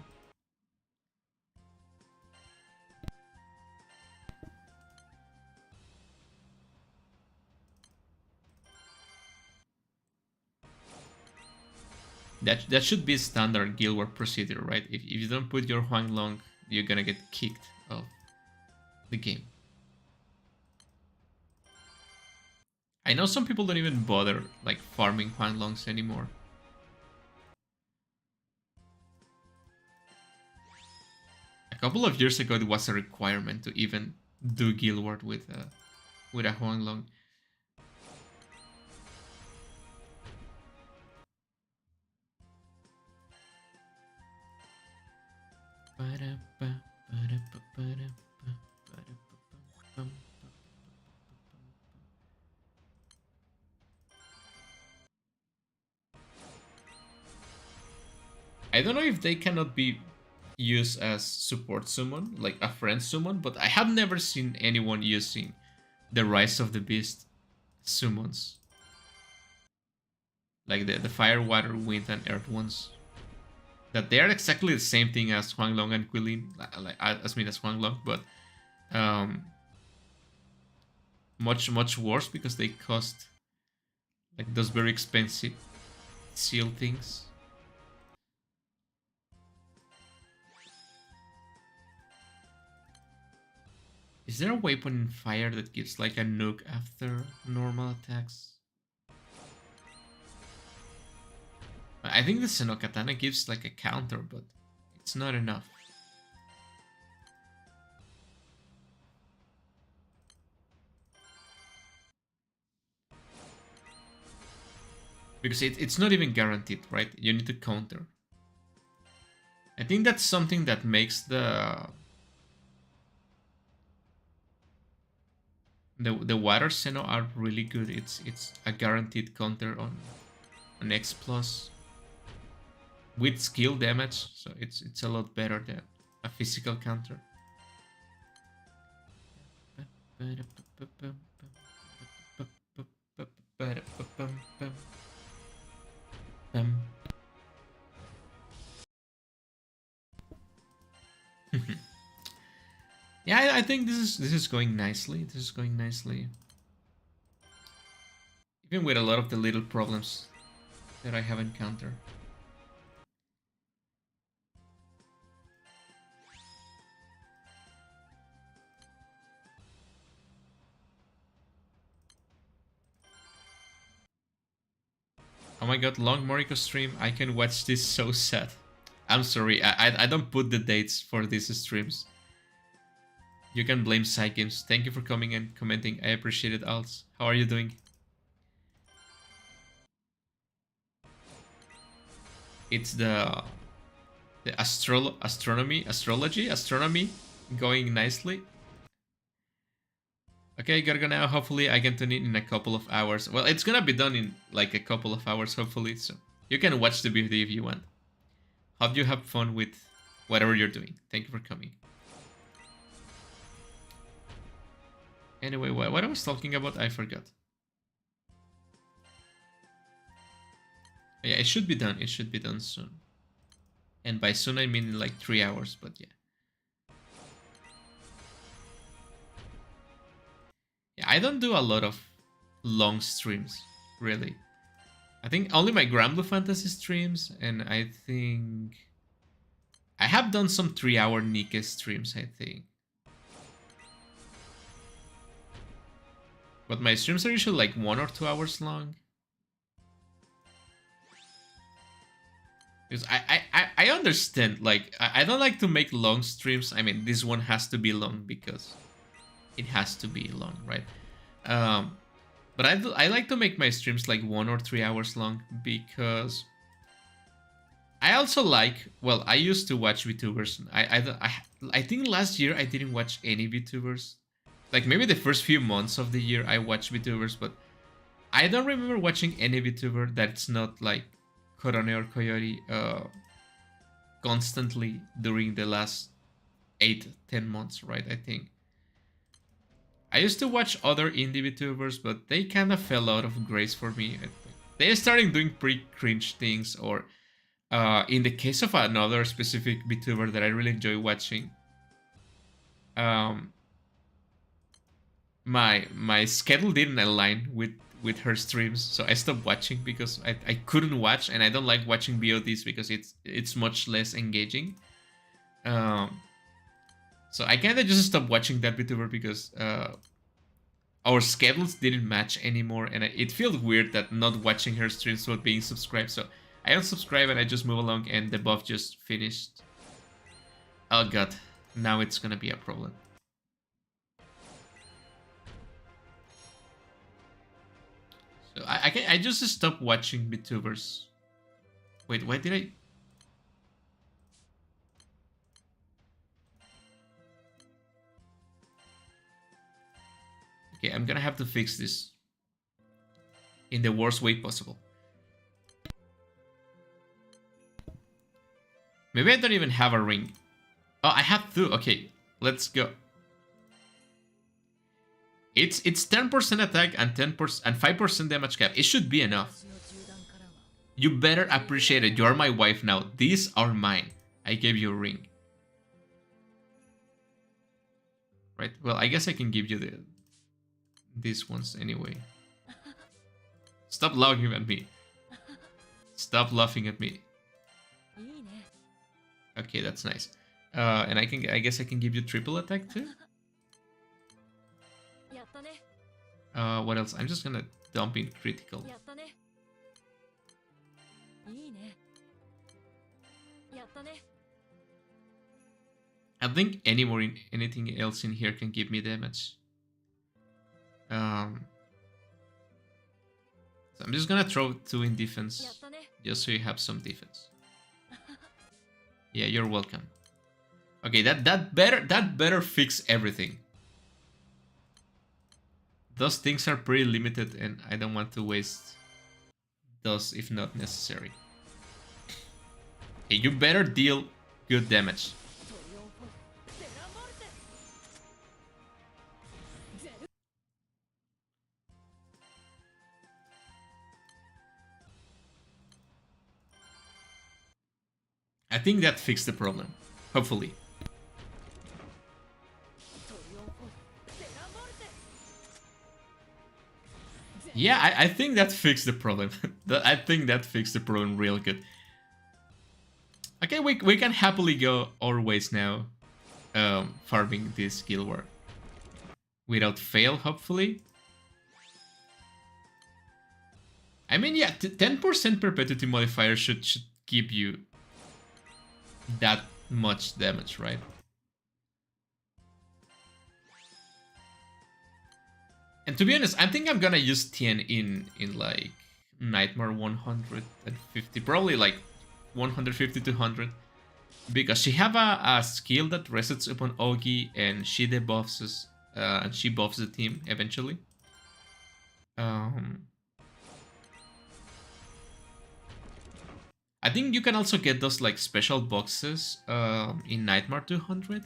That should be standard guild war procedure, right? If you don't put your Huang Long, you're gonna get kicked off the game. I know some people don't even bother like farming Huang Longs anymore. A couple of years ago, it was a requirement to even do guild war with a Huang Long. I don't know if they cannot be used as support summon, like a friend summon, but I have never seen anyone using the Rise of the Beast summons. Like the fire, water, wind, and earth ones. That they are exactly the same thing as Huang Long and Quilin, like as Huang Long, but much worse because they cost like those very expensive seal things. Is there a weapon in fire that gives like a nuke after normal attacks? I think the Senokatana gives like a counter, but it's not enough. Because it's not even guaranteed, right? You need to counter. I think that's something that makes the water Seno are really good. It's a guaranteed counter on an X plus with skill damage, so it's a lot better than a physical counter. think this is going nicely. This is going nicely. Even with a lot of the little problems that I have encountered. Oh my god, long Moriko stream. I can watch this so sad. I'm sorry, I don't put the dates for these streams. You can blame Side Games. Thank you for coming and commenting. I appreciate it, Alts. How are you doing? It's the astronomy going nicely. Okay, Gargano, hopefully I can tune in a couple of hours. Well, it's gonna be done in like a couple of hours, hopefully, so you can watch the video if you want. Hope you have fun with whatever you're doing. Thank you for coming. Anyway, what I was talking about, I forgot. Yeah, it should be done. It should be done soon. And by soon, I mean in like 3 hours, but yeah. Yeah, I don't do a lot of long streams, really. I think only my Granblue Fantasy streams, and I think... I have done some 3-hour Nike streams, I think. But my streams are usually like 1 or 2 hours long. Because I understand, like, I don't like to make long streams. I mean, this one has to be long because it has to be long, right? But I like to make my streams like 1 or 3 hours long because I also like, well, I used to watch VTubers. I think last year I didn't watch any VTubers. Like maybe the first few months of the year I watched VTubers, but I don't remember watching any VTuber that's not like Korone or Coyote constantly during the last 8-10 months, right? I think. I used to watch other indie VTubers, but they kind of fell out of grace for me. They started doing pretty cringe things, or in the case of another specific VTuber that I really enjoy watching, my schedule didn't align with her streams, so I stopped watching because I couldn't watch, and I don't like watching VODs because it's much less engaging. So I kind of just stopped watching that VTuber because our schedules didn't match anymore, and it felt weird that not watching her streams without being subscribed. So I unsubscribe and I just move along, and the buff just finished. Oh god, now it's gonna be a problem. So I just stopped watching VTubers. Wait, why did I? Okay, I'm gonna have to fix this in the worst way possible. Maybe I don't even have a ring. Oh, I have two. Okay, let's go. It's 10% attack and 10% and 5% damage cap. It should be enough. You better appreciate it. You're my wife now. These are mine. I gave you a ring. Right. Well, I guess I can give you these ones anyway. Stop laughing at me. Stop laughing at me. Okay, that's nice. And I guess I can give you triple attack too. What else? I'm just gonna dump in critical. I think anything else in here can give me damage. So I'm just gonna throw 2 in defense, just so you have some defense. Yeah, you're welcome. Okay, that better fix everything. Those things are pretty limited, and I don't want to waste those if not necessary. Okay, you better deal good damage. I think that fixed the problem. Hopefully. Yeah, I think that fixed the problem. I think that fixed the problem real good. Okay, we can happily go our ways now, farming this guild war. Without fail, hopefully. I mean, yeah, 10% perpetuity modifier should give you that much damage, right? And to be honest, I think I'm gonna use Tien in like Nightmare 150, probably like 150 to 100, because she have a skill that resets upon Ogi and she debuffs us, and she buffs the team eventually. Um, I think you can also get those like special boxes in Nightmare 200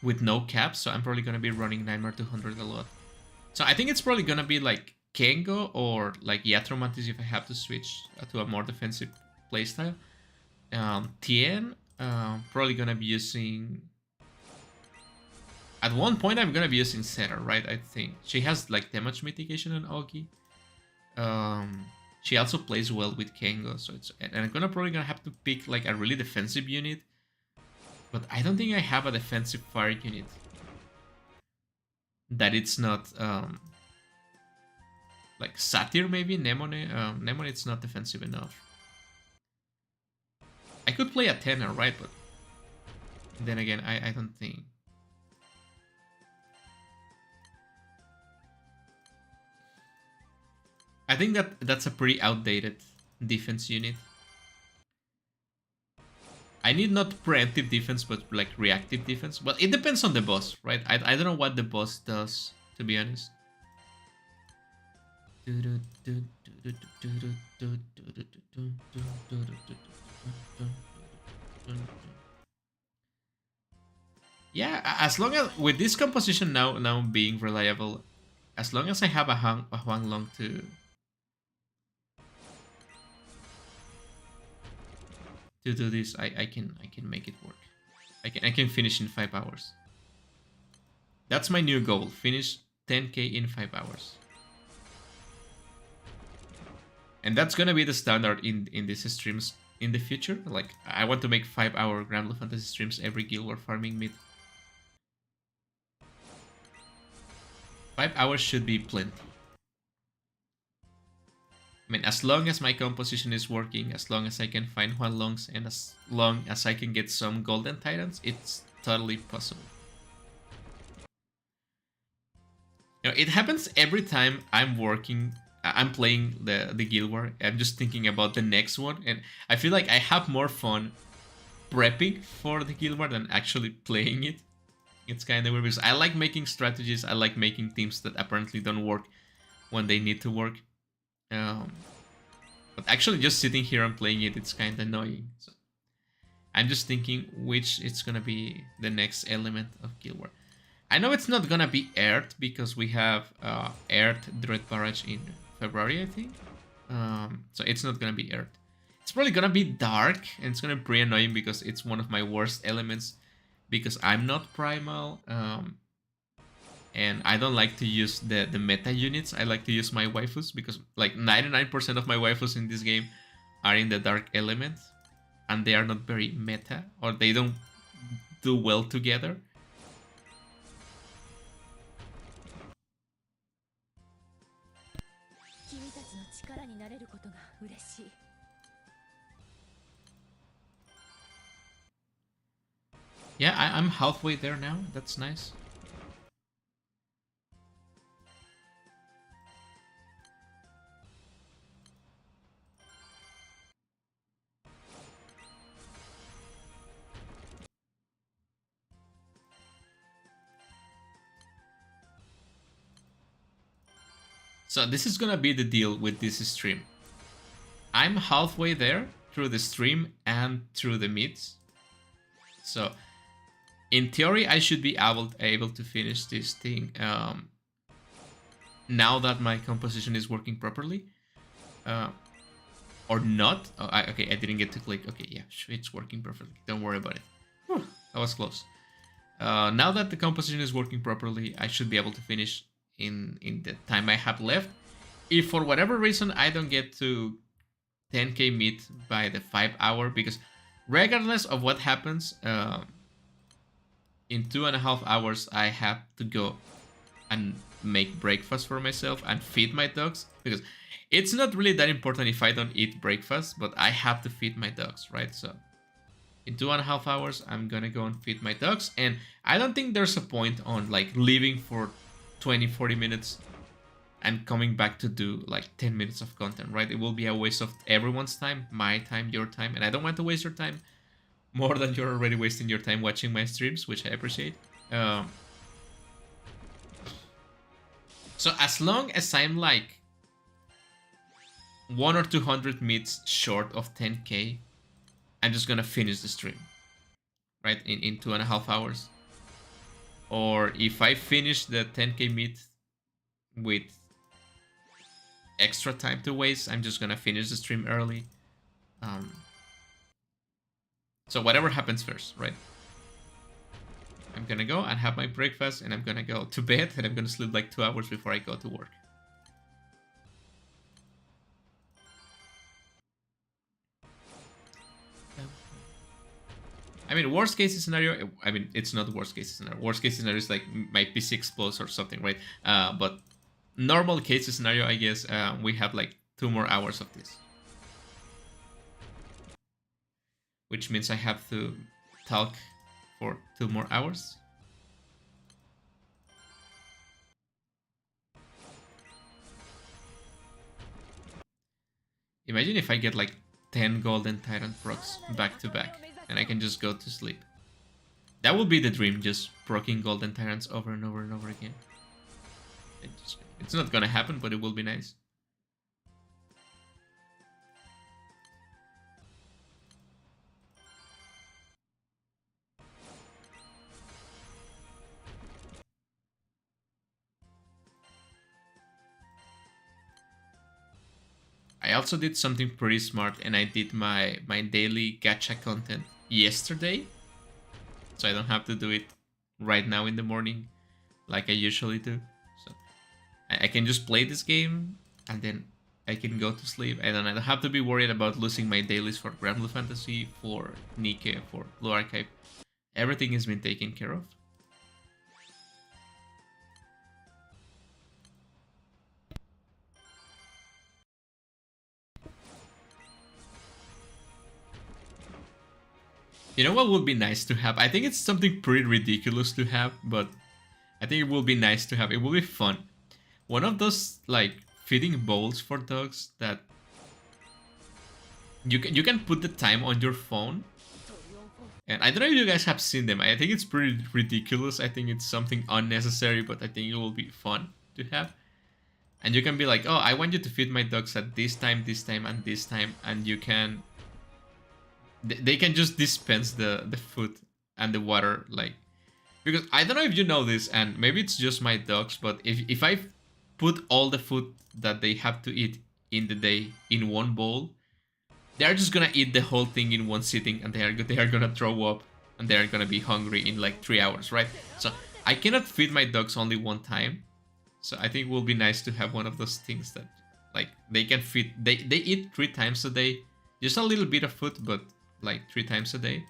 with no caps, so I'm probably gonna be running Nightmare 200 a lot. So I think it's probably gonna be like Kengo or like Yatromantis if I have to switch to a more defensive playstyle. Tien, probably gonna be using. At one point, I'm gonna be using Setter, right? I think she has like damage mitigation on Ogi. She also plays well with Kengo, so it's. And I'm probably gonna have to pick like a really defensive unit, but I don't think I have a defensive fire unit that it's not like Satyr maybe Nemone. Nemone it's not defensive enough. I could play a Tenor, right? But then again, I don't think. I think that's a pretty outdated defense unit. I need not preemptive defense, but like reactive defense. Well, it depends on the boss, right? I don't know what the boss does, to be honest. Yeah, as long as with this composition now being reliable, as long as I have a Huang Long to do this, I can make it work. I can finish in 5 hours. That's my new goal. Finish 10k in 5 hours. And that's gonna be the standard in these streams in the future. Like I want to make 5-hour Granblue Fantasy streams every guild war farming mid. 5 hours should be plenty. I mean, as long as my composition is working, as long as I can find Huanlongs, and as long as I can get some Golden Titans, it's totally possible. You know, it happens every time I'm playing the Guild War. I'm just thinking about the next one, and I feel like I have more fun prepping for the Guild War than actually playing it. It's kind of weird because I like making strategies. I like making teams that apparently don't work when they need to work. But actually just sitting here and playing it, it's kind of annoying. So I'm just thinking which it's gonna be the next element of Guild War. I know it's not gonna be Earth because we have Earth Dread Barrage in February, I think. So it's not gonna be Earth. It's probably gonna be Dark, and it's gonna be pretty annoying because it's one of my worst elements because I'm not Primal. And I don't like to use the meta units. I like to use my waifus because like 99% of my waifus in this game are in the dark element, and they are not very meta, or they don't do well together. Yeah, I'm halfway there now. That's nice. So this is gonna be the deal with this stream. I'm halfway there through the stream and through the mids. So in theory, I should be able to finish this thing now that my composition is working properly. Or not. Oh, okay, I didn't get to click. Okay, yeah, it's working perfectly. Don't worry about it. Whew, that was close. Now that the composition is working properly, I should be able to finish in the time I have left. If for whatever reason I don't get to 10k meat by the 5 hour, because regardless of what happens, in 2.5 hours I have to go and make breakfast for myself and feed my dogs, because it's not really that important if I don't eat breakfast, but I have to feed my dogs, right? So in 2.5 hours I'm gonna go and feed my dogs, and I don't think there's a point on like leaving for 20-40 minutes and coming back to do like 10 minutes of content, right? It will be a waste of everyone's time, my time, your time, and I don't want to waste your time more than you're already wasting your time watching my streams, which I appreciate. So as long as I'm like 1 or 200 meets short of 10k, I'm just gonna finish the stream, right? In 2.5 hours. Or if I finish the 10k meet with extra time to waste, I'm just gonna finish the stream early. So whatever happens first, right? I'm gonna go and have my breakfast, and I'm gonna go to bed, and I'm gonna sleep like 2 hours before I go to work. I mean, worst case scenario, I mean, it's not worst case scenario. Worst case scenario is like my PC explodes or something, right? But normal case scenario, I guess, we have like 2 more hours of this. Which means I have to talk for 2 more hours. Imagine if I get like 10 golden tyrant procs back to back, and I can just go to sleep. That would be the dream, just proccing golden tyrants over and over and over again. It's not gonna happen, but it will be nice. I also did something pretty smart, and I did my daily gacha content yesterday, so I don't have to do it right now in the morning like I usually do. So I can just play this game, and then I can go to sleep, and then I don't have to be worried about losing my dailies for Granblue Fantasy, for Nike, for Blue Archive. Everything has been taken care of. You know what would be nice to have? I think it's something pretty ridiculous to have, but I think it will be nice to have. It will be fun. One of those like feeding bowls for dogs that you can put the time on your phone. And I don't know if you guys have seen them. I think it's pretty ridiculous. I think it's something unnecessary, but I think it will be fun to have. And you can be like, oh, I want you to feed my dogs at this time, and this time, and you can... They can just dispense the food and the water, like... Because I don't know if you know this, and maybe it's just my dogs, but if I put all the food that they have to eat in the day in one bowl, they're just gonna eat the whole thing in one sitting, and they are gonna throw up, and they are gonna be hungry in like 3 hours, right? So I cannot feed my dogs only one time. So I think it will be nice to have one of those things that like they can feed. They eat 3 times a day, just a little bit of food, but like 3 times a day.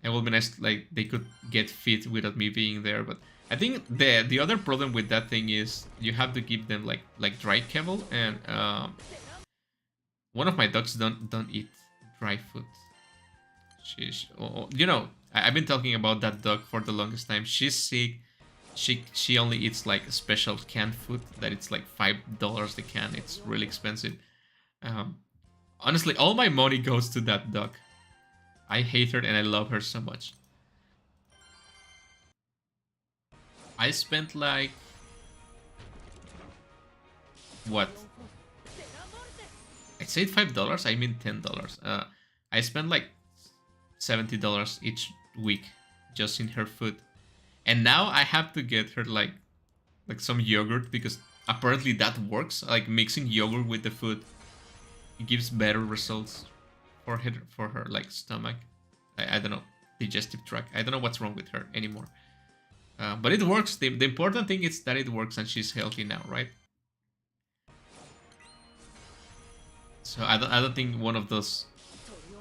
It will be nice, like they could get fit without me being there. But I think the other problem with that thing is you have to give them like dry kibble, and one of my dogs don't eat dry food. She's, you know, I've been talking about that dog for the longest time. She's sick. She only eats like special canned food that it's like $5 the can. It's really expensive. Honestly, all my money goes to that dog. I hate her and I love her so much. I spent like... What? I said $5, I mean $10. I spent like $70 each week just in her food. And now I have to get her like some yogurt, because apparently that works. Like mixing yogurt with the food, it gives better results for her like stomach. I don't know, digestive tract. I don't know what's wrong with her anymore. But it works. The important thing is that it works and she's healthy now, right? So I don't think one of those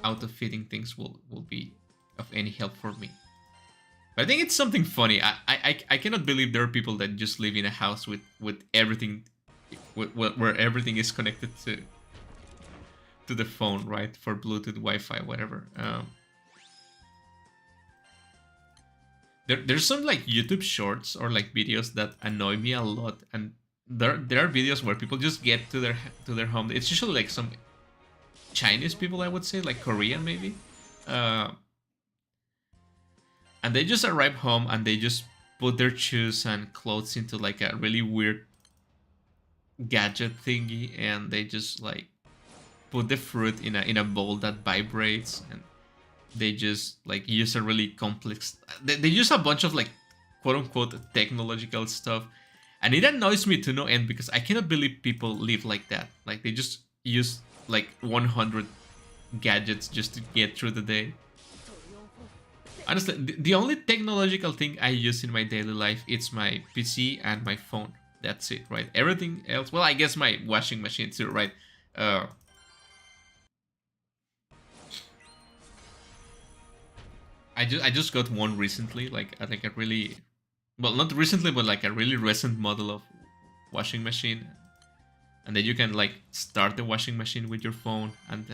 auto-feeding things will be of any help for me. But I think it's something funny. I cannot believe there are people that just live in a house with everything, where everything is connected to the phone, right? For Bluetooth, Wi-Fi, whatever. There's some like YouTube shorts or like videos that annoy me a lot, and there are videos where people just get to their home. It's usually like some Chinese people, I would say, like Korean maybe, and they just arrive home and they just put their shoes and clothes into like a really weird gadget thingy, and they just like put the fruit in a bowl that vibrates, and they just like use a really complex, they use a bunch of like quote-unquote technological stuff, and it annoys me to no end because I cannot believe people live like that. Like they just use like 100 gadgets just to get through the day. Honestly, the only technological thing I use in my daily life, it's my PC and my phone. That's it, right? Everything else, well, I guess my washing machine too, right? I just got one recently, like a really, well, not recently, but like a really recent model of washing machine, and then you can like start the washing machine with your phone, and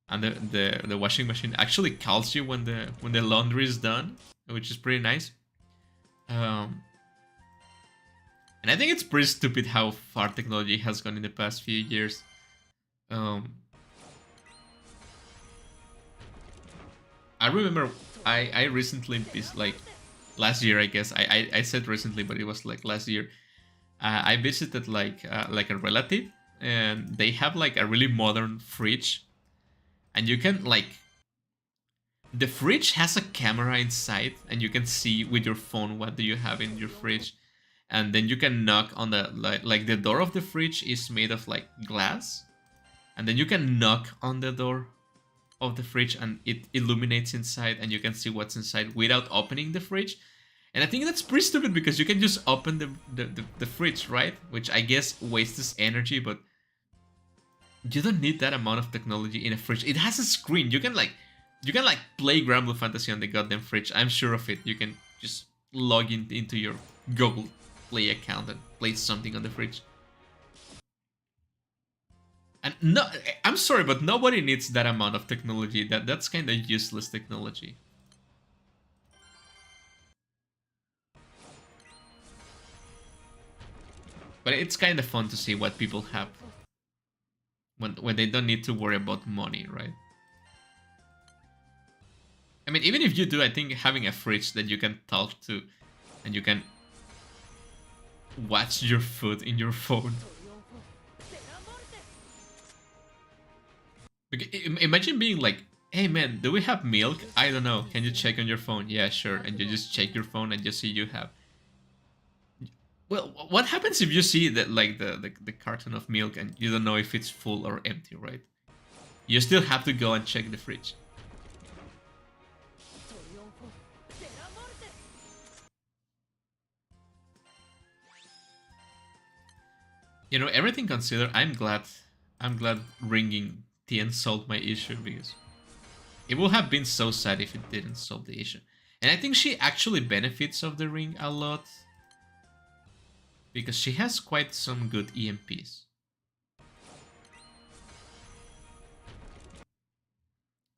the washing machine actually calls you when the laundry is done, which is pretty nice. And I think it's pretty stupid how far technology has gone in the past few years. I remember I recently, like last year, I guess. I said recently, but it was like last year. I visited like a relative, and they have like a really modern fridge, and you can like, the fridge has a camera inside, and you can see with your phone what do you have in your fridge, and then you can knock on the like the door of the fridge is made of like glass, and then you can knock on the door of the fridge and it illuminates inside, and you can see what's inside without opening the fridge. And I think that's pretty stupid because you can just open the fridge, right? Which I guess wastes energy, but you don't need that amount of technology in a fridge. It has a screen. You can like play Granblue Fantasy on the goddamn fridge. I'm sure of it. You can just log into your Google Play account and play something on the fridge. And no, I'm sorry, but nobody needs that amount of technology. That's kind of useless technology. But it's kind of fun to see what people have when they don't need to worry about money, right? I mean, even if you do, I think having a fridge that you can talk to and you can watch your food in your phone. Imagine being like, hey man, do we have milk? I don't know. Can you check on your phone? Yeah, sure. And you just check your phone and you see you have. Well, what happens if you see that like the carton of milk and you don't know if it's full or empty, right? You still have to go and check the fridge. You know, everything considered, I'm glad ringing Tien solved my issue, because it would have been so sad if it didn't solve the issue. And I think she actually benefits of the ring a lot, because she has quite some good EMPs.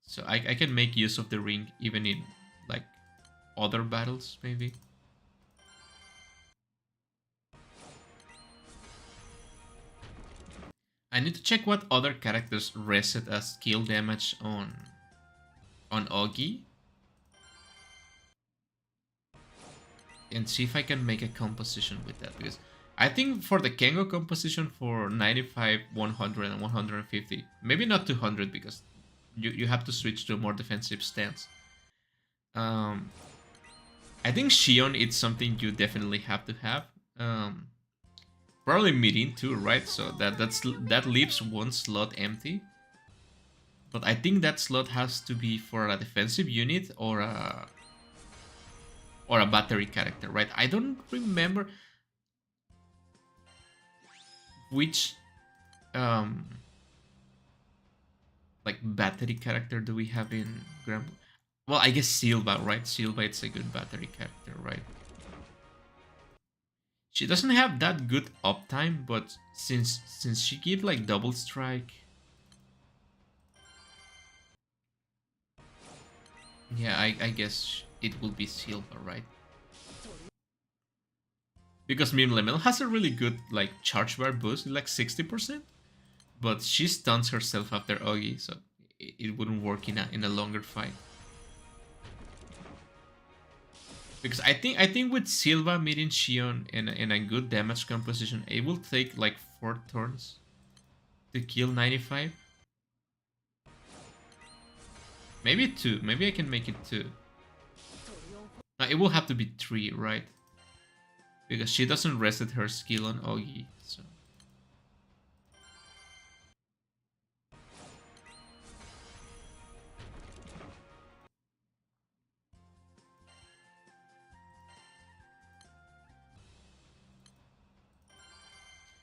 So I can make use of the ring even in like other battles, maybe. I need to check what other characters reset as skill damage on Ogi. And see if I can make a composition with that, because I think for the Kengo composition for 95, 100, and 150, maybe not 200 because you have to switch to a more defensive stance. I think Shion is something you definitely have to have. Probably Mirin too, right? So that leaves one slot empty. But I think that slot has to be for a defensive unit or a or a battery character, right? I don't remember which um like battery character do we have in Granblue. Well, I guess Silva, right? Silva, it's a good battery character, right? She doesn't have that good uptime, but since she gives like double strike, yeah, I guess it will be Silva, right? Because Mim Lemel has a really good like charge bar boost, like 60%, but she stuns herself after Ogi, so it wouldn't work in a longer fight. Because I think with Silva meeting Shion in a good damage composition, it will take like 4 turns to kill 95. Maybe 2. Maybe I can make it 2. No, it will have to be 3, right? Because she doesn't reset her skill on Ogi, so.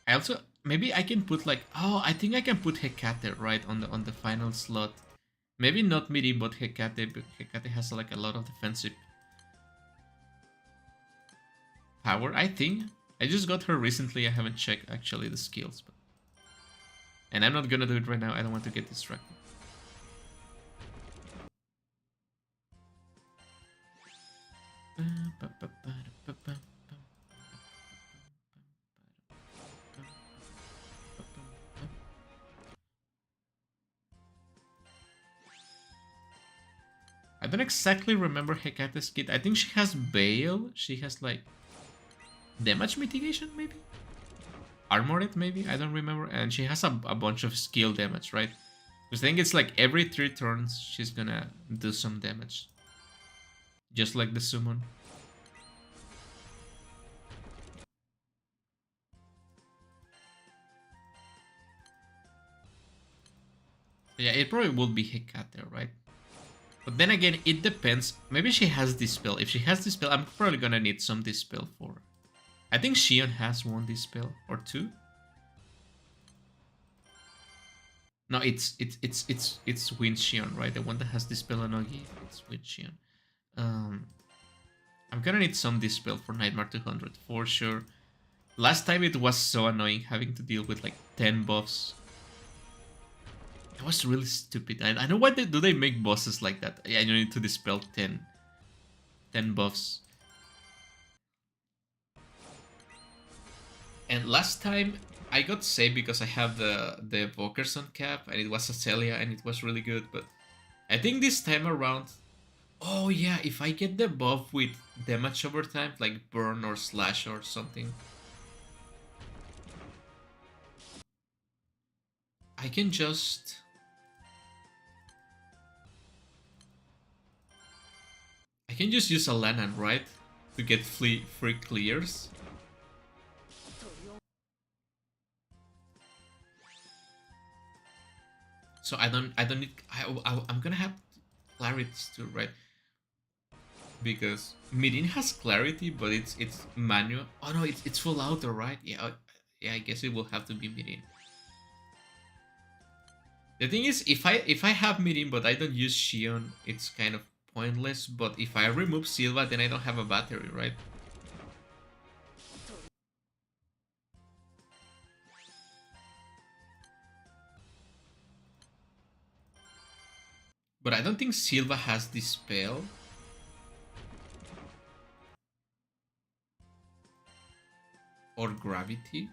I also maybe I can put like, oh, I think I can put Hecate right on the final slot. Maybe not Miri, but Hecate. But Hecate has like a lot of defensive power. I think I just got her recently. I haven't checked actually the skills, but and I'm not gonna do it right now. I don't want to get distracted. I don't exactly remember Hecate's kit. I think she has Bale. She has like damage mitigation, maybe? Armored, maybe? I don't remember. And she has a bunch of skill damage, right? Because I think it's like every 3 turns she's gonna do some damage. Just like the summon. Yeah, it probably will be Hecate, right? But then again, it depends. Maybe she has Dispel. If she has Dispel, I'm probably gonna need some Dispel for her. I think Shion has 1 Dispel or 2. No, it's Wind Shion, right? The one that has Dispel on Ogi. It's Wind Shion. Um, I'm gonna need some Dispel for Nightmare 200 for sure. Last time it was so annoying having to deal with like 10 buffs. It was really stupid. I know why do they make bosses like that. Yeah, you need to dispel 10 buffs. And last time I got saved because I have the Evokerson cap and it was a Celia and it was really good. But I think this time around, oh yeah, if I get the buff with damage over time, like burn or slash or something, I can just use a Lannan, right? To get free clears. So I don't need I'm gonna have clarity too, right? Because Mirin has clarity, but it's manual. Oh no, it's full auto, right? Yeah, yeah. I guess it will have to be Mirin. The thing is, if I have Mirin but I don't use Shion, it's kind of pointless. But if I remove Silva, then I don't have a battery, right? But I don't think Silva has Dispel. Or Gravity.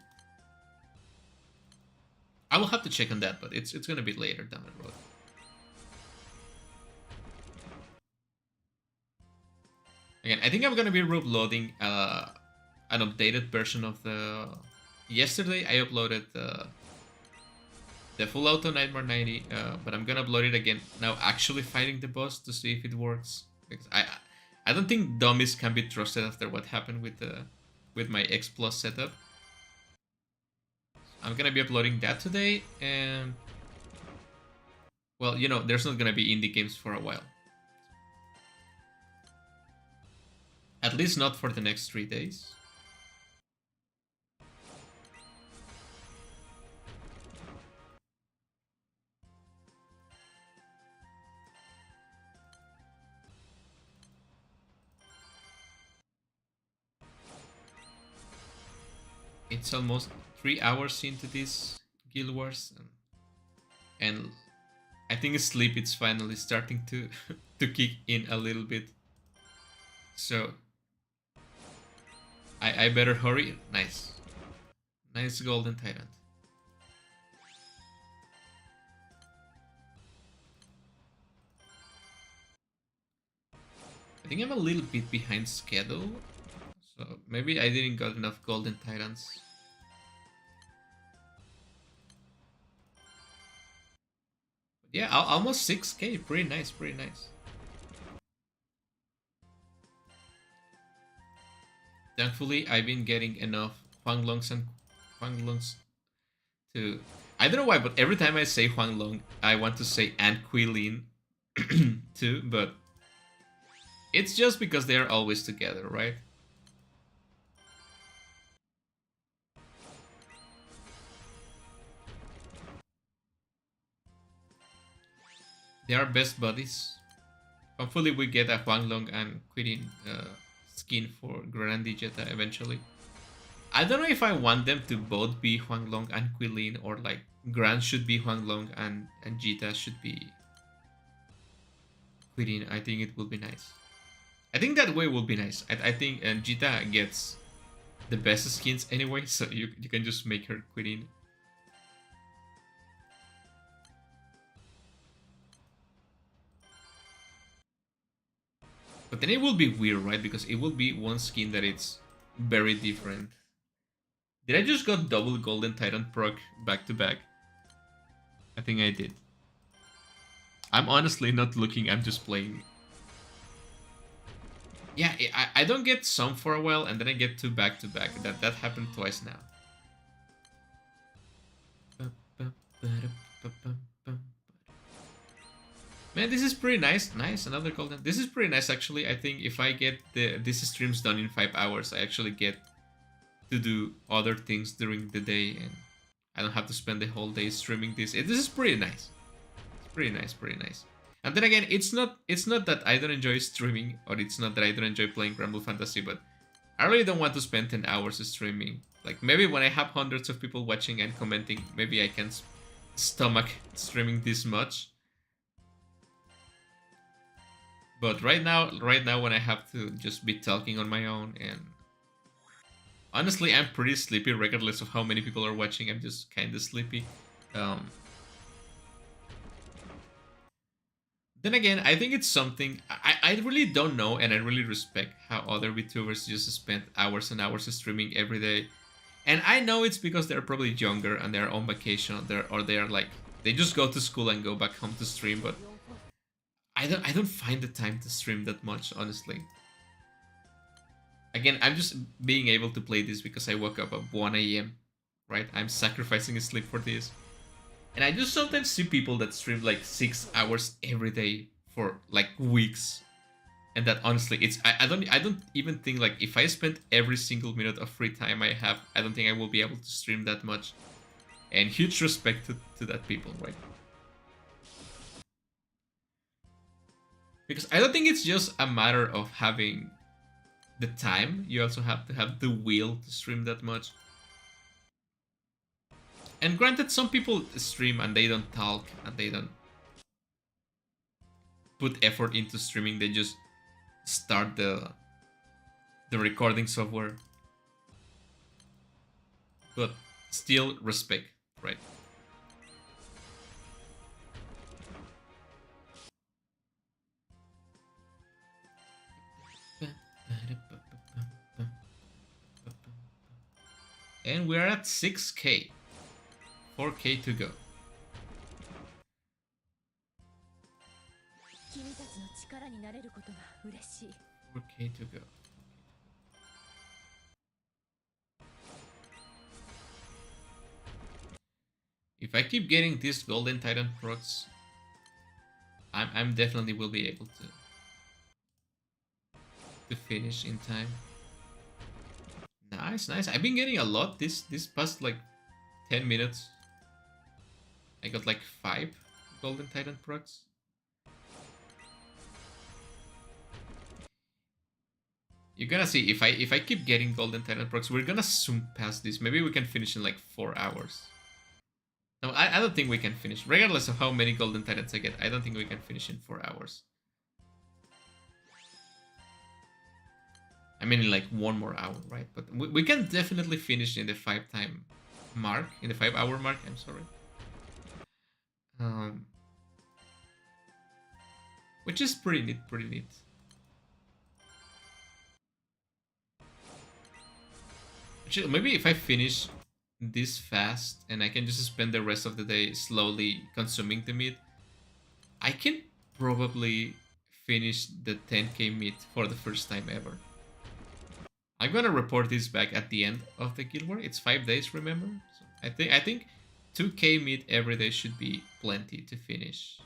I will have to check on that, but it's gonna be later down the road. Again, I think I'm gonna be uploading an updated version of the. Yesterday I uploaded the full auto Nightmare 90, but I'm gonna upload it again now, actually fighting the boss to see if it works. Because I don't think dummies can be trusted after what happened with my X Plus setup. I'm gonna be uploading that today, and well, there's not gonna be indie games for a while. At least not for the next 3 days. It's almost 3 hours into this Guild Wars, and I think sleep is finally starting to to kick in a little bit. So I better hurry. Nice. Nice golden tyrant. I think I'm a little bit behind schedule. So maybe I didn't got enough golden tyrants. But yeah, almost 6k. Pretty nice, pretty nice. Thankfully, I've been getting enough Huanglongs and Huanglongs to... I don't know why, but every time I say Huanglong, I want to say Anquilin too, but it's just because they are always together, right? They are best buddies. Hopefully we get a Huanglong and Quirin skin for Grandijeta eventually. I don't know if I want them to both be Huanglong and Quilin, or like Gran should be Huanglong and Jita should be Quirin. I think it will be nice. I think that way will be nice. I think Jita gets the best skins anyway, so you can just make her Quirin. But then it will be weird, right? Because it will be one skin that it's very different. Did I just got double Golden Titan proc back to back? I think I did. I'm honestly not looking, I'm just playing. Yeah, I don't get some for a while, and then I get two back to back. That happened twice now. Man, this is pretty nice. Nice, another golden. This is pretty nice, actually. I think if I get these streams done in 5 hours, I actually get to do other things during the day, and I don't have to spend the whole day streaming this. This is pretty nice. It's pretty nice, pretty nice. And then again, it's not that I don't enjoy streaming, or it's not that I don't enjoy playing Granblue Fantasy, but I really don't want to spend 10 hours streaming. Like, maybe when I have hundreds of people watching and commenting, maybe I can stomach streaming this much. But right now when I have to just be talking on my own, and honestly, I'm pretty sleepy regardless of how many people are watching. I'm just kind of sleepy. Then again, I think it's something I really don't know, and I really respect how other VTubers just spend hours and hours streaming every day. And I know it's because they're probably younger and they're on vacation, or they're like, they just go to school and go back home to stream. But I don't find the time to stream that much, honestly. Again, I'm just being able to play this because I woke up at 1 a.m. Right? I'm sacrificing sleep for this. And I just sometimes see people that stream like 6 hours every day for like weeks. And that honestly, I don't even think, like, if I spent every single minute of free time I have, I don't think I will be able to stream that much. And huge respect to that people, right? Because I don't think it's just a matter of having the time. You also have to have the will to stream that much. And granted, some people stream and they don't talk and they don't put effort into streaming. They just start the recording software. But still respect, right? And we're at 6k. 4k to go. 4k to go. If I keep getting these Golden Titan procs, I'm definitely will be able to. to finish in time. Nice, nice. I've been getting a lot this past like 10 minutes. I got like 5 Golden Titan procs. You're gonna see if I keep getting Golden Titan procs, we're gonna zoom past this. Maybe we can finish in like 4 hours. No, I don't think we can finish. Regardless of how many Golden Titans I get, I don't think we can finish in 4 hours. I mean, in like 1 more hour, right? But we can definitely finish in the 5-time mark, in the 5-hour mark. I'm sorry. Which is pretty neat, pretty neat. Actually, maybe if I finish this fast and I can just spend the rest of the day slowly consuming the meat, I can probably finish the 10k meat for the first time ever. I'm gonna report this back at the end of the Guild War. It's 5 days, remember? So I think 2k meat every day should be plenty to finish.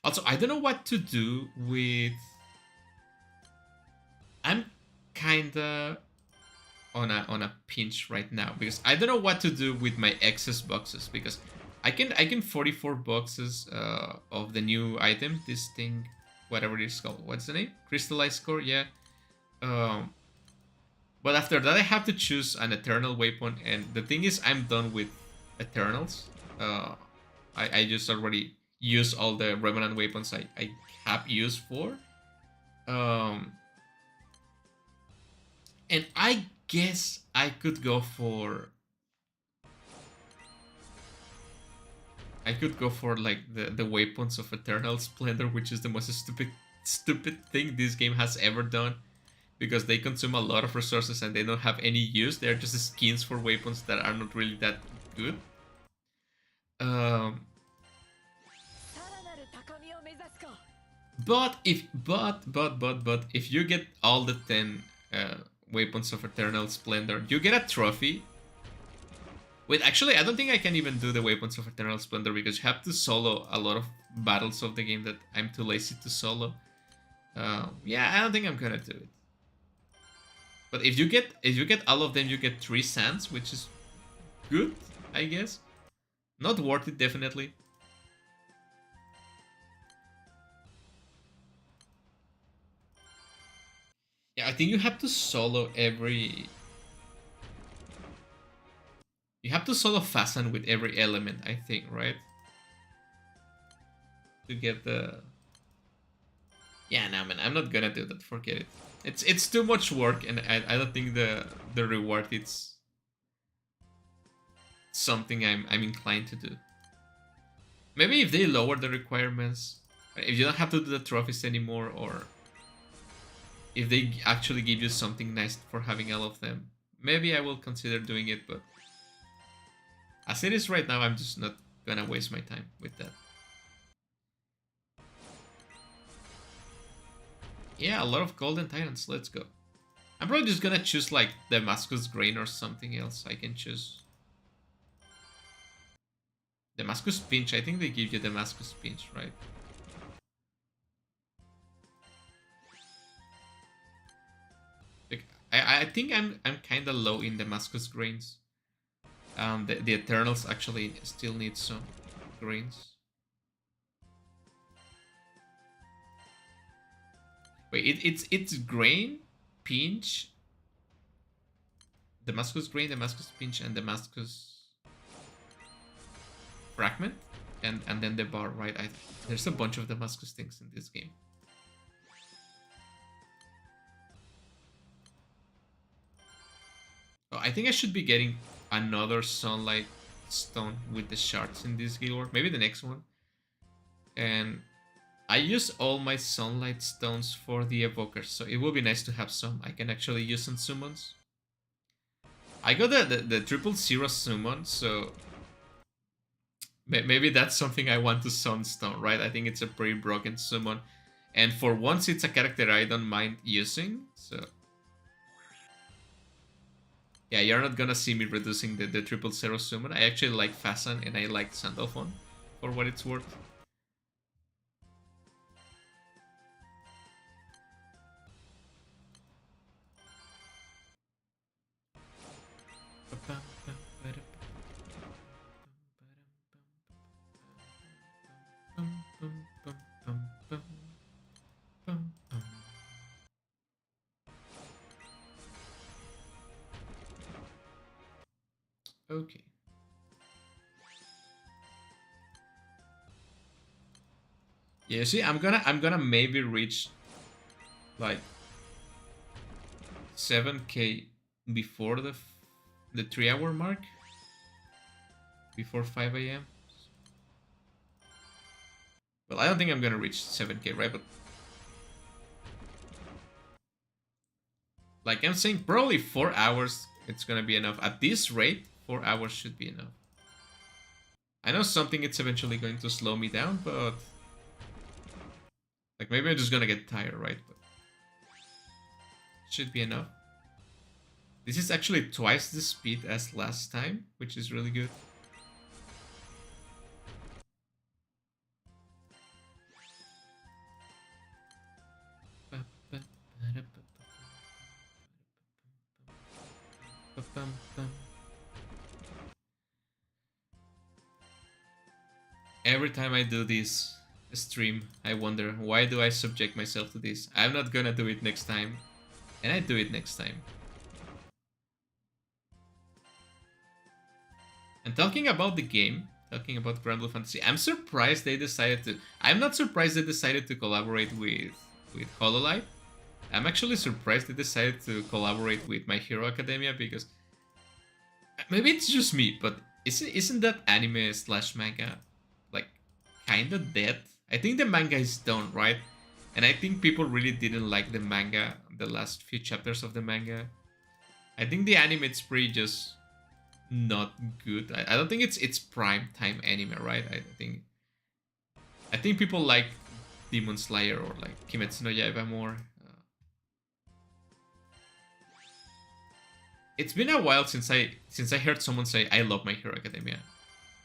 Also, I don't know what to do with... I'm kinda on a pinch right now because I don't know what to do with my excess boxes because I can 44 boxes of the new item, this thing, whatever it is called. What's the name? Crystallized core, yeah. But after that I have to choose an eternal weapon, and the thing is I'm done with eternals. I just already used all the remnant weapons I have used for. And I guess I could go for... I could go for like the weapons of Eternal Splendor, which is the most stupid thing this game has ever done. Because they consume a lot of resources and they don't have any use. They're just skins for weapons that are not really that good. But if you get all the 10 weapons of Eternal Splendor, you get a trophy. Wait, actually, I don't think I can even do the weapons of Eternal Splendor because you have to solo a lot of battles of the game that I'm too lazy to solo. Yeah, I don't think I'm gonna do it. But if you get all of them, you get 3 sands, which is good, I guess. Not worth it, definitely. Yeah, I think you have to solo every... You have to solo Fasan with every element, I think, right? To get the... Yeah, no, man, I'm not gonna do that. Forget it. It's too much work, and I don't think the reward it's something I'm inclined to do. Maybe if they lower the requirements, if you don't have to do the trophies anymore, or if they actually give you something nice for having all of them, maybe I will consider doing it, but as it is right now, I'm just not gonna waste my time with that. Yeah, a lot of Golden Titans, let's go. I'm probably just gonna choose like Damascus Grain or something else I can choose. Damascus Pinch, I think they give you Damascus Pinch, right? Like, I think I'm kinda low in Damascus Grains. The Eternals actually still need some grains. Wait, it's grain, pinch, Damascus grain, Damascus pinch, and Damascus fragment, and then the bar, right? There's a bunch of Damascus things in this game. Oh, I think I should be getting another sunlight stone with the shards in this guild, or maybe the next one. And I use all my sunlight stones for the evokers, so it will be nice to have some I can actually use on summons. I got the 000 summon, so maybe that's something I want to sunstone, right? I think it's a pretty broken summon, and for once it's a character I don't mind using, so yeah, you're not gonna see me reducing the 000 summon. I actually like Fasan and I like Sandalphon for what it's worth. Okay. Yeah, see, I'm gonna maybe reach like 7k before the 3 hour mark, before 5 a.m. Well, I don't think I'm gonna reach 7k, right? But like I'm saying, probably 4 hours it's gonna be enough. At this rate, 4 hours should be enough. I know something it's eventually going to slow me down, but like maybe I'm just gonna get tired, right? But should be enough. This is actually twice the speed as last time, which is really good. Every time I do this stream, I wonder, why do I subject myself to this? I'm not gonna do it next time. And I do it next time. And talking about the game, talking about Granblue Fantasy, I'm surprised they decided to... I'm not surprised they decided to collaborate with Hololive. I'm actually surprised they decided to collaborate with My Hero Academia, because... Maybe it's just me, but isn't that anime slash manga like kinda dead? I think the manga is done, right? And I think people really didn't like the manga, the last few chapters of the manga. I think the anime it's pretty just not good. I don't think it's prime time anime, right? I think people like Demon Slayer or like Kimetsu no Yaiba more. It's been a while since I heard someone say I love My Hero Academia.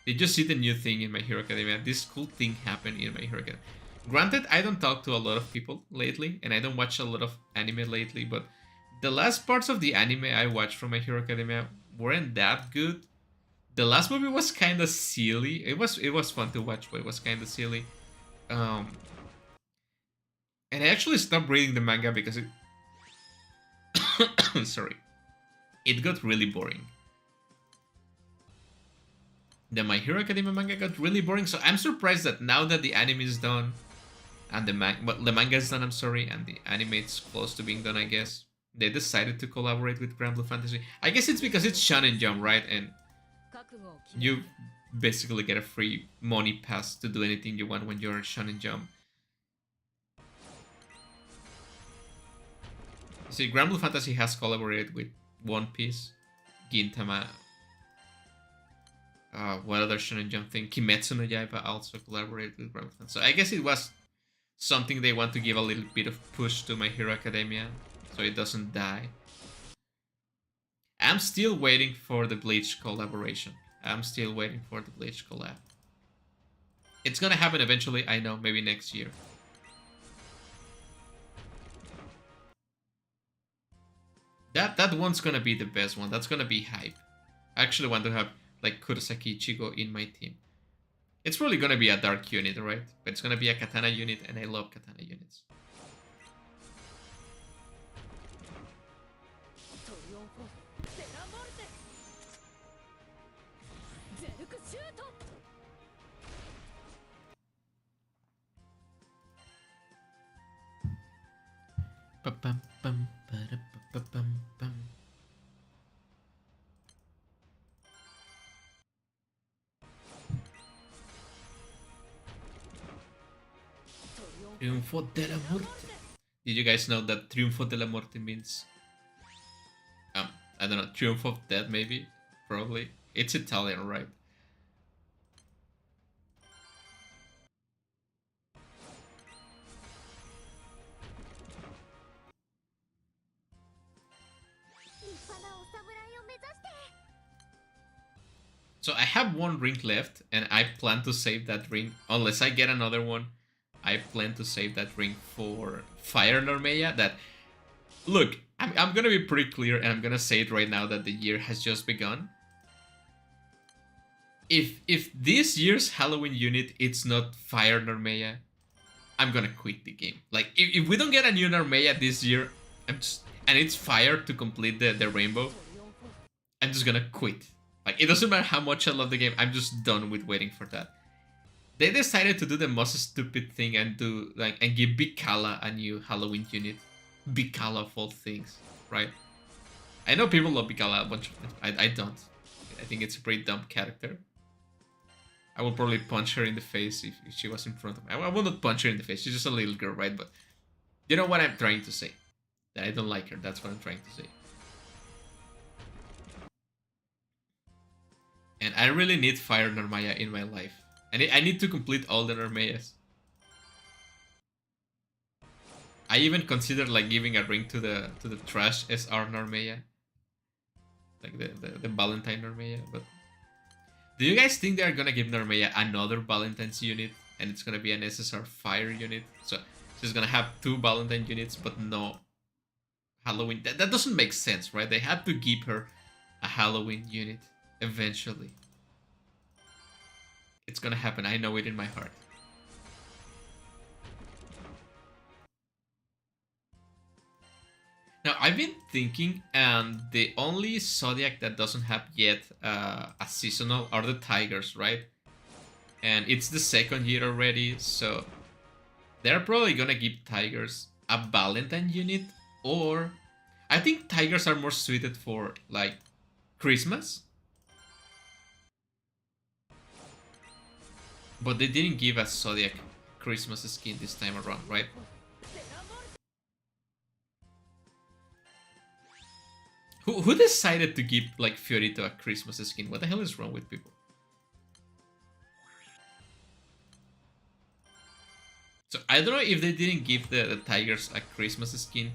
Did you see the new thing in My Hero Academia? This cool thing happened in My Hero Academia. Granted, I don't talk to a lot of people lately, and I don't watch a lot of anime lately, but the last parts of the anime I watched from My Hero Academia weren't that good. The last movie was kind of silly. It was fun to watch, but it was kind of silly. And I actually stopped reading the manga because it... Sorry. It got really boring. The My Hero Academia manga got really boring, so I'm surprised that now that the anime is done, and the manga is done, I'm sorry, and the anime is close to being done, I guess, they decided to collaborate with Granblue Fantasy. I guess it's because it's Shonen Jump, right? And you basically get a free money pass to do anything you want when you're at Shonen Jump. You see, Granblue Fantasy has collaborated with One Piece, Gintama, what other Shonen Jump thing? Kimetsu no Yaiba also collaborated with Granblue Fantasy. So I guess it was something they want to give a little bit of push to My Hero Academia, so it doesn't die. I'm still waiting for the Bleach collaboration. I'm still waiting for the Bleach collab. It's gonna happen eventually, I know, maybe next year. That one's gonna be the best one. That's gonna be hype. I actually want to have like Kurosaki Ichigo in my team. It's probably gonna be a dark unit, right? But it's gonna be a katana unit, and I love katana units. Triunfo de la Muerte. Did you guys know that Triunfo de la Muerte means... I don't know, Triumph of Death maybe? Probably. It's Italian, right? So I have one ring left, and I plan to save that ring. Unless I get another one, I plan to save that ring for Fire Normeya. That... Look, I'm gonna be pretty clear, and I'm gonna say it right now that the year has just begun. If this year's Halloween unit it's not Fire Narmea, I'm gonna quit the game. Like if we don't get a new Narmea this year, and it's Fire to complete the rainbow, I'm just gonna quit. Like it doesn't matter how much I love the game, I'm just done with waiting for that. They decided to do the most stupid thing and give Big Kala a new Halloween unit. Big Kala of all things, right? I know people love Big Kala a bunch of them. I don't. I think it's a pretty dumb character. I would probably punch her in the face if she was in front of me. I will not punch her in the face. She's just a little girl, right? But you know what I'm trying to say. That I don't like her. That's what I'm trying to say. And I really need Fire Narmaya in my life. And I need to complete all the Narmayas. I even considered like giving a ring to the trash SR Narmaya. Like the Valentine Narmaya, but do you guys think they're gonna give Narmaya another Valentine's unit and it's gonna be an SSR Fire unit? So she's gonna have 2 Valentine units but no Halloween. That doesn't make sense, right? They have to give her a Halloween unit eventually. It's gonna happen, I know it in my heart. Now, I've been thinking, and the only Zodiac that doesn't have yet a seasonal are the Tigers, right? And it's the 2nd year already, so they're probably gonna give Tigers a Valentine unit, or I think Tigers are more suited for, like, Christmas. But they didn't give a Zodiac Christmas skin this time around, right? Who decided to give, like, Fiorito a Christmas skin? What the hell is wrong with people? So, I don't know if they didn't give the Tigers a Christmas skin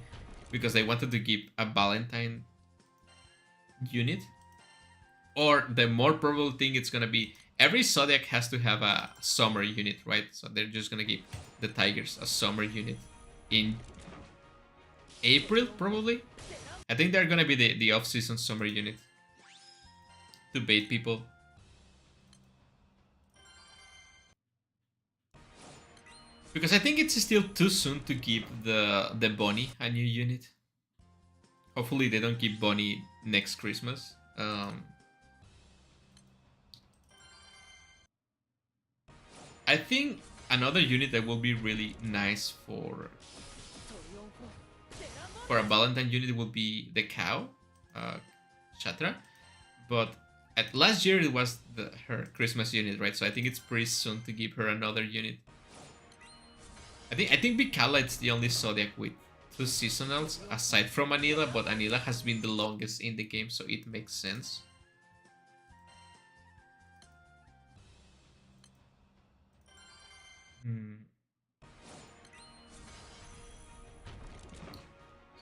because they wanted to give a Valentine unit. Or the more probable thing it's gonna be, every Zodiac has to have a summer unit, right? So they're just gonna give the Tigers a summer unit in April, probably. I think they're gonna be the off-season summer unit to bait people. Because I think it's still too soon to give the Bonnie a new unit. Hopefully they don't give Bonnie next Christmas. I think another unit that will be really nice for a Valentine unit will be the cow, Chatra. But last year it was her Christmas unit, right? So I think it's pretty soon to give her another unit. I think Bikala it's the only Zodiac with 2 seasonals aside from Anila, but Anila has been the longest in the game, so it makes sense.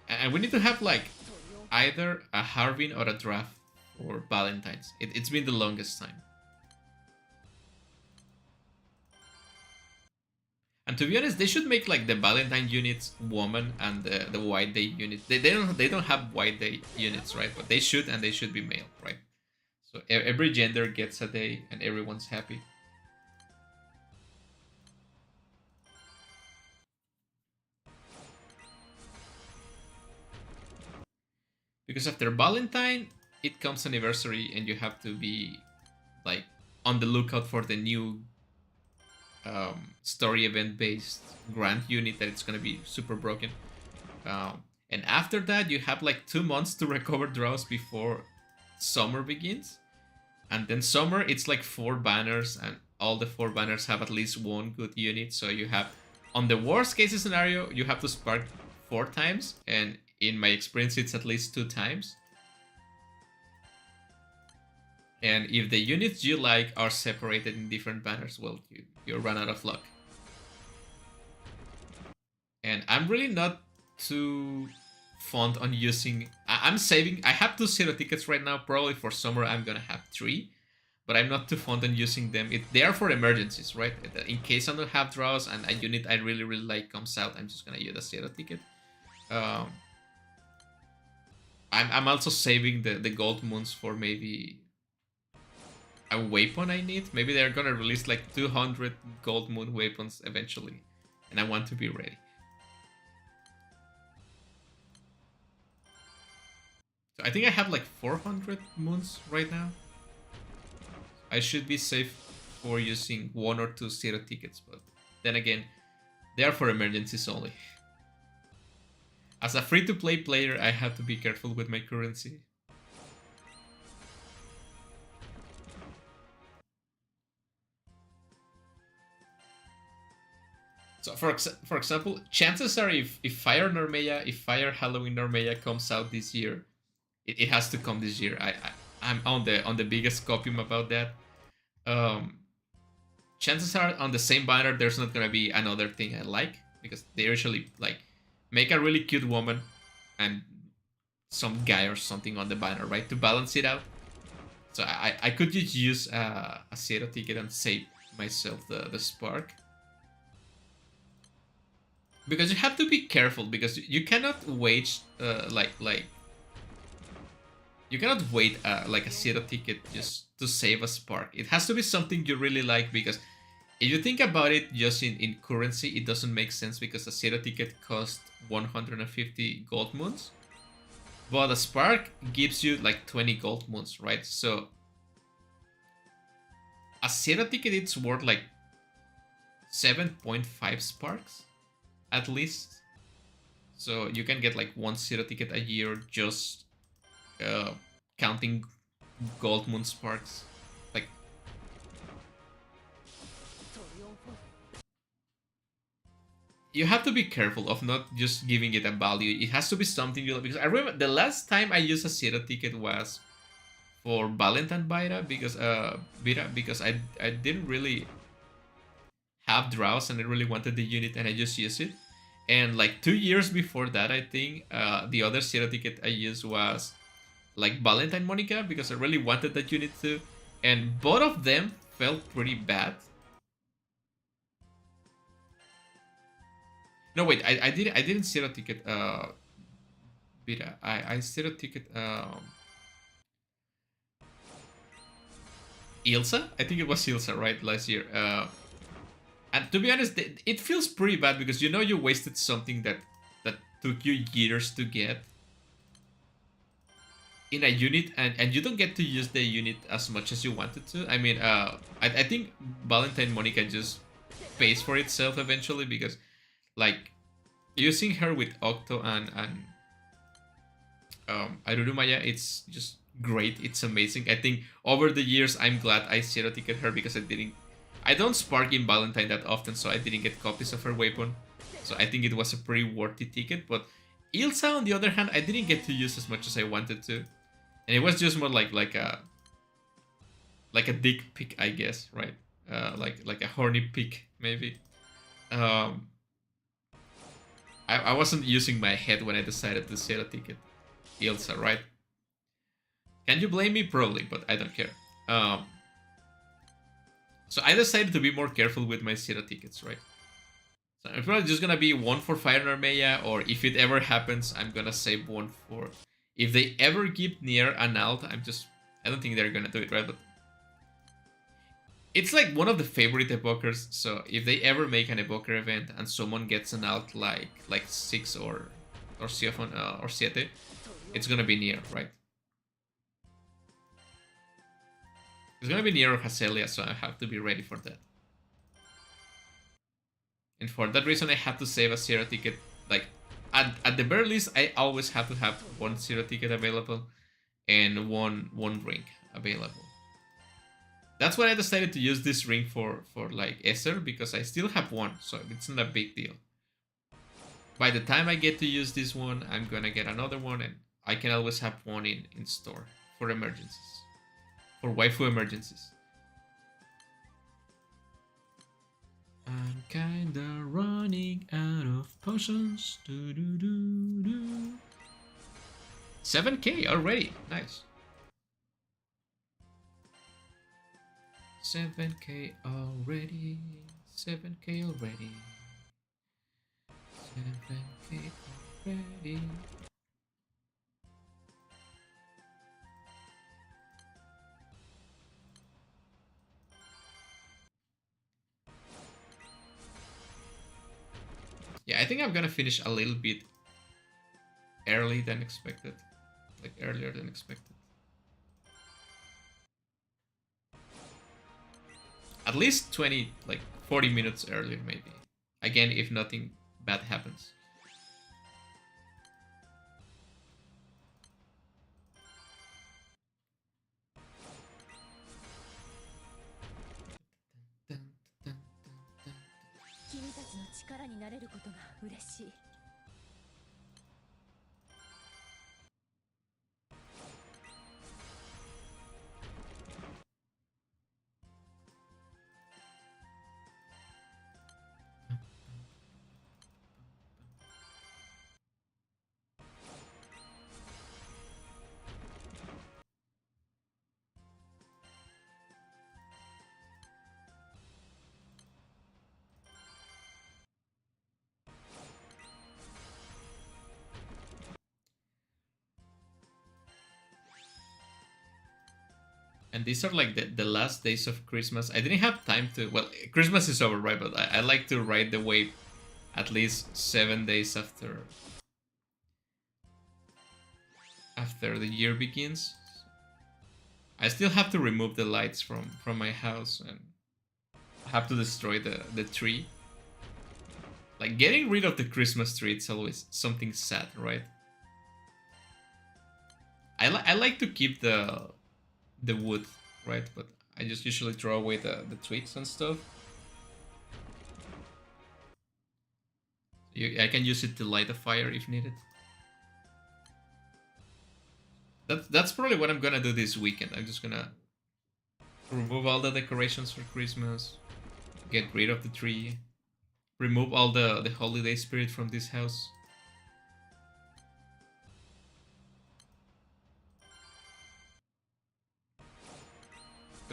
And we need to have like either a Harbin or a draft for Valentine's. It's been the longest time. And to be honest, they should make like the Valentine units woman and the White Day unit. They don't have White Day units, right? But they should, and they should be male, right? So every gender gets a day and everyone's happy. Because after Valentine, it comes anniversary and you have to be like on the lookout for the new story event based Grand unit that it's gonna be super broken. And after that, you have like 2 months to recover draws before summer begins. And then summer, it's like 4 banners, and all the 4 banners have at least 1 good unit. So you have, on the worst case scenario, you have to spark 4 times, and in my experience, it's at least 2 times. And if the units you like are separated in different banners, well, you run out of luck. And I'm really not too fond on using... I'm saving... I have 2 zero tickets right now. Probably for summer I'm gonna have 3. But I'm not too fond on using them. They are for emergencies, right? In case I don't have draws and a unit I really like comes out, I'm just gonna use a zero ticket. I'm also saving the gold moons for maybe a weapon I need. Maybe they're gonna release like 200 gold moon weapons eventually, and I want to be ready. So I think I have like 400 moons right now. I should be safe for using 1 or 2 zero tickets, but then again, they are for emergencies only. As a free-to-play player, I have to be careful with my currency. So for example, chances are if Fire Halloween Normeya comes out this year, it has to come this year. I'm on the biggest copium about that. Um, Chances are on the same banner there's not gonna be another thing I like because they usually like make a really cute woman and some guy or something on the banner, right, to balance it out. So I could just use a zero ticket and save myself the spark. Because you have to be careful because you cannot wait like you cannot wait like a zero ticket just to save a spark. It has to be something you really like because if you think about it just in currency, it doesn't make sense because a zero ticket costs 150 gold moons. But a spark gives you like 20 gold moons, right? So a zero ticket it's worth like 7.5 sparks at least. So you can get like 1 zero ticket a year just counting gold moon sparks. Like you have to be careful of not just giving it a value. It has to be something you like. Because I remember the last time I used a zero ticket was for Valentine Beta because I didn't really have draws and I really wanted the unit and I just used it. And like 2 years before that, I think the other zero ticket I used was like Valentine Monica because I really wanted that unit too. And both of them felt pretty bad. No wait, I didn't zero ticket Beta. I zero ticket Ilsa? I think it was Ilsa, right, last year. And to be honest, it feels pretty bad because you know you wasted something that took you years to get in a unit, and you don't get to use the unit as much as you wanted to. I mean, I think Valentine Monica just pays for itself eventually because, like, using her with Octo and Arurumaya, it's just great. It's amazing. I think over the years, I'm glad I zero ticket her because I don't spark in Valentine that often, so I didn't get copies of her weapon. So I think it was a pretty worthy ticket. But Ilsa, on the other hand, I didn't get to use as much as I wanted to, and it was just more like a dick pic, I guess, right? Like a horny pic, maybe. Um, I wasn't using my head when I decided to zero ticket Ilsa, right? Can you blame me? Probably, but I don't care. Um, so I decided to be more careful with my zero tickets, right? So I'm probably just gonna be one for Fire Armeya, or if it ever happens, I'm gonna save one for. If they ever give near an alt, I don't think they're gonna do it, right? But it's like one of the favorite evokers. So if they ever make an evoker event and someone gets an alt like 6 or Siofon or Siete, it's gonna be near, right? It's gonna be near Hacelia, so I have to be ready for that. And for that reason, I had to save a zero ticket. Like at the very least, I always have to have 1 zero ticket available and one ring available. That's why I decided to use this ring for like Esser because I still have one, so it's not a big deal. By the time I get to use this one, I'm gonna get another one, and I can always have one in store for emergencies, for waifu emergencies. I'm kinda running out of potions. 7k already. Nice. 7k already. 7k already. 7k already. Yeah, I think I'm gonna finish a little bit early than expected. Like earlier than expected. At least 20, like 40 minutes earlier maybe. Again, if nothing bad happens. And these are like the last days of Christmas. I didn't have time to... Well, Christmas is over, right? But I like to ride the wave at least 7 days after the year begins. I still have to remove the lights from my house and have to destroy the tree. Like, getting rid of the Christmas tree, it's always something sad, right? I like to keep the wood, right? But I just usually throw away the twigs and stuff. I can use it to light a fire if needed. That's probably what I'm gonna do this weekend. I'm just gonna remove all the decorations for Christmas, get rid of the tree, remove all the holiday spirit from this house.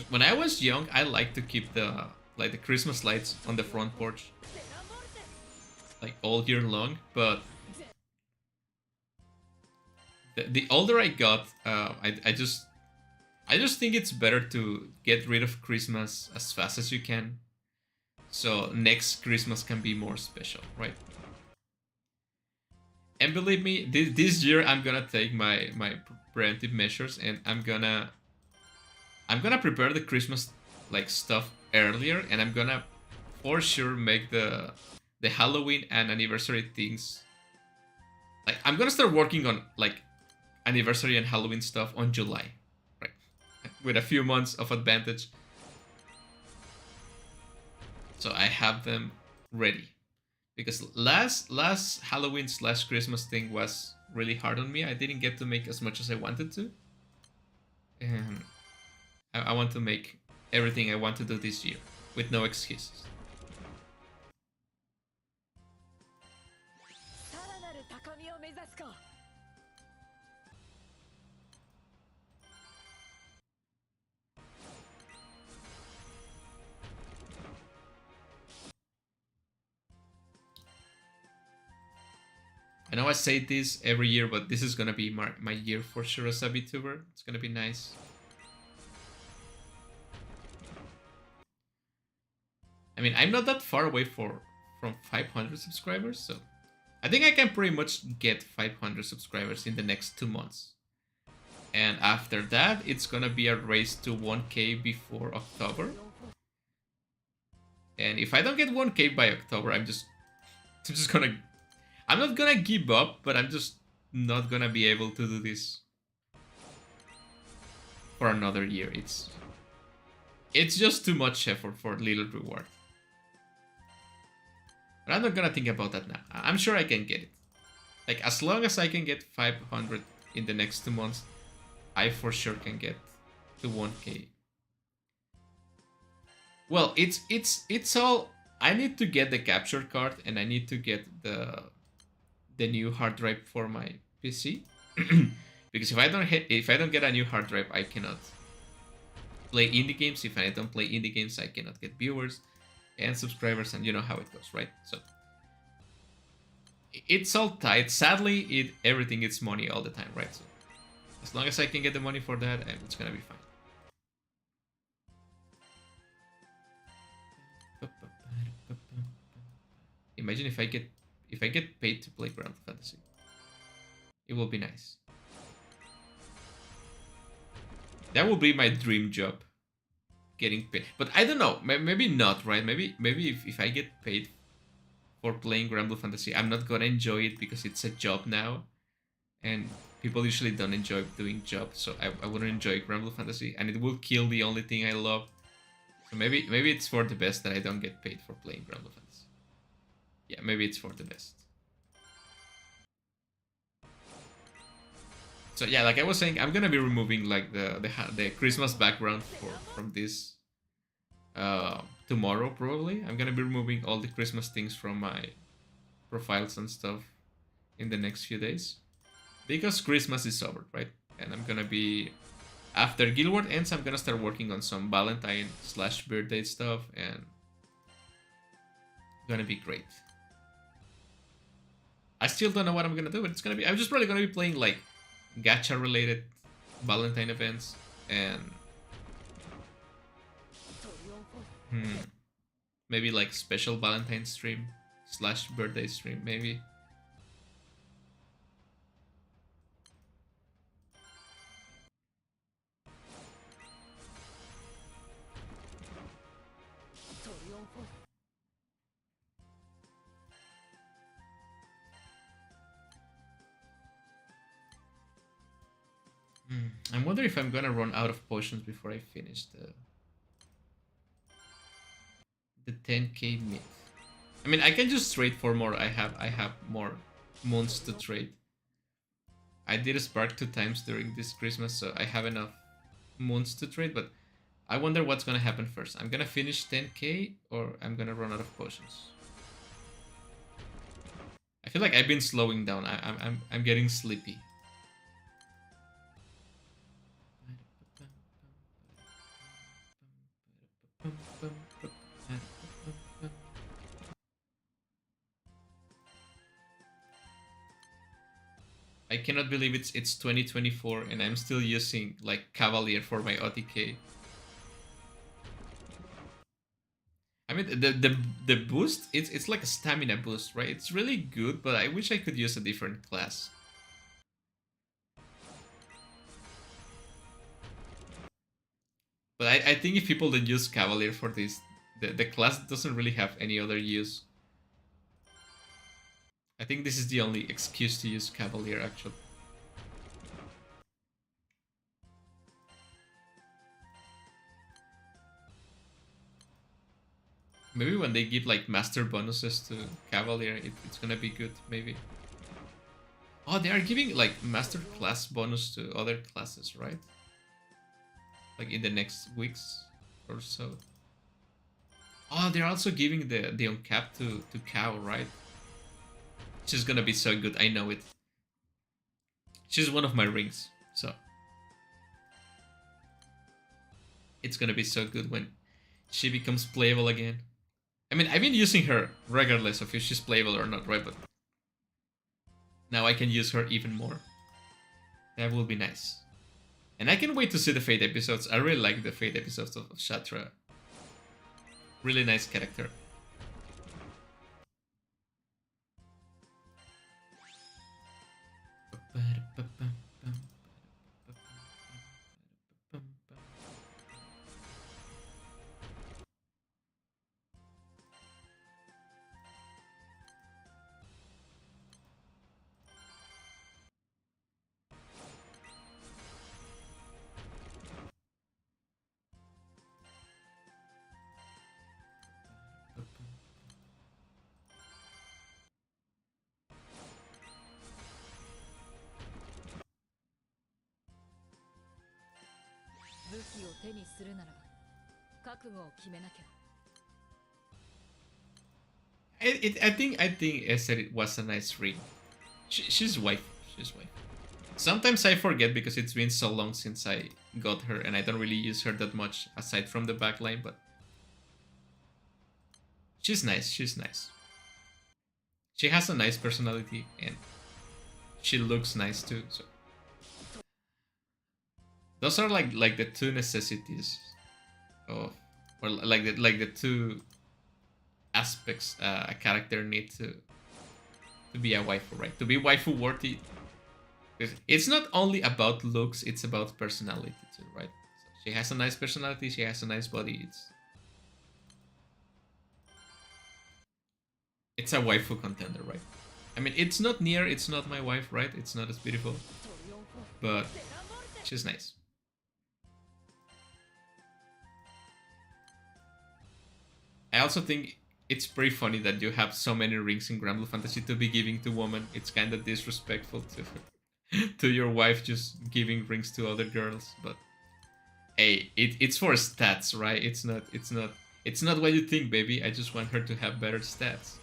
When I was young, I liked to keep the Christmas lights on the front porch, like all year long. But the older I got, I just think it's better to get rid of Christmas as fast as you can, so next Christmas can be more special, right? And believe me, this year I'm gonna take my preemptive measures, and I'm gonna prepare the Christmas like stuff earlier, and I'm gonna for sure make the Halloween and anniversary things. Like, I'm gonna start working on like anniversary and Halloween stuff on July, right? With a few months of advantage. So I have them ready. Because last Halloween / Christmas thing was really hard on me. I didn't get to make as much as I wanted to. And I want to make everything I want to do this year with no excuses. I know I say this every year, but this is gonna be my year for sure as a Vtuber. It's gonna be nice. I mean, I'm not that far away from 500 subscribers, so I think I can pretty much get 500 subscribers in the next 2 months. And after that, it's gonna be a race to 1K before October. And if I don't get 1K by October, I'm not gonna give up, but I'm just not gonna be able to do this for another year. It's just too much effort for little reward. But I'm not gonna think about that now. I'm sure I can get it. Like, as long as I can get 500 in the next 2 months, I for sure can get to 1K. Well, it's all... I need to get the capture card, and I need to get the new hard drive for my PC. Because if I don't get a new hard drive, I cannot play indie games. If I don't play indie games, I cannot get viewers and subscribers, and you know how it goes, right? So it's all tight. Sadly, everything is money all the time, right? So as long as I can get the money for that, it's gonna be fine. Imagine if I get if I get paid to play Granblue Fantasy. It will be nice. That will be my dream job. Getting paid. But I don't know. Maybe not, right? Maybe if I get paid for playing Granblue Fantasy, I'm not gonna enjoy it because it's a job now. And people usually don't enjoy doing jobs, so I wouldn't enjoy Granblue Fantasy, and it will kill the only thing I love. So maybe it's for the best that I don't get paid for playing Granblue Fantasy. Yeah, maybe it's for the best. So yeah, like I was saying, I'm gonna be removing like the Christmas background from this tomorrow probably. I'm gonna be removing all the Christmas things from my profiles and stuff in the next few days. Because Christmas is over, right? And I'm gonna be... After Guild Wars ends, I'm gonna start working on some Valentine/birthday stuff, and... gonna be great. I still don't know what I'm gonna do, but it's gonna be... I'm just probably gonna be playing, like, gacha-related Valentine events, and... Maybe, like, special Valentine stream/birthday stream, maybe. I wonder if I'm gonna run out of potions before I finish the 10k myth. I mean, I can just trade for more. I have more months to trade. I did a spark 2 times during this Christmas, so I have enough months to trade, but I wonder what's gonna happen first. I'm gonna finish 10k or I'm gonna run out of potions. I feel like I've been slowing down. I'm getting sleepy. I cannot believe it's 2024 and I'm still using like Cavalier for my OTK. I mean the boost, it's like a stamina boost, right? It's really good, but I wish I could use a different class. But I think if people don't use Cavalier for this, the class doesn't really have any other use. I think this is the only excuse to use Cavalier, actually. Maybe when they give like master bonuses to Cavalier, it's gonna be good, maybe. Oh, they are giving like master class bonus to other classes, right? Like in the next weeks or so. Oh, they're also giving the uncapped to Cow, right? She's gonna be so good, I know it. She's one of my rings, so it's gonna be so good when she becomes playable again. I mean, I've been using her regardless of if she's playable or not, right? But now I can use her even more. That will be nice. And I can wait to see the Fate episodes. I really like the Fate episodes of Shatra. Really nice character. I think Esther it was a nice ring. She's wife. She's wife. Sometimes I forget because it's been so long since I got her and I don't really use her that much aside from the backline, but she's nice. She's nice. She has a nice personality and she looks nice too. So those are like the two necessities of, or like the two aspects a character need to be a waifu, right? To be waifu worthy. It's not only about looks, it's about personality too, right? So she has a nice personality, she has a nice body. It's a waifu contender, right? I mean, it's not near, it's not my wife, right? It's not as beautiful, but she's nice. I also think it's pretty funny that you have so many rings in Granblue Fantasy to be giving to women. It's kind of disrespectful to to your wife just giving rings to other girls. But hey, it's for stats, right? It's not what you think, baby. I just want her to have better stats.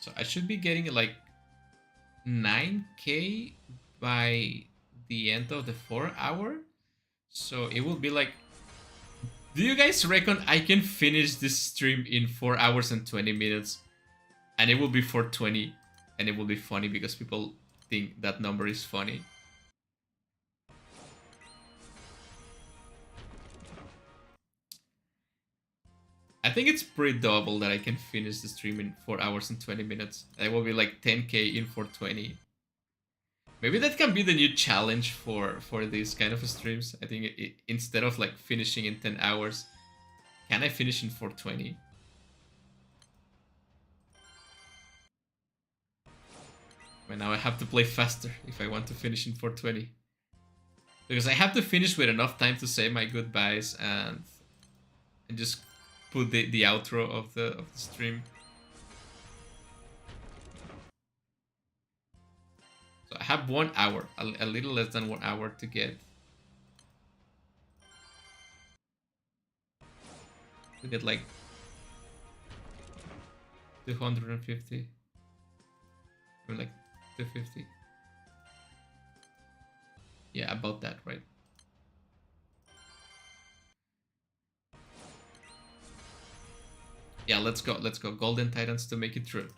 So I should be getting like 9k by the end of the 4 hour. So it will be like, do you guys reckon I can finish this stream in 4 hours and 20 minutes? And it will be 420, and it will be funny because people think that number is funny. I think it's pretty doable that I can finish the stream in 4 hours and 20 minutes. That will be like 10k in 420. Maybe that can be the new challenge for these kind of streams. I think instead of like finishing in 10 hours, can I finish in 420? But now I have to play faster if I want to finish in 420. Because I have to finish with enough time to say my goodbyes and just put the outro of the stream. So I have 1 hour, a little less than 1 hour to get like 250. Or like 250. Yeah, about that, right? Yeah, let's go. Let's go. Golden Titans to make it through.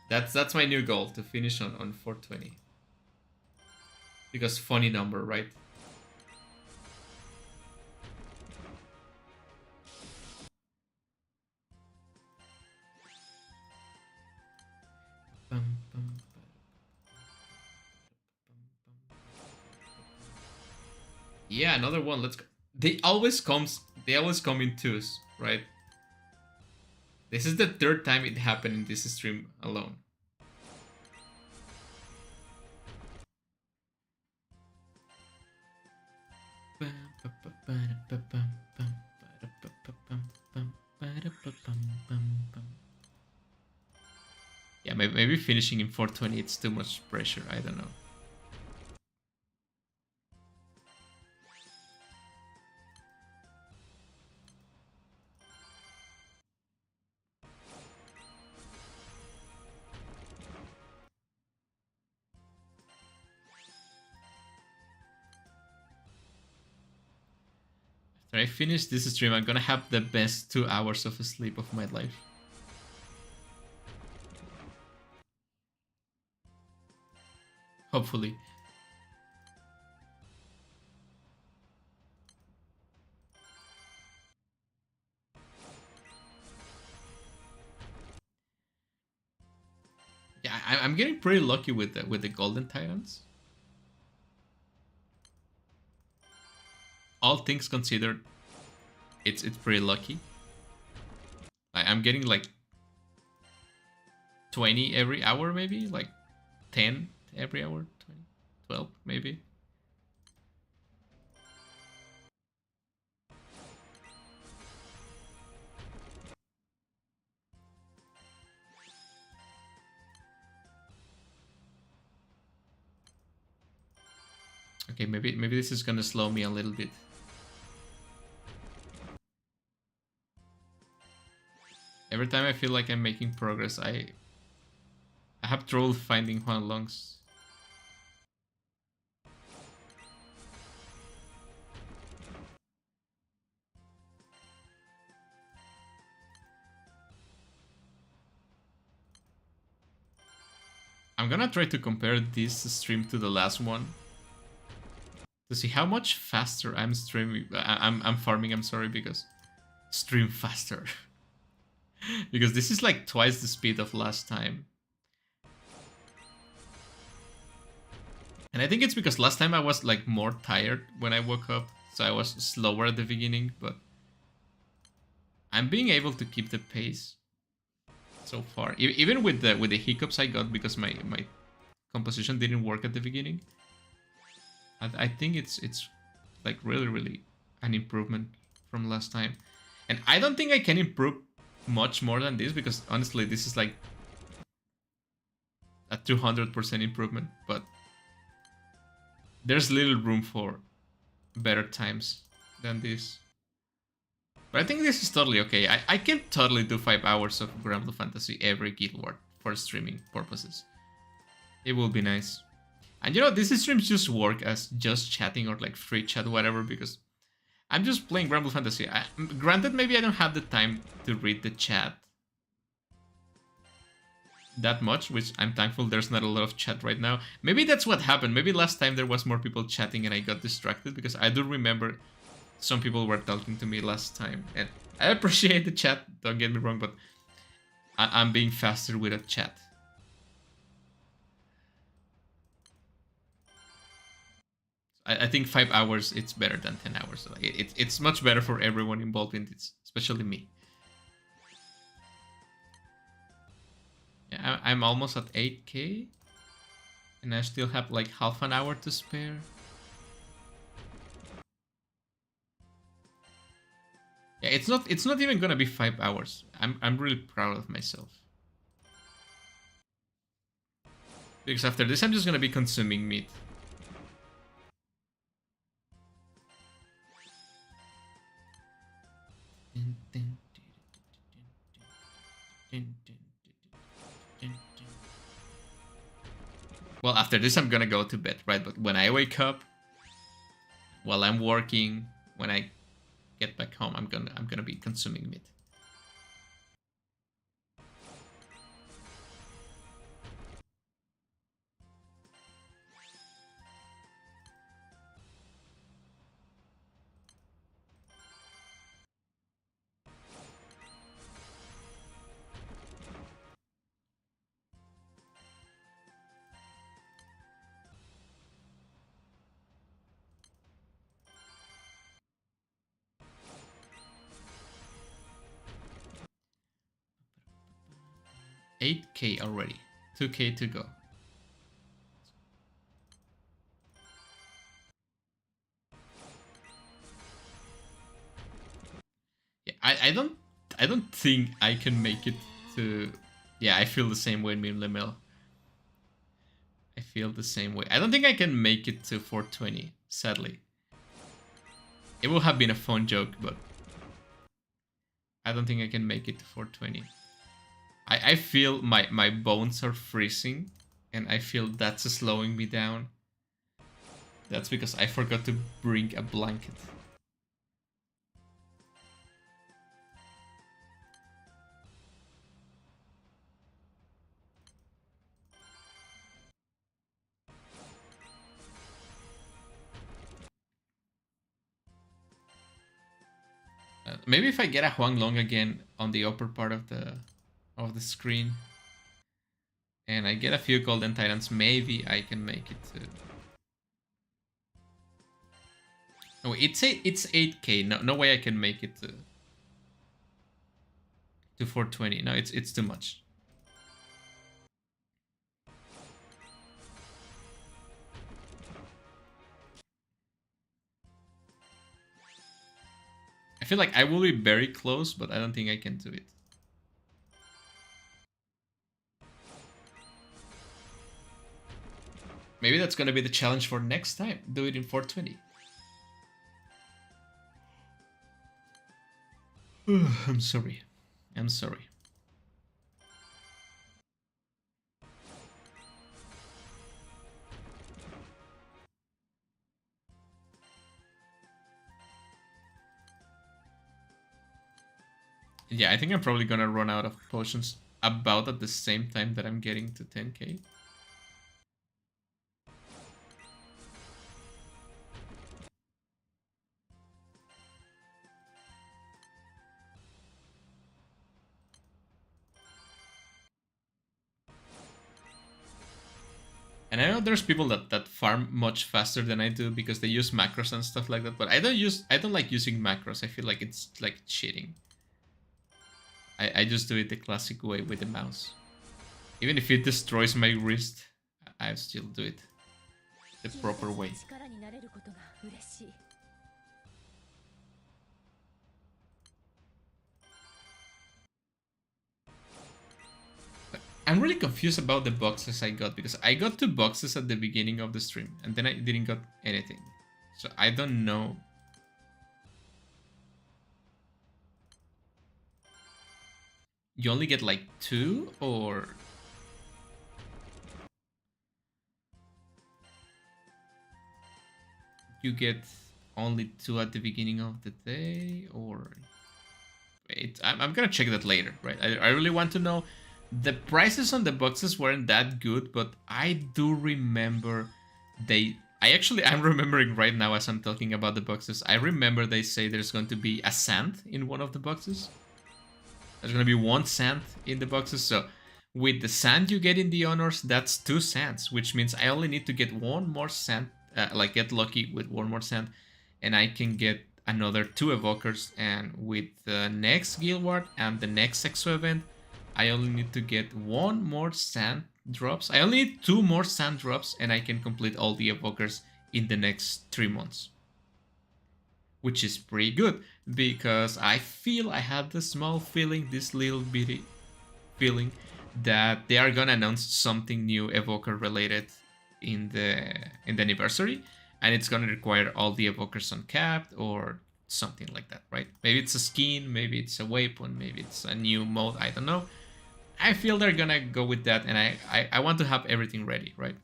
That's my new goal, to finish on 420. Because funny number, right? Yeah, another one. Let's go. They always come in twos, right? This is the third time it happened in this stream alone. Yeah, maybe finishing in 420, it's too much pressure. I don't know. After I finish this stream, I'm gonna have the best 2 hours of sleep of my life. Hopefully. Yeah, I'm getting pretty lucky with the Golden Titans. All things considered, it's pretty lucky. I'm getting like 20 every hour, maybe like 10 every hour, 20, 12 maybe. Okay, maybe this is gonna slow me a little bit. Every time I feel like I'm making progress, I have trouble finding Huan Longs. I'm gonna try to compare this stream to the last one to see how much faster I'm streaming. I'm farming. I'm sorry, because stream faster. Because this is like twice the speed of last time. And I think it's because last time I was like more tired when I woke up, so I was slower at the beginning, but I'm being able to keep the pace so far. Even with the hiccups I got because my composition didn't work at the beginning. I think it's like really an improvement from last time. And I don't think I can improve much more than this, because honestly this is like a 200% improvement, but there's little room for better times than this. But I think this is totally okay. I can totally do 5 hours of Granblue Fantasy every Guild Wars for streaming purposes. It will be nice. And you know, these streams just work as just chatting or like free chat, whatever, because I'm just playing Granblue Fantasy. Granted, maybe I don't have the time to read the chat that much, which I'm thankful there's not a lot of chat right now. Maybe that's what happened. Maybe last time there was more people chatting and I got distracted, because I do remember some people were talking to me last time. And I appreciate the chat, don't get me wrong, but I'm being faster with a chat. I think 5 hours, it's better than 10 hours. It's much better for everyone involved in this, especially me. Yeah, I'm almost at 8k. And I still have like half an hour to spare. Yeah, it's not even gonna be 5 hours. I'm really proud of myself. Because after this I'm just gonna be consuming meat. Well, after this I'm gonna go to bed, right? But when I wake up, while I'm working, when I get back home, I'm gonna be consuming meat. $8k already. 2k to go. Yeah, I don't think I can make it to. Yeah, I feel the same way, Mim Lemel. I feel the same way. I don't think I can make it to 420, sadly. It would have been a fun joke, but I don't think I can make it to 420. I feel my bones are freezing, and I feel that's slowing me down. That's because I forgot to bring a blanket. Maybe if I get a Huang Long again on the upper part of the screen, and I get a few Golden Titans, maybe I can make it to. Oh, it's 8k. No way I can make it to 420. No, it's too much. I feel like I will be very close, but I don't think I can do it. Maybe that's gonna be the challenge for next time. Do it in 420. I'm sorry. I'm sorry. Yeah, I think I'm probably gonna run out of potions about at the same time that I'm getting to 10k. And I know there's people that farm much faster than I do because they use macros and stuff like that, but I don't like using macros. I feel like it's like cheating. I just do it the classic way with the mouse. Even if it destroys my wrist, I still do it the proper way. I'm really confused about the boxes I got because I got 2 boxes at the beginning of the stream and then I didn't got anything. So I don't know. You only get like 2 or you get only 2 at the beginning of the day or wait, I'm gonna check that later, right? I really want to know. The prices on the boxes weren't that good, but I do remember I'm remembering right now as I'm talking about the boxes. I remember they say there's going to be a sand in one of the boxes. There's going to be 1 sand in the boxes, so with the sand you get in the honors, that's 2 sands, which means I only need to get 1 more sand, like get lucky with 1 more sand, and I can get another 2 evokers, and with the next guild ward and the next exo event, I only need to get 1 more sand drops. I only need 2 more sand drops and I can complete all the evokers in the next 3 months. Which is pretty good because I feel I had the small feeling, this little bitty feeling that they are gonna announce something new evoker related in the anniversary and it's gonna require all the evokers uncapped or something like that, right? Maybe it's a skin, maybe it's a weapon, maybe it's a new mode, I don't know. I feel they're gonna go with that and I want to have everything ready, right?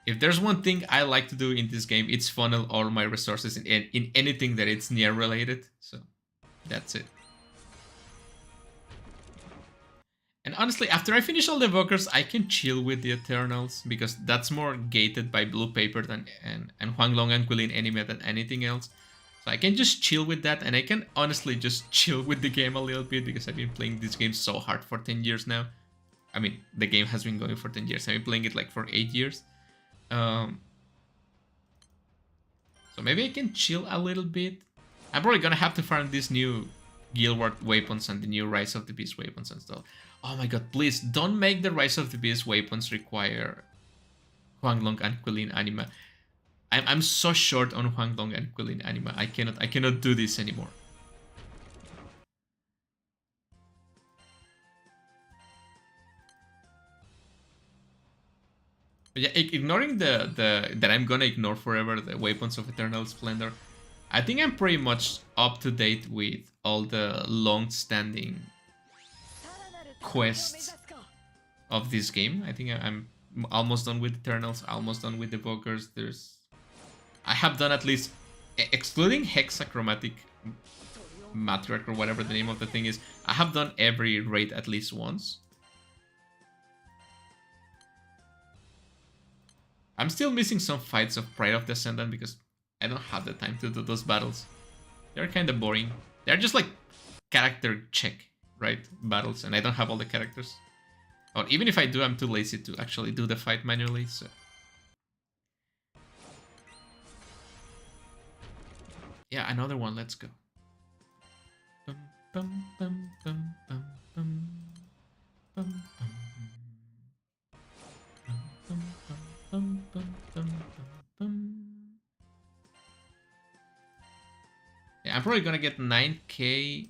If there's one thing I like to do in this game, it's funnel all my resources in anything that it's near related, so that's it. And honestly, after I finish all the evokers, I can chill with the Eternals because that's more gated by blue paper than and Huanglong and Quilin anime than anything else. So I can just chill with that, and I can honestly just chill with the game a little bit because I've been playing this game so hard for 10 years now. I mean, the game has been going for 10 years. I've been playing it like for 8 years. So maybe I can chill a little bit. I'm probably gonna have to farm these new Guild Ward weapons and the new Rise of the Beast weapons and stuff. Oh my god, please don't make the Rise of the Beast weapons require Huanglong and Quilin anima. I'm so short on Huanglong and Quilin anima. I cannot do this anymore. But yeah, ignoring the that I'm gonna ignore forever the Weapons of Eternal Splendor. I think I'm pretty much up to date with all the long-standing quests of this game. I think I'm almost done with Eternals, almost done with Evokers. I have done at least, excluding Hexachromatic Matriarch or whatever the name of the thing is, I have done every raid at least once. I'm still missing some fights of Pride of the Ascendant because I don't have the time to do those battles. They're kind of boring. They're just like character check, right? Battles, and I don't have all the characters. Or even if I do, I'm too lazy to actually do the fight manually, so... Yeah, another one, let's go. Yeah, I'm probably gonna get 9k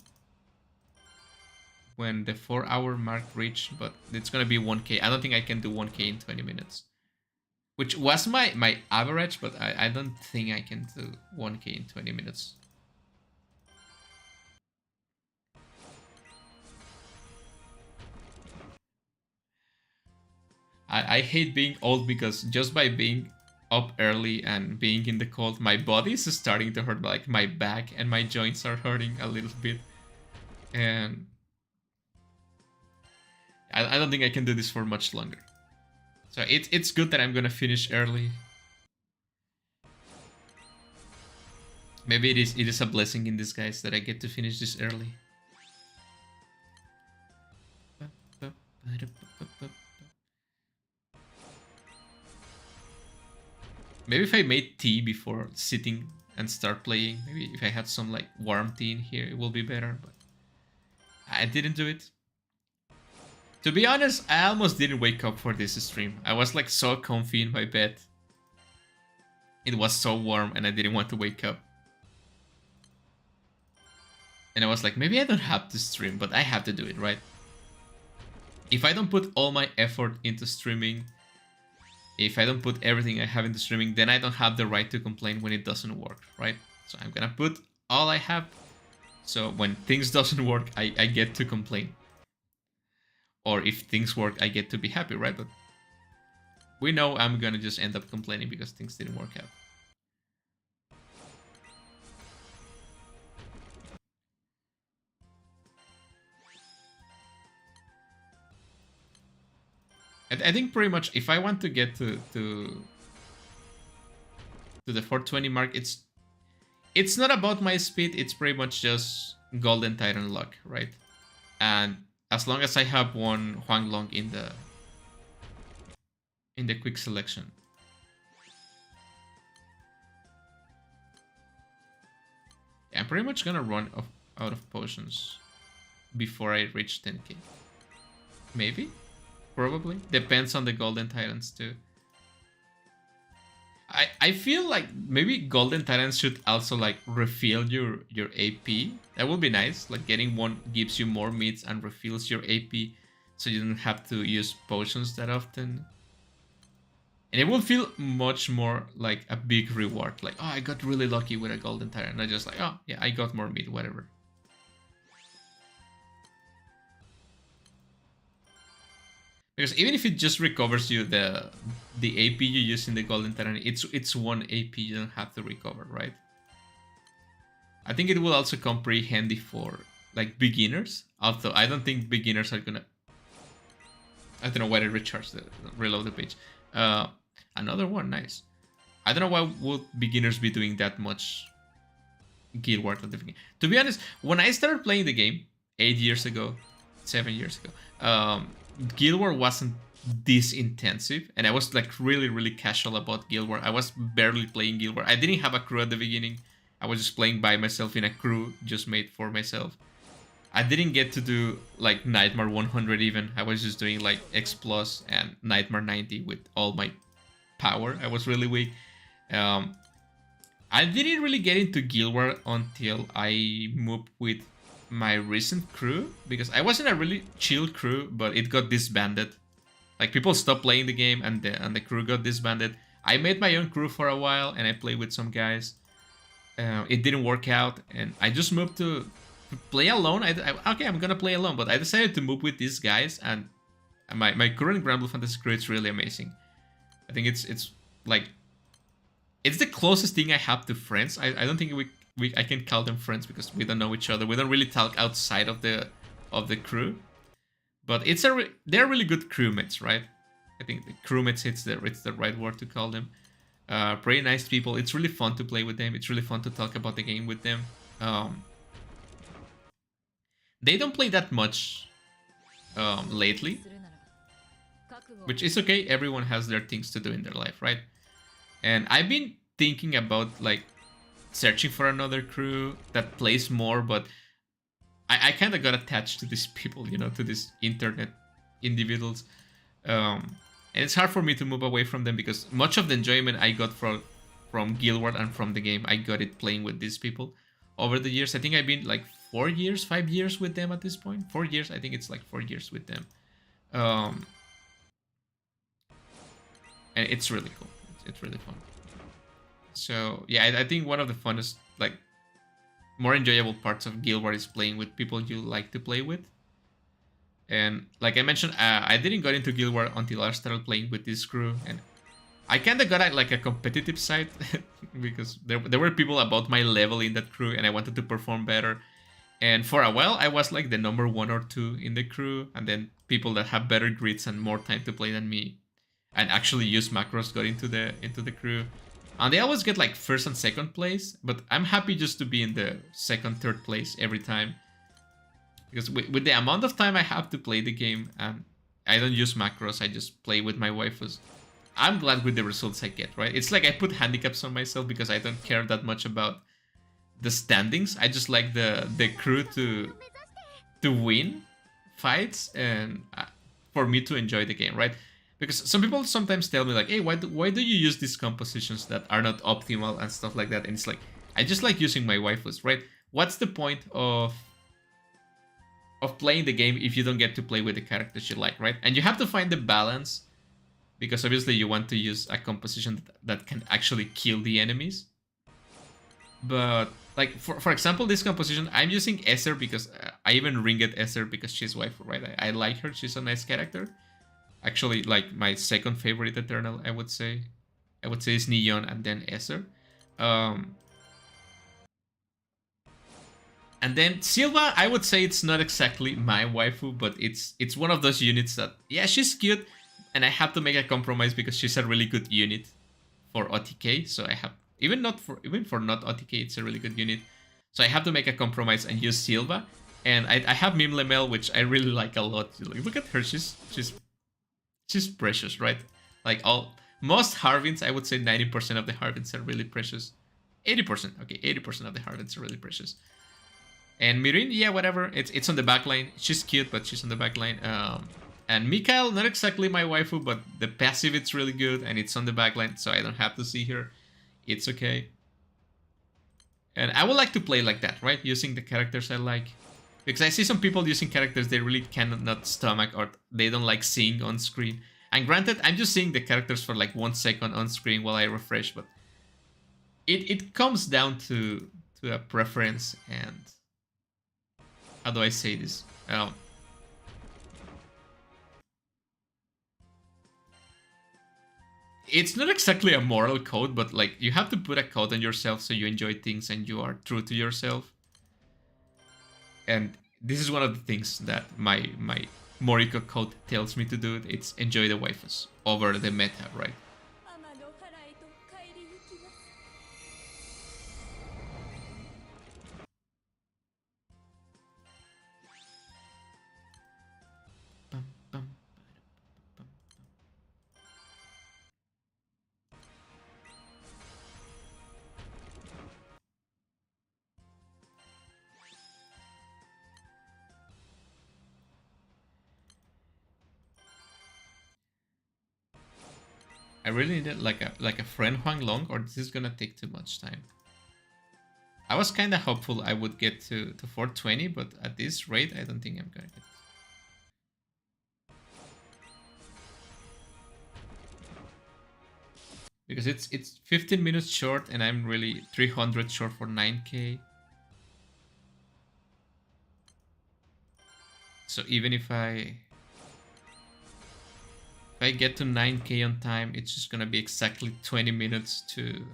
when the 4-hour mark reached, but it's gonna be 1k. I don't think I can do 1k in 20 minutes. Which was my average, but I don't think I can do 1k in 20 minutes. I hate being old because just by being up early and being in the cold, my body is starting to hurt, like my back and my joints are hurting a little bit. And I don't think I can do this for much longer. So it's good that I'm gonna finish early. Maybe it is a blessing in disguise that I get to finish this early. Maybe if I made tea before sitting and start playing, maybe if I had some like warm tea in here, it will be better, but I didn't do it. To be honest, I almost didn't wake up for this stream. I was like so comfy in my bed. It was so warm and I didn't want to wake up. And I was like, maybe I don't have to stream, but I have to do it, right? If I don't put all my effort into streaming, if I don't put everything I have into streaming, then I don't have the right to complain when it doesn't work, right? So I'm gonna put all I have. So when things doesn't work, I get to complain. Or if things work, I get to be happy, right? But we know I'm gonna just end up complaining because things didn't work out. I think pretty much if I want to get to the 420 mark, it's not about my speed, it's pretty much just Golden Titan luck, right? And as long as I have one Huang Long in the quick selection. Yeah, I'm pretty much gonna run out of potions before I reach 10k. Maybe? Probably. Depends on the Golden Titans too. I feel like maybe Golden Titans should also like refill your AP. That would be nice. Like getting one gives you more meats and refills your AP so you don't have to use potions that often. And it will feel much more like a big reward. Like, oh, I got really lucky with a Golden Titan. And I just like, oh, yeah, I got more meat, whatever. Because even if it just recovers you the AP you use in the Golden Titan, it's one AP you don't have to recover, right? I think it will also come pretty handy for like beginners. Although I don't think beginners are gonna. I don't know why I recharge the reload the page. Another one, nice. I don't know why would beginners be doing that much Guild Wars at the beginning. To be honest, when I started playing the game 8 years ago, 7 years ago, Guild Wars wasn't this intensive, and I was like really casual about Guild Wars. I was barely playing Guild Wars. I didn't have a crew at the beginning. I was just playing by myself in a crew just made for myself. I didn't get to do like Nightmare 100 even. I was just doing like X Plus and Nightmare 90 with all my power. I was really weak. I didn't really get into Guild Wars until I moved with my recent crew, because I was in a really chill crew, but it got disbanded. Like people stopped playing the game and the crew got disbanded. I made my own crew for a while and I played with some guys. It didn't work out and I just moved to play alone. Okay, I'm gonna play alone, but I decided to move with these guys, and my current Granblue Fantasy crew is really amazing. I think it's like it's the closest thing I have to friends. I don't think I can call them friends because we don't know each other. We don't really talk outside of the crew, but they're really good crewmates, right? I think the crewmates it's the right word to call them. Pretty nice people. It's really fun to play with them. It's really fun to talk about the game with them. They don't play that much lately, which is okay. Everyone has their things to do in their life, right? And I've been thinking about like searching for another crew that plays more, but I kind of got attached to these people, you know, to these internet individuals. And it's hard for me to move away from them because much of the enjoyment I got from Guild Wars and from the game, I got it playing with these people over the years. I think I've been like 4 years, 5 years with them at this point. 4 years, I think it's like 4 years with them. And it's really cool. It's really fun. So yeah, I think one of the funnest, like, more enjoyable parts of Guild Wars is playing with people you like to play with. And like I mentioned, I didn't get into Guild Wars until I started playing with this crew, and I kind of got a competitive side because there were people about my level in that crew, and I wanted to perform better. And for a while, I was like the number 1 or 2 in the crew, and then people that have better grids and more time to play than me, and actually use macros, got into the crew. And they always get like 1st and 2nd place, but I'm happy just to be in the 2nd, 3rd place every time. Because with the amount of time I have to play the game, and I don't use macros, I just play with my waifus. I'm glad with the results I get, right? It's like I put handicaps on myself because I don't care that much about the standings. I just like the crew to win fights and for me to enjoy the game, right? Because some people sometimes tell me like, hey, why do you use these compositions that are not optimal and stuff like that? And it's like, I just like using my waifus, right? What's the point of playing the game if you don't get to play with the characters you like, right? And you have to find the balance because obviously you want to use a composition that can actually kill the enemies. But like for example, this composition, I'm using Esser because I even ring it Esser because she's waifu, right? I like her. She's a nice character. Actually, like my second favorite Eternal, I would say. I would say is Neon and then Esser. And then Silva, I would say it's not exactly my waifu, but it's one of those units that, yeah, she's cute, and I have to make a compromise because she's a really good unit for OTK. So I have even for not OTK, it's a really good unit. So I have to make a compromise and use Silva. And I have Mim Lemel, which I really like a lot. Like, look at her, she's precious, right? Like most Harvins, I would say 90% of the Harvins are really precious. 80%, okay, 80% of the Harvins are really precious. And Mirin, yeah, whatever. It's on the back line. She's cute, but she's on the back line. And Mikael, not exactly my waifu, but the passive it's really good, and it's on the back line, so I don't have to see her. It's okay. And I would like to play like that, right? Using the characters I like. Because I see some people using characters they really cannot stomach or they don't like seeing on screen. And granted, I'm just seeing the characters for like 1 second on screen while I refresh, but it comes down to a preference and... How do I say this? It's not exactly a moral code, but like you have to put a code on yourself so you enjoy things and you are true to yourself. And this is one of the things that my Moriko code tells me to do. It's enjoy the waifus over the meta, right? I really needed like a friend Huang Long, or this is gonna take too much time. I was kind of hopeful I would get to 420, but at this rate, I don't think I'm gonna get. Because it's 15 minutes short, and I'm really 300 short for 9k. So even if I get to 9k on time, it's just gonna be exactly 20 minutes to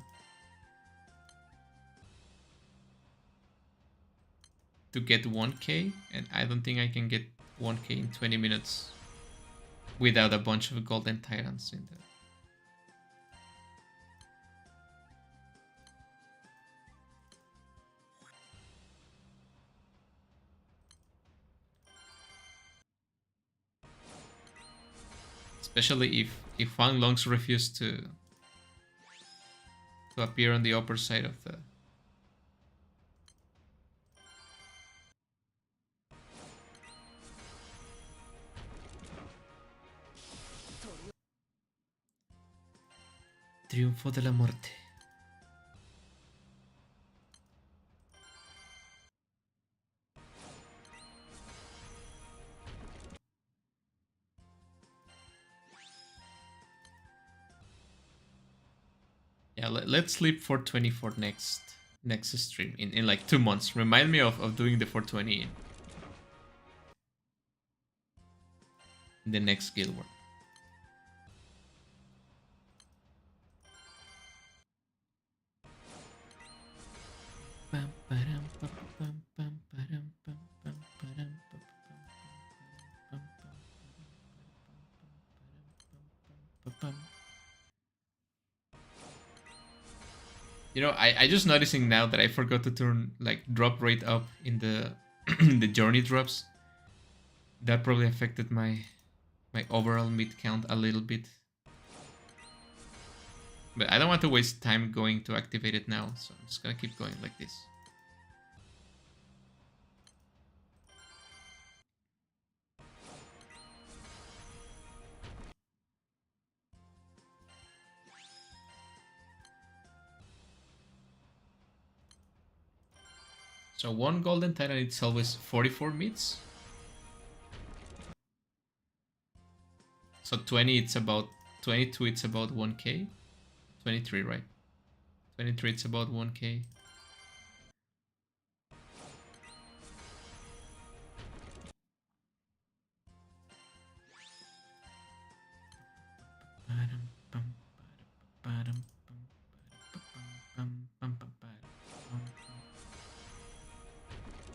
get 1k, and I don't think I can get 1k in 20 minutes without a bunch of golden tyrants in there. Especially if Huang Longs refuse to appear on the upper side of the... Triunfo de la muerte. Yeah, let's sleep 420 for next stream in like 2 months. Remind me of doing the 420 in the next guild war. You know, I just noticing now that I forgot to turn like drop rate up in the the journey drops. That probably affected my overall mid count a little bit. But I don't want to waste time going to activate it now, so I'm just gonna keep going like this. So one golden titan itself is 44 meats. So 20 it's about 22 it's about 1k. 23, right? 23 it's about 1k.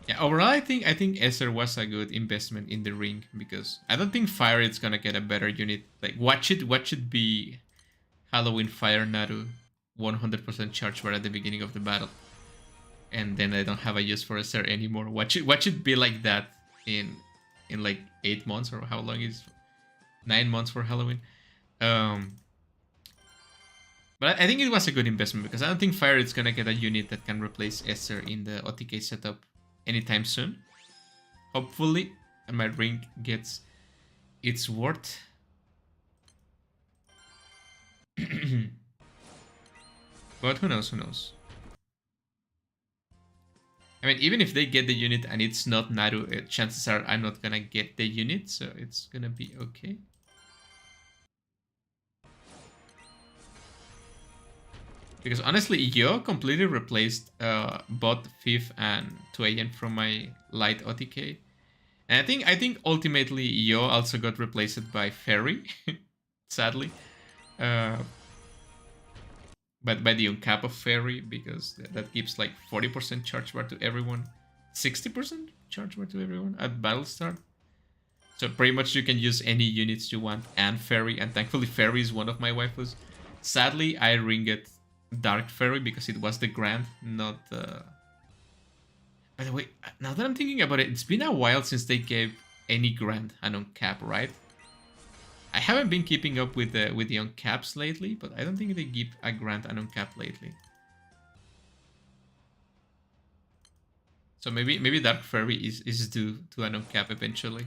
Yeah, overall I think Esther was a good investment in the ring because I don't think Fire is gonna get a better unit. Like what should be Halloween Fire Naru 100% charge bar at the beginning of the battle. And then I don't have a use for Esther anymore. What should be like that in like 8 months or how long is 9 months for Halloween? But I think it was a good investment because I don't think Fire is gonna get a unit that can replace Esther in the OTK setup anytime soon. Hopefully, my ring gets its worth. But who knows, who knows? I mean, even if they get the unit and it's not Naru, chances are I'm not gonna get the unit, so it's gonna be okay. Because honestly, Yo completely replaced bot, Fifth, and 2AM from my light OTK. And I think ultimately Yo also got replaced by Fairy, sadly. But by the uncap of Fairy, because that gives like 40% charge bar to everyone, 60% charge bar to everyone at battle start. So pretty much you can use any units you want and Fairy, and thankfully Fairy is one of my waifus. Sadly, I ringed Dark Fairy because it was the Grand, not By the way, now that I'm thinking about it, it's been a while since they gave any Grand an uncap, right? I haven't been keeping up with the uncaps lately, but I don't think they give a Grand an uncap lately. So maybe Dark Fairy is due to an uncap eventually.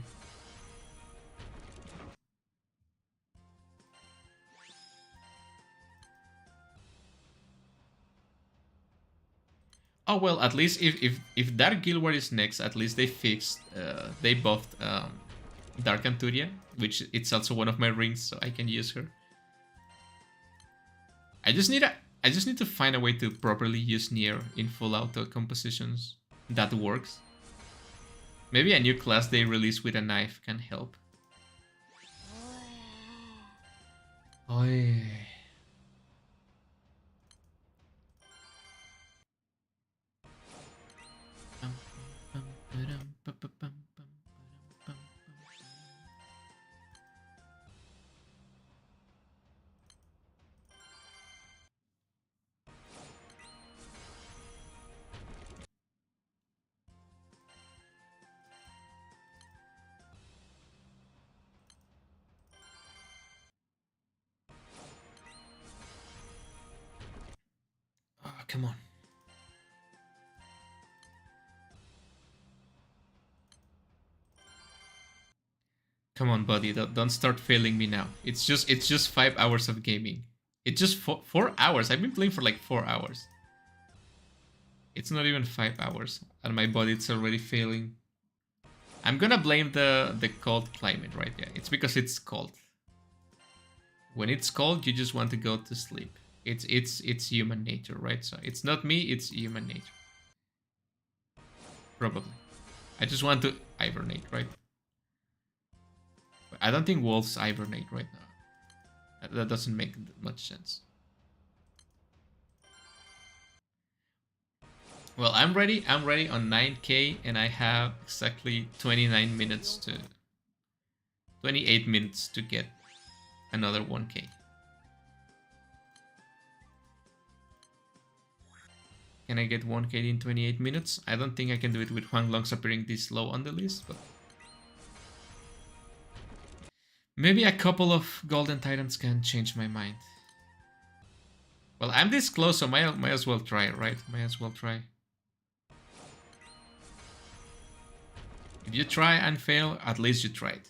Oh well, at least if Dark Guild War is next, at least they fixed they buffed Dark Anturia, which it's also one of my rings, so I can use her. I just need to find a way to properly use Nier in full auto compositions that works. Maybe a new class they release with a knife can help. Oy. Oh, come on. Come on, buddy. Don't start failing me now. It's just 5 hours of gaming. It's just 4 hours. I've been playing for like 4 hours. It's not even 5 hours, and my body it's already failing. I'm gonna blame the cold climate, right? Yeah, it's because it's cold. When it's cold, you just want to go to sleep. It's human nature, right? So it's not me, it's human nature. Probably. I just want to hibernate, right? I don't think wolves hibernate right now. That doesn't make much sense. Well, I'm ready. I'm ready on 9k, and I have exactly 29 minutes to 28 minutes to get another 1k. Can I get 1k in 28 minutes? I don't think I can do it with Huang Longs appearing this low on the list, but maybe a couple of Golden Titans can change my mind. Well, I'm this close, so might as well try, right? Might as well try. If you try and fail, at least you tried.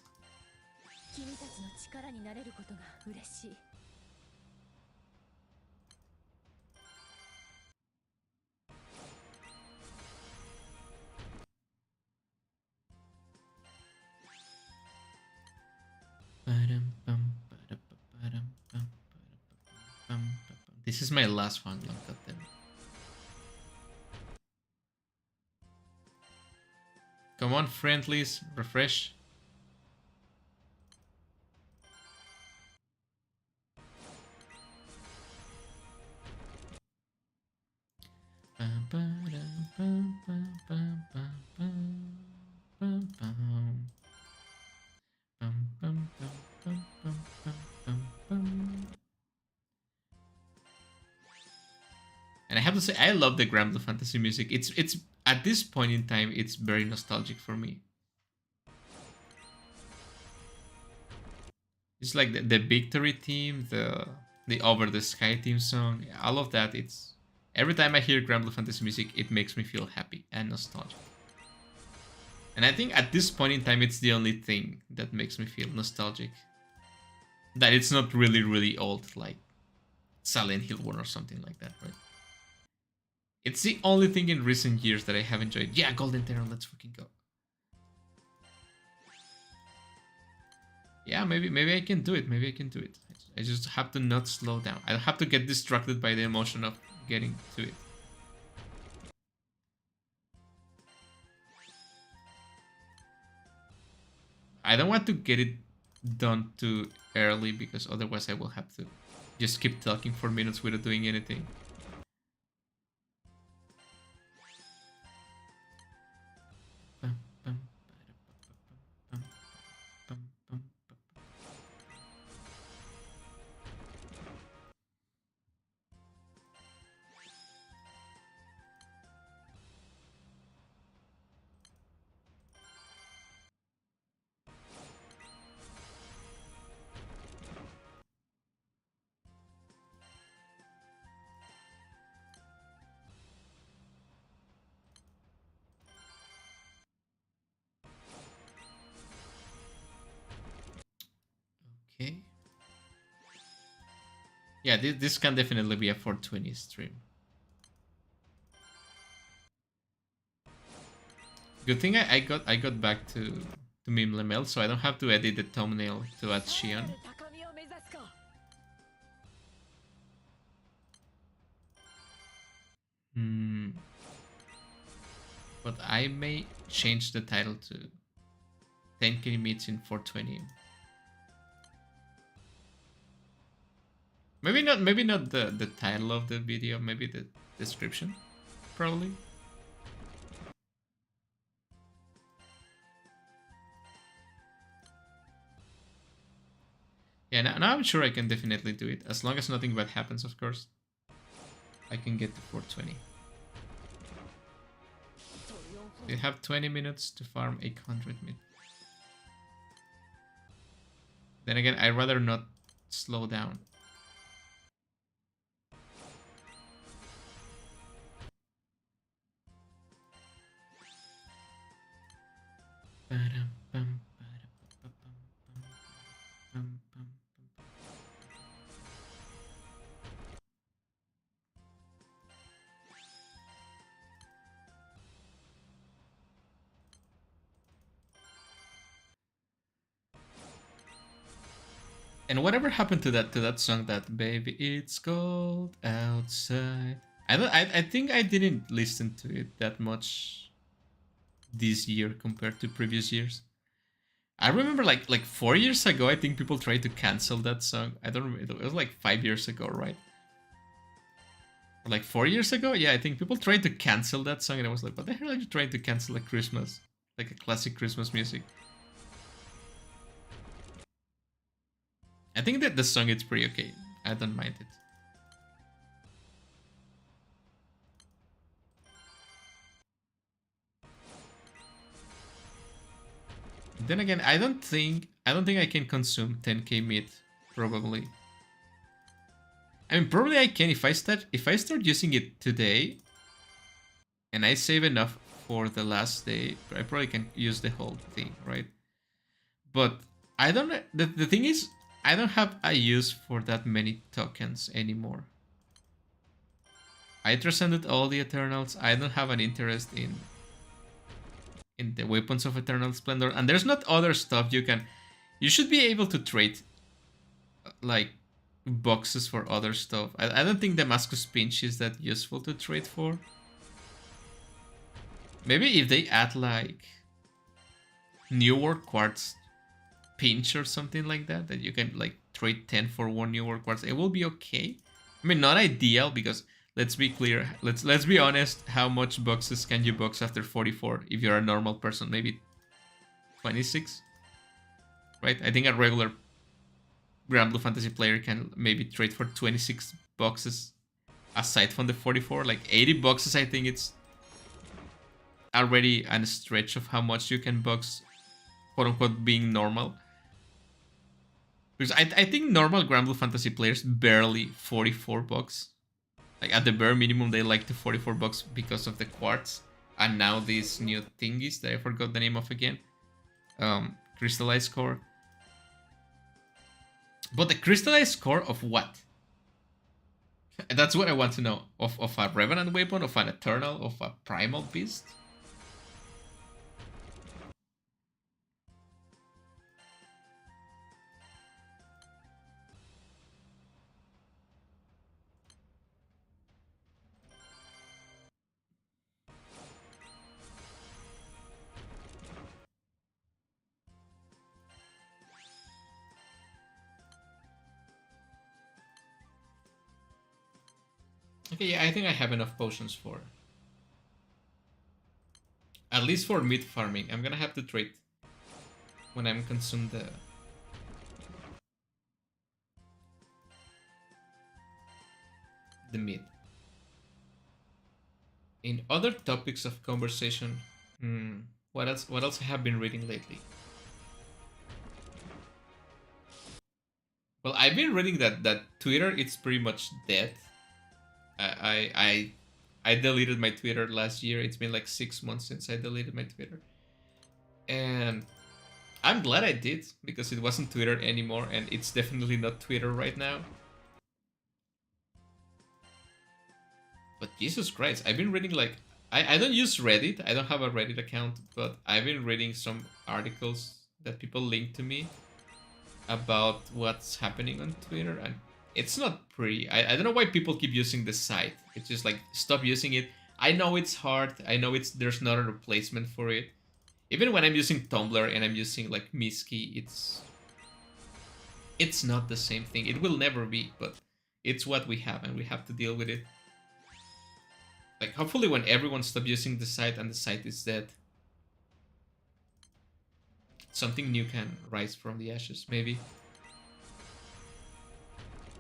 This is my last one, look at them. Come on, friendlies, refresh. And I have to say, I love the Granblue fantasy music. It's at this point in time, it's very nostalgic for me. It's like the victory theme, the Over the Sky theme song, all of that. It's every time I hear Granblue fantasy music, it makes me feel happy and nostalgic. And I think at this point in time, it's the only thing that makes me feel nostalgic. That it's not really old, like Silent Hill 1 or something like that, right? It's the only thing in recent years that I have enjoyed. Yeah, Golden Terror, let's fucking go. Yeah, maybe I can do it. Maybe I can do it. I just have to not slow down. I have to get distracted by the emotion of getting to it. I don't want to get it done too early because otherwise I will have to just keep talking for minutes without doing anything. Okay. Yeah, this can definitely be a 420 stream. Good thing I got back to Meme Lemel, so I don't have to edit the thumbnail to add Shion. But I may change the title to 10k meets in 420. Maybe not the title of the video, maybe the description, probably. Yeah, now I'm sure I can definitely do it, as long as nothing bad happens, of course. I can get to 420. We have 20 minutes to farm 800 mid. Then again, I'd rather not slow down. And whatever happened to that song, that baby it's cold outside? I think I didn't listen to it that much this year compared to previous years. I remember like 4 years ago, I think people tried to cancel that song. I don't remember. It was like 5 years ago, right? Or like 4 years ago? Yeah, I think people tried to cancel that song, and I was like, what the hell are you trying to cancel at Christmas? Like a classic Christmas music. I think that the song is pretty okay. I don't mind it. Then again, I don't think I can consume 10k meat, probably. I mean, probably I can if I start using it today, and I save enough for the last day. I probably can use the whole thing, right? But I don't. The thing is, I don't have a use for that many tokens anymore. I transcended all the Eternals. I don't have an interest in the weapons of Eternal Splendor, and there's not other stuff you can. You should be able to trade like boxes for other stuff. I don't think Damascus Pinch is that useful to trade for. Maybe if they add like New World Quartz Pinch or something like that, that you can like trade 10 for 1 New World Quartz, it will be okay. I mean, not ideal because let's be clear. Let's be honest. How much boxes can you box after 44 if you're a normal person? Maybe 26, right? I think a regular Granblue Fantasy player can maybe trade for 26 boxes aside from the 44. Like 80 boxes, I think it's already a stretch of how much you can box, quote unquote, being normal. Because I think normal Granblue Fantasy players barely 44 bucks. Like at the bare minimum, they like to 44 bucks because of the quartz. And now these new thingies that I forgot the name of again. Crystallized core. But the crystallized core of what? That's what I want to know. Of a Revenant weapon, of an Eternal, of a Primal Beast? Okay, yeah, I think I have enough potions for... At least for meat farming. I'm gonna have to trade when I'm consumed the meat. In other topics of conversation, what else? What else I have been reading lately? Well, I've been reading that Twitter it's pretty much dead. I deleted my Twitter last year. It's been like 6 months since I deleted my Twitter, and I'm glad I did because it wasn't Twitter anymore, and it's definitely not Twitter right now. But Jesus Christ, I've been reading like I don't use Reddit. I don't have a Reddit account, but I've been reading some articles that people link to me about what's happening on Twitter, and it's not pretty. I don't know why people keep using the site. It's just like stop using it. I know it's hard. I know there's not a replacement for it. Even when I'm using Tumblr and I'm using like Miski, it's not the same thing. It will never be, but it's what we have and we have to deal with it. Like hopefully when everyone stops using the site and the site is dead, something new can rise from the ashes, maybe.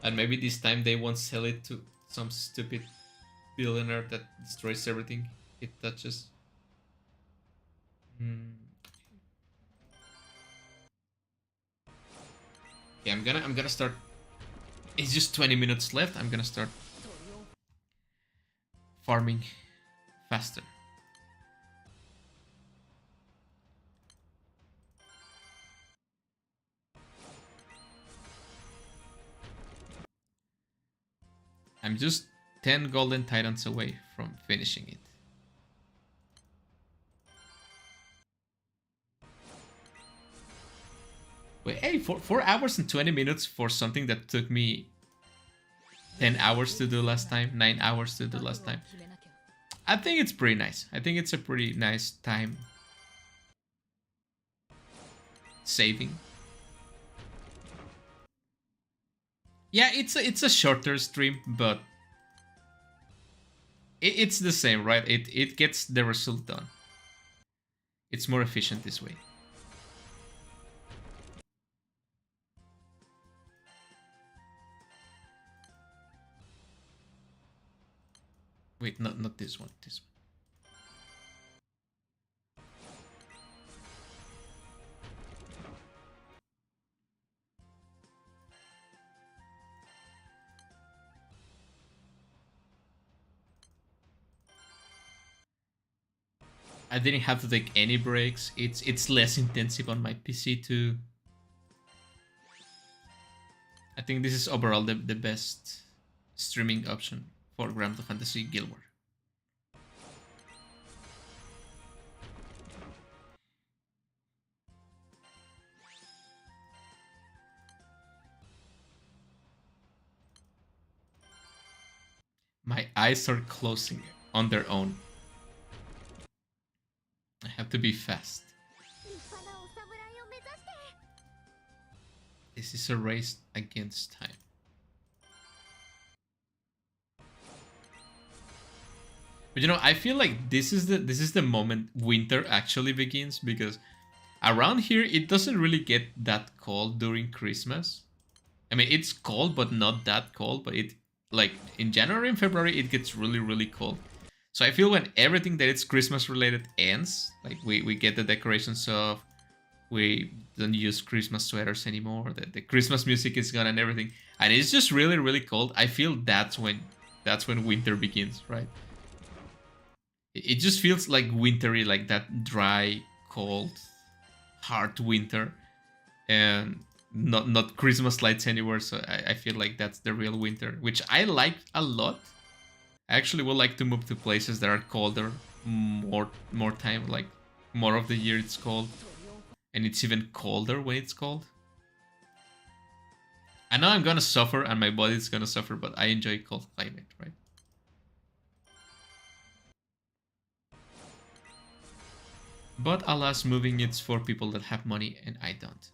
And maybe this time they won't sell it to some stupid billionaire that destroys everything it touches. Okay, I'm gonna start. It's just 20 minutes left. I'm gonna start farming faster. I'm just 10 golden titans away from finishing it. Wait, hey, 4 hours and 20 minutes for something that took me 10 hours to do last time, 9 hours to do last time. I think it's pretty nice. I think it's a pretty nice time saving. Yeah, it's a shorter stream, but it's the same, right? It gets the result done. It's more efficient this way. Wait, not this one. This one. I didn't have to take any breaks. It's less intensive on my PC too. I think this is overall the best streaming option for Granblue Fantasy Guild War. My eyes are closing on their own. I have to be fast. This is a race against time. But you know, I feel like this is the moment winter actually begins, because around here it doesn't really get that cold during Christmas. I mean, it's cold, but not that cold. But it, like, in January and February, it gets really, really cold. So I feel when everything that is Christmas related ends, like we get the decorations off, we don't use Christmas sweaters anymore, the Christmas music is gone and everything, and it's just really, really cold. I feel that's when winter begins, right? It just feels like wintry, like that dry, cold, hard winter, and not Christmas lights anywhere. So I feel like that's the real winter, which I like a lot. I actually would like to move to places that are colder, more time, like more of the year it's cold, and it's even colder when it's cold. I know I'm gonna suffer and my body's gonna suffer, but I enjoy cold climate, right? But alas, moving it's for people that have money and I don't.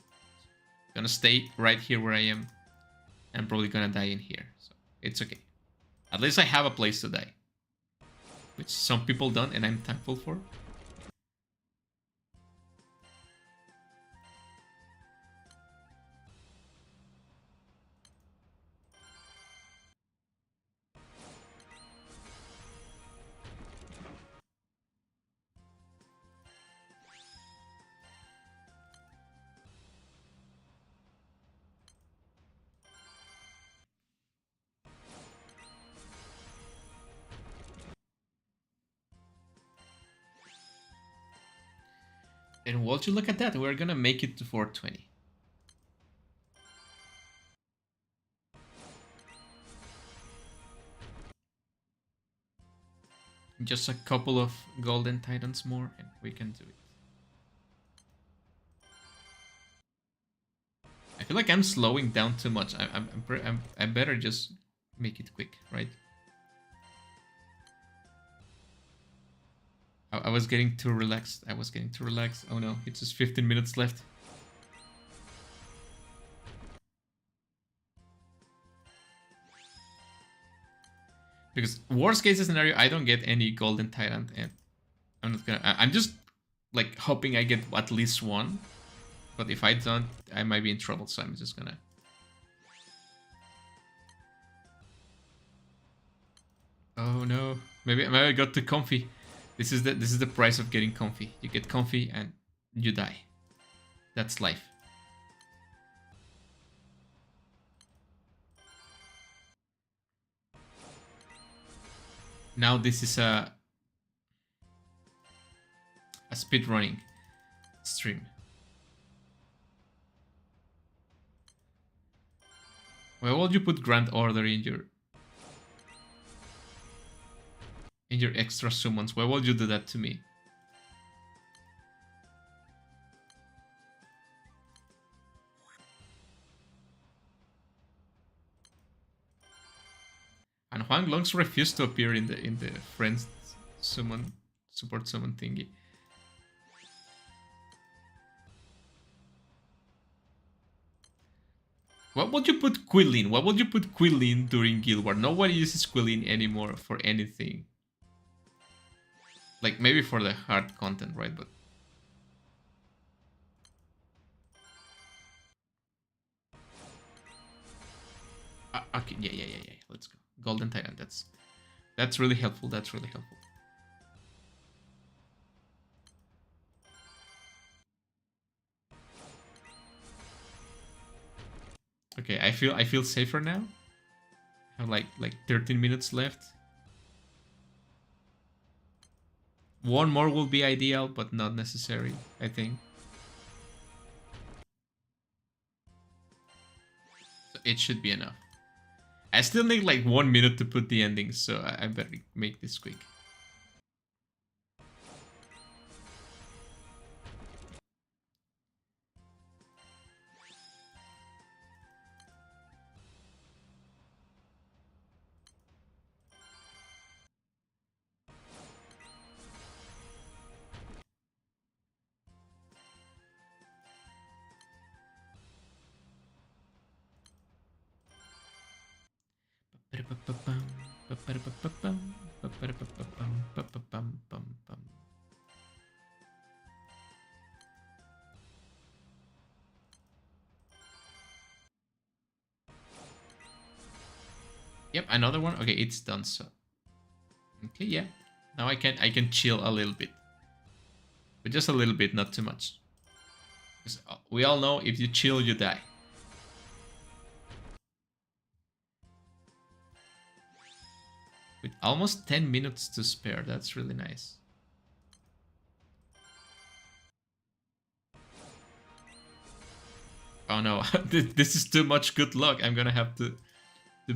Gonna stay right here where I am. I'm probably gonna die in here, so it's okay. At least I have a place to die, which some people don't, and I'm thankful for. And would you look at that? We're gonna make it to 420. Just a couple of golden titans more and we can do it. I feel like I'm slowing down too much. I better just make it quick, right? I was getting too relaxed. Oh no, it's just 15 minutes left. Because worst case scenario, I don't get any golden titan, and I'm just like hoping I get at least one. But if I don't, I might be in trouble. So I'm just gonna. Oh no, maybe I got too comfy. This is the price of getting comfy. You get comfy and you die. That's life. Now this is a speed running stream. Why would you put Grand Order in your extra summons? Why would you do that to me? And Huang Longs refused to appear in the friends summon support summon thingy. What would you put Quillin? What would you put Quillin during Guild War? Nobody uses Quillin anymore for anything. Like maybe for the hard content, right? But okay, yeah. Let's go. Golden Titan. That's really helpful. That's really helpful. Okay, I feel safer now. I have like 13 minutes left. One more will be ideal, but not necessary, I think. So it should be enough. I still need like 1 minute to put the endings, so I better make this quick. Yep, another one. Okay, it's done. So okay, yeah. Now I can chill a little bit, but just a little bit, not too much. Because we all know if you chill, you die. With almost 10 minutes to spare, that's really nice. Oh no, this is too much good luck. I'm gonna have to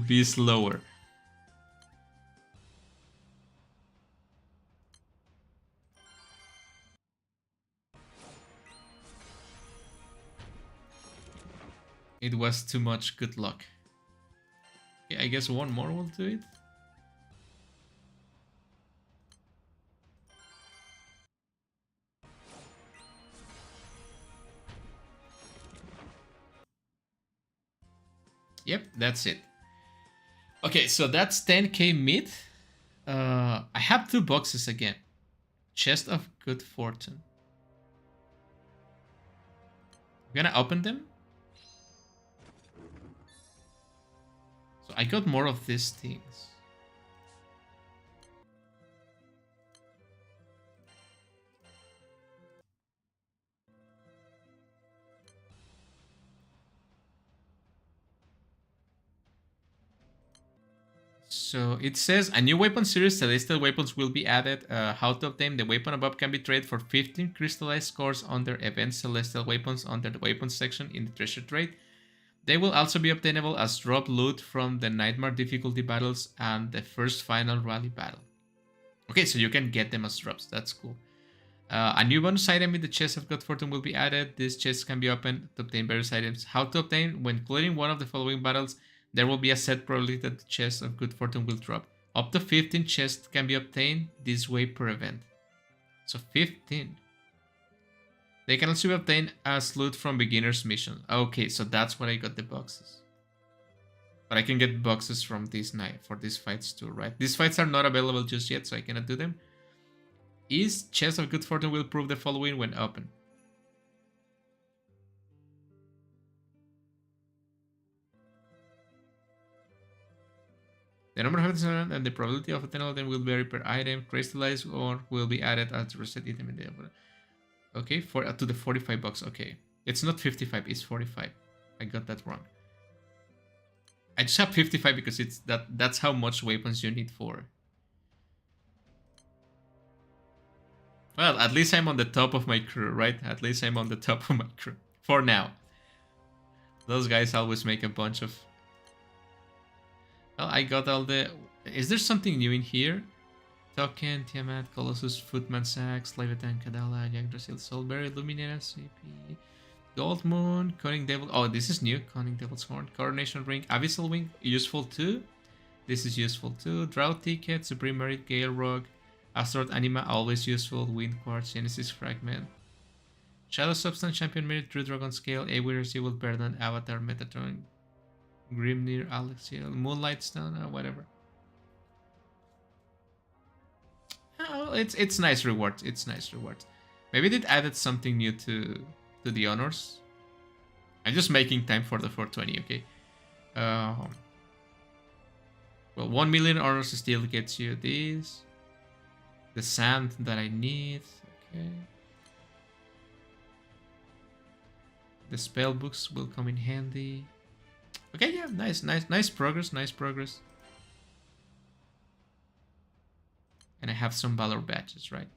be slower. It was too much good luck. Okay, I guess one more will do it. Yep, that's it. Okay, so that's 10k mid. I have 2 boxes again. Chest of Good Fortune. I'm gonna open them. So I got more of these things. So it says a new weapon series, celestial weapons will be added. How to obtain the weapon above can be traded for 15 crystallized cores under event celestial weapons under the weapons section in the treasure trade. They will also be obtainable as drop loot from the nightmare difficulty battles and the first final rally battle. Okay, so you can get them as drops. That's cool. A new bonus item in the chest of Good Fortune will be added. This chest can be opened to obtain various items. How to obtain? When clearing one of the following battles, there will be a set probability that the chest of Good Fortune will drop. Up to 15 chests can be obtained this way per event. So 15. They can also be obtained as loot from beginner's mission. Okay, so that's what I got the boxes. But I can get boxes from this night for these fights too, right? These fights are not available just yet, so I cannot do them. Is Chest of Good Fortune will prove the following when open. The number of items and the probability of obtaining them will vary per item. Crystallized or will be added as reset item in the okay, for to the 45 bucks. Okay, it's not 55, it's 45. I got that wrong. I just have 55 because it's that's how much weapons you need for. Well, at least I'm on the top of my crew, right? At least I'm on the top of my crew. For now. Those guys always make a bunch of... Well, I got all the... Is there something new in here? Token, Tiamat, Colossus, Footman Sax, Leviathan, Kadala, Yggdrasil, Soulberry, Luminera, CP, Gold Moon, Cunning Devil... Oh, this is new. Cunning Devil's Horn, Coronation Ring, Abyssal Wing, useful too. This is useful too. Drought Ticket, Supreme Merit, Gale Rogue, Asteroid Anima, always useful. Wind Quartz, Genesis Fragment, Shadow Substance, Champion Merit, True Dragon Scale, Aware's Evil Burden, Avatar, Metatron, Grimnir, Alexiel, Moonlight Stone, whatever. Oh, it's nice rewards. It's nice rewards. Maybe they added something new to the honors. I'm just making time for the 420. Okay. Well, 1 million honors still gets you this. The sand that I need. Okay. The spell books will come in handy. Okay, yeah, nice progress, nice progress. And I have some valor badges, right?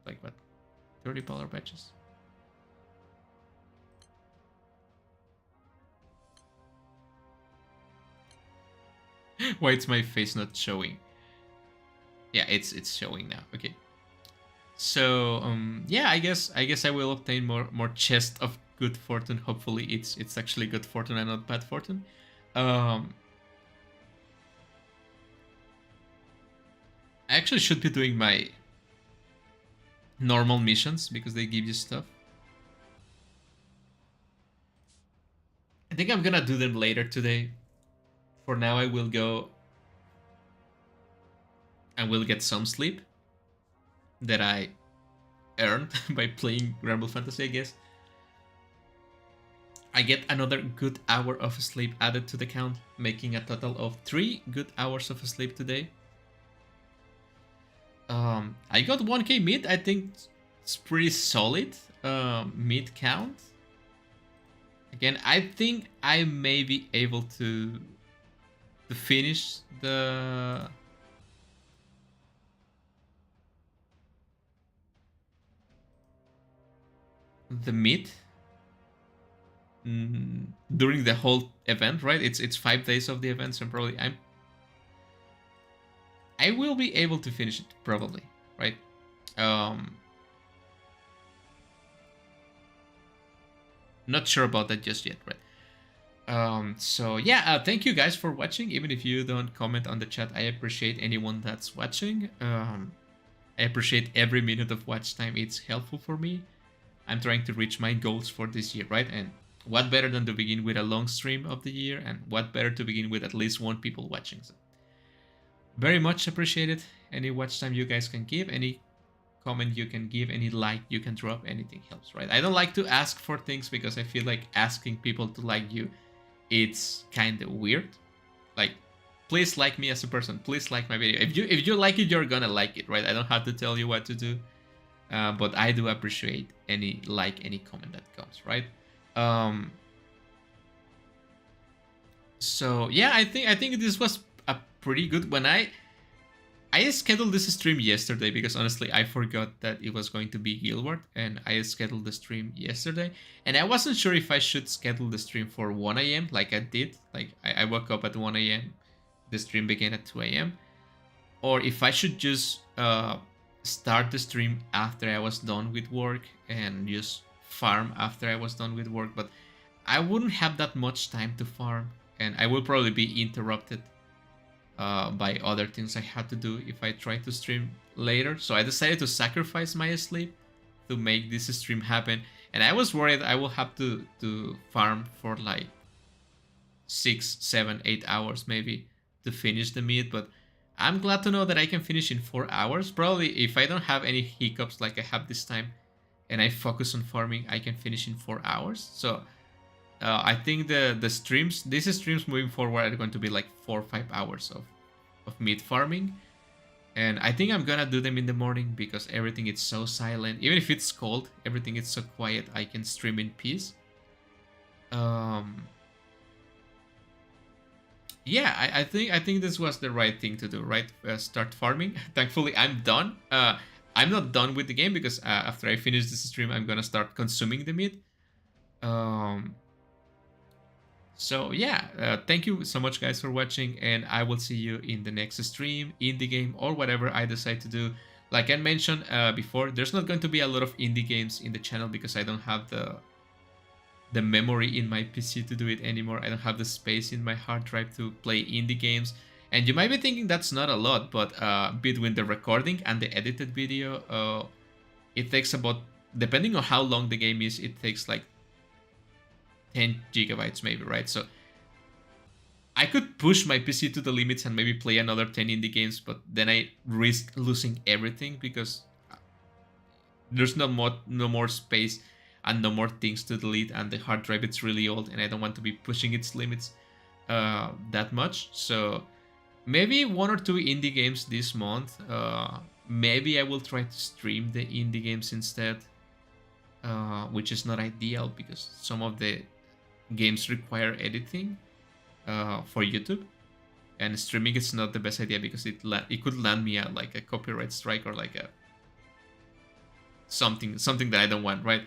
Like what? 30 polar badges. Why is my face not showing? Yeah, it's showing now. Okay. So yeah, I guess I will obtain more chest of good fortune. Hopefully it's actually good fortune and not bad fortune. Um I actually should be doing my normal missions because they give you stuff. I think I'm gonna do them later today. For now I will go and will get some sleep that I earned by playing Granblue Fantasy, I guess. I get another good hour of sleep added to the count, making a total of 3 good hours of sleep today. I got 1k mid. I think it's pretty solid mid count. Again, I think I may be able to finish the mid during the whole event, right? It's 5 days of the event, so probably I will be able to finish it probably, right? Not sure about that just yet, right? So yeah, thank you guys for watching. Even if you don't comment on the chat, I appreciate anyone that's watching. I appreciate every minute of watch time. It's helpful for me. I'm trying to reach my goals for this year, right? And what better than to begin with a long stream of the year, and what better to begin with at least 1 people watching. So very much appreciated. Any watch time you guys can give, any comment you can give, any like you can drop, anything helps, right? I don't like to ask for things because I feel like asking people to like you, it's kind of weird. Like, please like me as a person, please like my video. If you like it, you're gonna like it, right? I don't have to tell you what to do, but I do appreciate any like, any comment that comes, right? So yeah, I think this was a pretty good one. I scheduled this stream yesterday because honestly I forgot that it was going to be Guild, and I scheduled the stream yesterday, and I wasn't sure if I should schedule the stream for 1 a.m. like I did. Like I woke up at 1 a.m. The stream began at 2 a.m. or if I should just start the stream after I was done with work and just farm after I was done with work. But I wouldn't have that much time to farm, and I will probably be interrupted by other things I had to do if I try to stream later. So I decided to sacrifice my sleep to make this stream happen. And I was worried I will have to farm for like 6, 7, 8 hours maybe to finish the meat, but I'm glad to know that I can finish in 4 hours. Probably if I don't have any hiccups like I have this time and I focus on farming, I can finish in 4 hours. So I think these streams moving forward are going to be like 4 or 5 hours of meat farming. And I think I'm gonna do them in the morning because everything is so silent. Even if it's cold, everything is so quiet, I can stream in peace. Yeah, I think this was the right thing to do, right? Start farming. Thankfully, I'm done. I'm not done with the game because after I finish this stream, I'm gonna start consuming the meat. So yeah, thank you so much guys for watching, and I will see you in the next stream, indie game, or whatever I decide to do. Like I mentioned before, there's not going to be a lot of indie games in the channel because I don't have the memory in my PC to do it anymore. I don't have the space in my hard drive to play indie games. And you might be thinking that's not a lot, but between the recording and the edited video, it takes about, depending on how long the game is, it takes like 10 gigabytes maybe, right? So I could push my PC to the limits and maybe play another 10 indie games, but then I risk losing everything because there's no more space and no more things to delete, and the hard drive it's really old and I don't want to be pushing its limits that much. So maybe 1 or 2 indie games this month. Maybe I will try to stream the indie games instead, which is not ideal because some of the games require editing for YouTube, and streaming is not the best idea because it could land me like a copyright strike or like something that I don't want, right?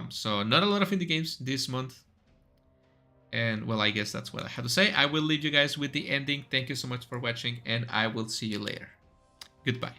So not a lot of indie games this month. And well, I guess that's what I have to say. I will leave you guys with the ending. Thank you so much for watching, and I will see you later. Goodbye.